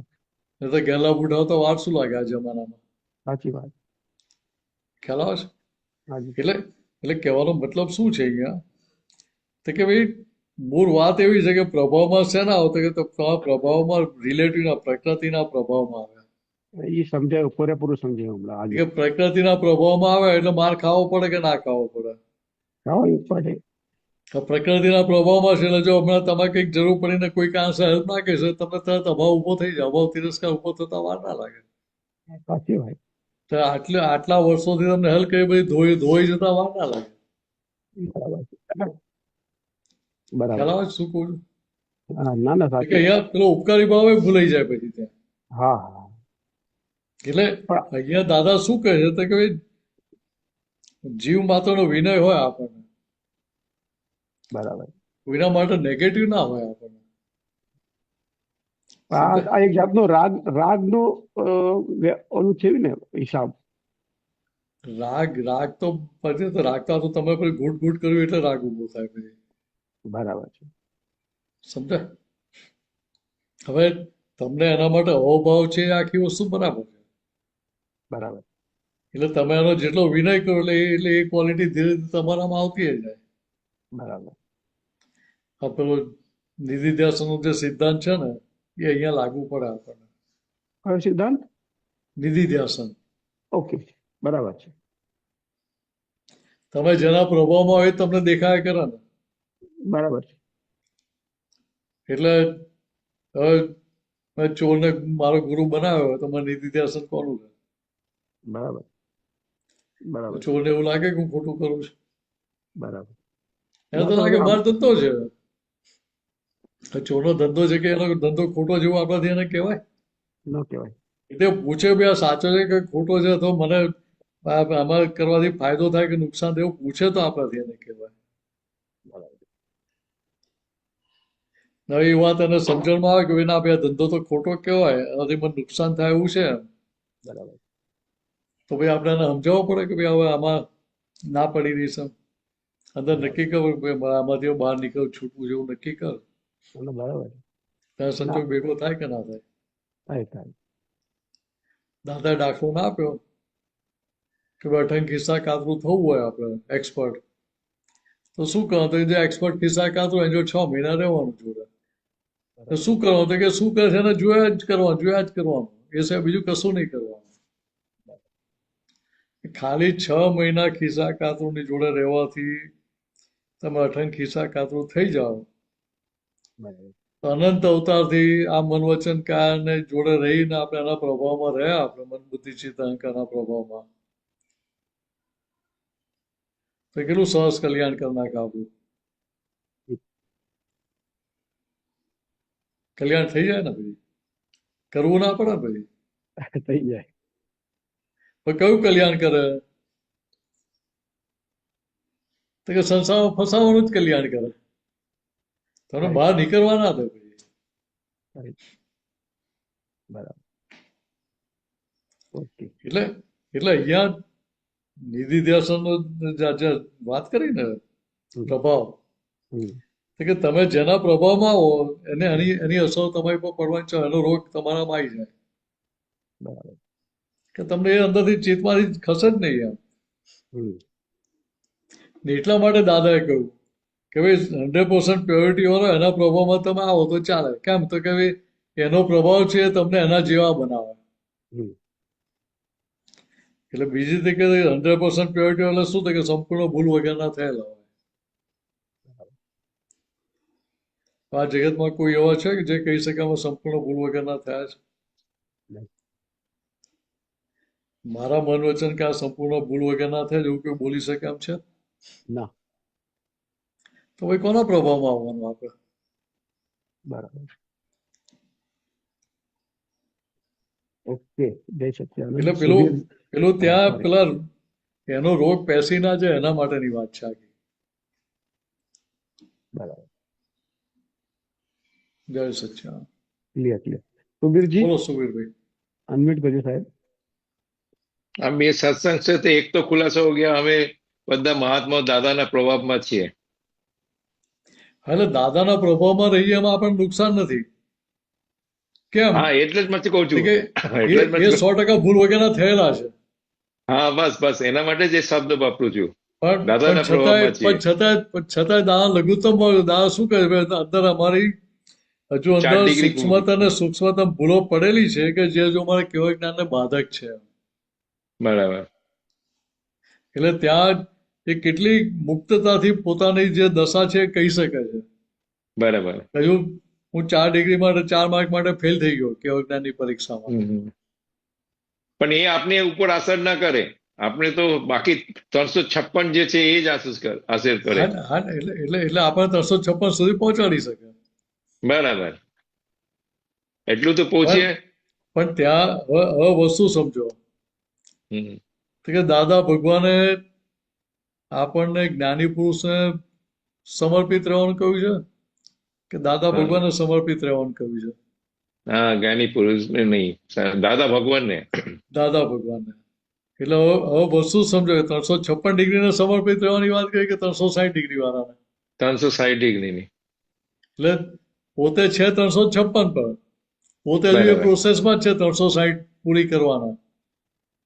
નહીં તો ગેરલાભ ઉઠાવતા વાર શું લાગે આ જમાનામાં. સાચી વાત. ખ્યાલ આવે છે? હાજી. એટલે કહેવાનો મતલબ શું છે અહીંયા તો કે ભાઈ મૂળ વાત એવી છે કે પ્રભાવમાં છે ને આવતો કે તમારા પ્રભાવમાં રિલેટિવના પ્રકૃતિના પ્રભાવમાં આવે. એ સમજાય, પૂરેપૂરું સમજાયું હમણાં. કે પ્રકૃતિના પ્રભાવમાં આવે એટલે માર ખાવો પડે કે ના ખાવો પડે? ખાવું પડે. પ્રકૃતિના પ્રભાવમાં છે એટલે જો હમણાં તમે કંઈક જરૂર પડીને કોઈ કારણસર હેલ્પ ના કરી શકે તમને તરત અભાવ ઉભો થઈ જાય. અભાવ તિરસ્કાર ઉભો થતા વાર ના લાગે. સાચી વાત. તો આટલા વર્ષોથી તમને હેલ્પ કરી બધી ધોઈ જતા વાર ના લાગે. બરાબર. ખ્યાલ આવે શું કહું છું? ના ના. કે અહીંયા પેલો ઉપકારી ભાવ એ ભૂલાઈ જાય પછી ત્યાં. હા હા. એટલે અહીંયા દાદા શું કહે છે તો કે ભાઈ જીવ માત્રનો વિનય હોય આપણને. બરાબર. વિના માટે નેગેટિવ ના હોય આપણને. આ એક જાતનો રાગનો ઓલું થયું ને હિસાબ. રાગ તો પછી તો રાગતા તો તમે પછી ઘૂંટ ઘૂંટ કર્યું એટલે રાગ ઉભો થાય પછી. બરાબર છે. સમજાય? હવે તમને એના માટે અહોભાવ છે એ આખી વસ્તુ બરાબર છે. બરાબર. એટલે તમે એનો જેટલો વિનય કરો એટલે એ ક્વોલિટી ધીરે ધીરે તમારામાં આવતી જાય. બરાબર. આ પેલો નિધિધ્યાસનનો જે સિદ્ધાંત છે ને એ અહીંયા લાગુ પડે આપણને. કયો સિદ્ધાંત? નિધિધ્યાસન. ઓકે. બરાબર છે. તમે જેના પ્રભાવમાં હોય તમને દેખાય કરે ને. બરાબર છે. એટલે હવે મેં ચોરને મારો ગુરુ બનાવ્યો તો મને નિધિધ્યાસન કોનું છે? બરાબર. બરાબર. ચોરને એવું લાગે કે હું ખોટું કરું છું. બરાબર. એને તો લાગે મારો ધંધો છે. ચોરનો ધંધો છે કે એનો ધંધો ખોટો જેવો આપણાથી એને કહેવાય? ન કહેવાય. એટલે પૂછે ભાઈ આ સાચો છે કે ખોટો છે તો મને આમાં કરવાથી ફાયદો થાય કે નુકસાન થાય એવું પૂછે તો આપણાથી એને કહેવાય. નવી વાત એને સમજણમાં આવે કે ના ભાઈ આ ધંધો તો ખોટો કહેવાય, એનાથી મને નુકસાન થાય એવું છે. બરાબર. તો ભાઈ આપણે એને સમજાવવું પડે કે ભાઈ હવે આમાં ના પડી રહી છે. અંદર નક્કી કર આમાંથી બહાર નીકળ છૂટવું જેવું નક્કી કર. બરાબર. ત્યાં સંજોગ ભેગો થાય કે ના થાય? થાય. દાદા દાખલો ના આપ્યો કે અઠંગ ખિસ્સા કાતરું થવું હોય આપણે એક્સપર્ટ તો શું કરો તો જે એક્સપર્ટ ખિસ્સા કાતરું એને જો 6 મહિના રહેવાનું જોડે. તો શું કરવાનું? તો કે શું કરે છે એને જોયા જ કરવાનું, એ સિવાય બીજું કશું નહીં કરવાનું. ખાલી 6 મહિના ખિસ્સા કાતરુની જોડે રહેવાથી તમે અઠંગ ખિસ્સા કાતરુ થઈ જાઓ. અનંત અવતારથી આ મન વચન કાયાને જોડે રહીને આપણે એના પ્રભાવમાં રહ્યા, આપણે મન બુદ્ધિ ચિત્ત અહંકારના પ્રભાવમાં, તો કેટલું સરસ કલ્યાણ કરી નાખે આપણું. કલ્યાણ થઈ જાય ને ભાઈ, કરવું ના પડે ભાઈ. થઈ જાય. પણ કયું કલ્યાણ કરે? તો કે સંસારમાં ફસાવાનું જ કલ્યાણ કરે. તમને બહાર નીકળવા ના દે ભાઈ. બરાબર. ઓકે. એટલે અહીંયા નિધિ ધ્યાસનનો જે વાત કરી ને પ્રભાવ, તો કે તમે જેના પ્રભાવમાં આવો એને એની અસર તમારી પર પડવાની છે, એનો રોગ તમારામાં આવી જાય. બરાબર. કે તમને એ અંદરથી ચિત્તમાંથી ખસે જ નહીં એમ. ને એટલા માટે દાદાએ કહ્યું કે ભાઈ 100% પ્યોરિટી વાળો એના પ્રભાવમાં તમે આવો તો ચાલે. કેમ? તો કે ભાઈ એનો પ્રભાવ છે એ તમને એના જેવા બનાવે. એટલે બીજી રીતે કે 100% પ્યોરિટી એટલે શું થાય કે સંપૂર્ણ ભૂલ વગરના થયેલા હોય. આ જગતમાં કોઈ એવા છે કે જે કહી શકે અમે સંપૂર્ણ ભૂલ વગરના થયા છે? મારા મન વચન કે આ સંપૂર્ણ ભૂલ વગરના થયા એવું કોઈ બોલી શકે એમ છે? ના. તો ભાઈ કોના પ્રભાવમાં આવવાનું આપણે? બરાબર. ઓકે. જય સચ્ચિદાનંદ. એટલે પેલું ત્યાં પેલા એનો રોગ પેસી ના જાય એના માટેની વાત છે આખી. બરાબર. જય સચ્ચિદાનંદ. ક્લિયર. સુબીરજી બોલો સુબીરભાઈ. અનમ્યુટ કરજો સાહેબ. हम ये सत्संग से तो एक तो खुलासा हो गया, हमें બધા મહાત્મા દાદાના પ્રભાવમાં છીએ. એટલે દાદાના પ્રભાવમાં રહીએ એમાં આપણને નુકસાન નથી. કેમ? હા, એટલે જ નથી કહું છું કે એ 100% ભૂલ વગરના થયેલા છે. હા, બસ એના માટે જ એ શબ્દ વાપરું છું. પણ દાદાના પ્રભાવમાં છીએ. છતાંય દાદા લઘુત્તમ દાદા શું કહે છે અંદર અમારી હજુ અંદર સૂક્ષ્મતમ ભૂલો પડેલી છે કે જે હજુ અમારા કેવળ જ્ઞાનને બાધક છે. બરાબર. એટલે ત્યાં એ કેટલી મુક્તતાથી પોતાની જે દશા છે કહી શકે છે. બરાબર. હજુ હું 4 ડિગ્રી માટે 4 માર્ક માટે ફેલ થઈ ગયો કેવળ જ્ઞાનની પરીક્ષામાં. પણ એ આપને ઉપર અસર ના કરે. આપણે તો બાકી 356 જે છે એ જ અસર કરે. એટલે આપણે 356 સુધી પહોંચાડી શકે. બરાબર. એટલું તો પહોંચીએ. પણ ત્યાં હવે વસ્તુ સમજો કે દાદા ભગવાને આપણને જ્ઞાની પુરુષને સમર્પિત રહેવાનું કહ્યું છે કે દાદા ભગવાનને સમર્પિત રહેવાનું કહ્યું છે? હા, જ્ઞાની પુરુષને નહીં, દાદા ભગવાનને. દાદા ભગવાનને. એટલે હવે વસ્તુ સમજો કે 356 ડિગ્રીને સમર્પિત રહેવાની વાત કરી કે 360 ડિગ્રી વાળાને? 360 ડિગ્રીની. એટલે પોતે છે 356 પર, પોતે હજુ એ પ્રોસેસમાં જ છે 360 પૂરી કરવાના.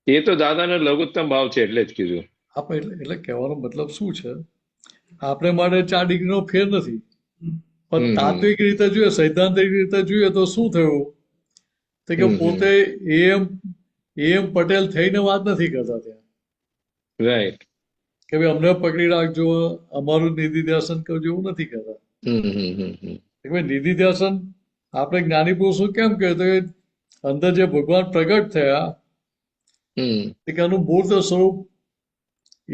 એ તો દાદાનો લઘુત્તમ ભાવ છે એટલે જ કીધું. એટલે કહેવાનો મતલબ શું છે, આપણે માટે 4 ડિગ્રીનો ફેર નથી. પણ તાત્વિક રીતે જોઈએ, સૈદ્ધાંતિક રીતે જોઈએ તો શું થયું તો કે પોતે એમ પટેલ થઈને વાત નથી કરતા ત્યાં. રાઈટ. કે ભાઈ અમને પકડી રાખજો, અમારું નિધિ ધ્યાસન કરજો, એવું નથી કરતા. ભાઈ નિધિ ધ્યાસન આપણે જ્ઞાની પુરુષો કેમ કહેતો કે અંદર જે ભગવાન પ્રગટ થયા કે એનું મૂર્ત સ્વરૂપ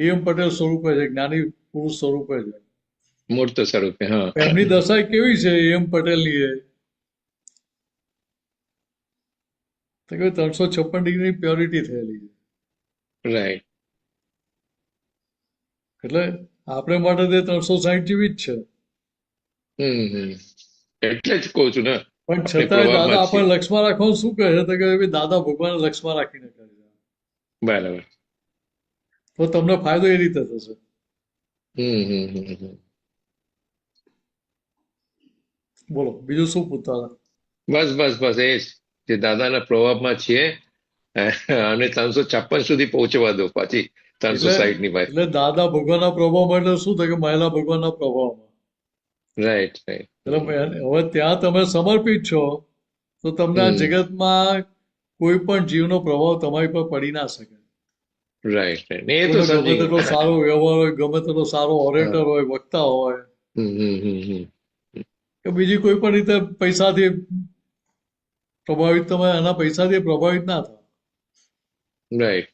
એમ પટેલ સ્વરૂપે છે, જ્ઞાની પુરુષ સ્વરૂપે છે, મૂર્ત સ્વરૂપે. હા, એમની દશા કેવી છે એમ પટેલની એ તો કે 356 ડિગ્રીની પ્યોરિટી થયેલી છે. રાઈટ. એટલે આપણે માટે તે 360 જેવી જ છે. એટલે જ કહું છું ને. પણ છતાંય દાદા આપણે લક્ષમાં રાખવાનું શું કહે છે તો કે દાદા ભગવાન લક્ષમાં રાખીને કરે છે. બરાબર. તો તમને ફાયદો એ રીતે થશે. બોલો બીજું શું પૂછતા હતા? બસ એ જ જે દાદાના પ્રભાવમાં છીએ અને 356 સુધી પહોંચવા દો, પછી 360 ની વાત. એટલે દાદા ભગવાનના પ્રભાવમાં એટલે શું થાય કે મહિલા ભગવાનના પ્રભાવમાં રાઈટ રાઈટ એટલે હવે ત્યાં તમે સમર્પિત છો તો તમને આ જગતમાં કોઈ પણ જીવનો પ્રભાવ તમારી પર પડી ના શકે. રાઈટ રાઈટ એ તો ગમે સમજી તેટલો સારો વ્યવહાર હોય, ગમે તેટલો સારો ઓરેટર હોય, વક્તા હોય કે બીજી કોઈ પણ રીતે પૈસાથી પ્રભાવિત, તમે એના પૈસાથી પ્રભાવિત ના થાવ. રાઈટ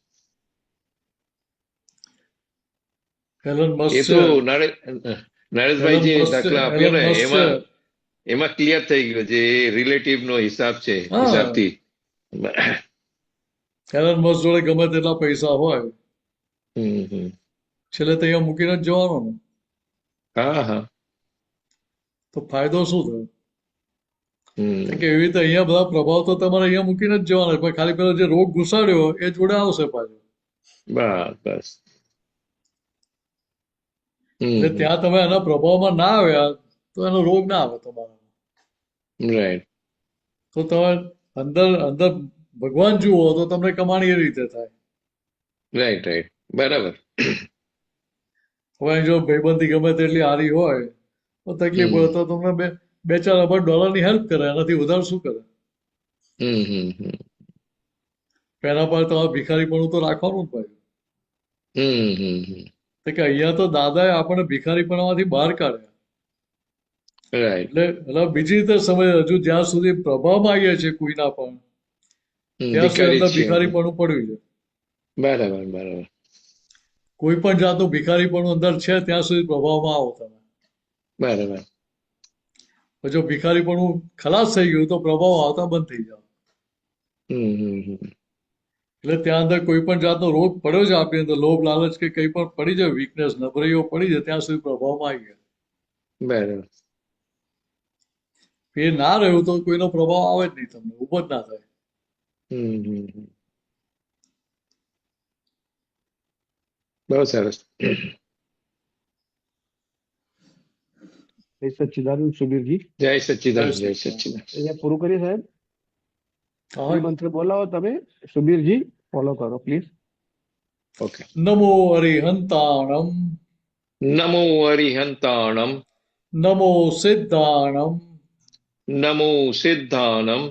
એલન મસ્ક એ તો નરેશભાઈ જે દાખલા આપ્યો ને એમાં ક્લિયર થઈ ગયો જે રિલેટિવ નો હિસાબ છે, હિસાબથી એલન મસ્ક જોડે ગમે તેટલા પૈસા હોય, છેલ્લે તો અહીંયા મૂકીને જ જવાનો ને. હા હા તો ફાયદો શું થયો? કે એવી રીતે અહીંયા બધા પ્રભાવ તો તમારે અહીંયા મૂકીને જ જવાનો, પણ ખાલી પેલો જે રોગ ઘુસાડ્યો એ જોડે આવશે પાછો. બસ એટલે ત્યાં તમે એના પ્રભાવમાં ના આવ્યા તો એનો રોગ ના આવે તમારા. રાઈટ તો તમે અંદર અંદર ભગવાન જુઓ તો તમને કમાણી એ રીતે થાય. રાઈટ રાઈટ બરાબર. હવે જો ભાઈબંધી ગમે તેટલી હારી હોય તો તકલીફ હોય તો તમને $2-4 અબજ ની હેલ્પ કરે, એનાથી વધારે શું કરે? એના પર તમારે ભિખારીપણું તો રાખવાનું જ ભાઈ. કે અહીંયા તો દાદાએ આપણને ભિખારીપણામાંથી બહાર કાઢ્યા. એટલે બીજી રીતે સમય હજુ જ્યાં સુધી પ્રભાવમાં આવીએ છીએ કોઈના પણ ત્યાં સુધી અંદર ભિખારીપણું પડ્યું છે. બરાબર બરાબર. કોઈ પણ જાતનું ભિખારીપણું અંદર છે ત્યાં સુધી પ્રભાવમાં આવો તમે. બરાબર. જો ભિખારીપણું ખલાસ થઈ ગયું તો પ્રભાવ આવતા બંધ થઈ જાવ. એટલે ત્યાં અંદર કોઈ પણ જાતનો રોગ પડ્યો છે આપણી અંદર, લોભ લાલચ કે કંઈ પણ પડી જાય, વીકનેસ નબળાઈઓ પડી જાય ત્યાં સુધી પ્રભાવમાં આવી ગયા. બરાબર. એ ના રહ્યું તો કોઈનો પ્રભાવ આવે જ નહીં, તમને ઉભો જ ના થાય. બહુ સરસ. જય સચ્ચિદાનંદ સુબીરજી. જય સચ્ચિદાનંદ. જય સચ્ચિદાનંદ. અહીંયા પૂરું કરીએ સાહેબ. મંત્ર બોલાવો તમે સુબીરજી, ફોલો કરો પ્લીઝ. ઓકે. નમો અરિહંતાણમ, નમો અરિહંતાણમ, નમો સિદ્ધાણમ, નમો સિદ્ધાનમ,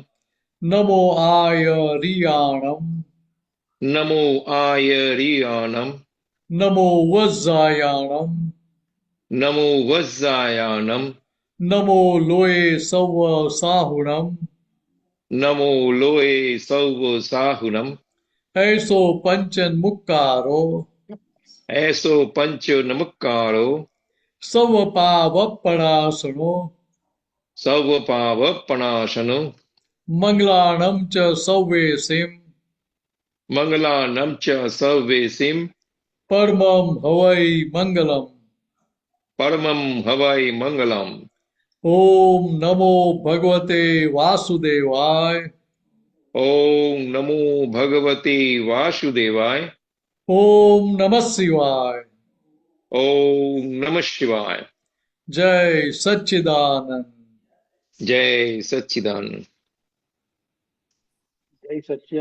નમો આયરિયાણમ, નમો આયરિયાણમ, નમો વજ્જાયાણમ, નમો વજ્જાયાણમ, નમો લોએ સૌ સાહુણમ, નમો લોએ સૌ સાહુનમ, એસો પંચન મુક્કારો, એસો પંચ નમક્કારો, સવ પાવપણાસણો, સૌ પાવપણાશનો, મંગલાણમ ચ સૌવેસીમ, મંગલાનમ ચ સર્વેસીમ, પરમમ હવૈ મંગલમ, પરમમ હવૈ મંગલમ. ઓમ નમો ભગવતે વાસુદેવાય, ઓમ નમો ભગવતે વાસુદેવાય, ઓમ નમઃ શિવાય, ઓમ નમઃ શિવાય. જય સચ્ચિદાનંદ. જય સચ્ચિદાનંદ. જય સચ્ચિદાનંદ.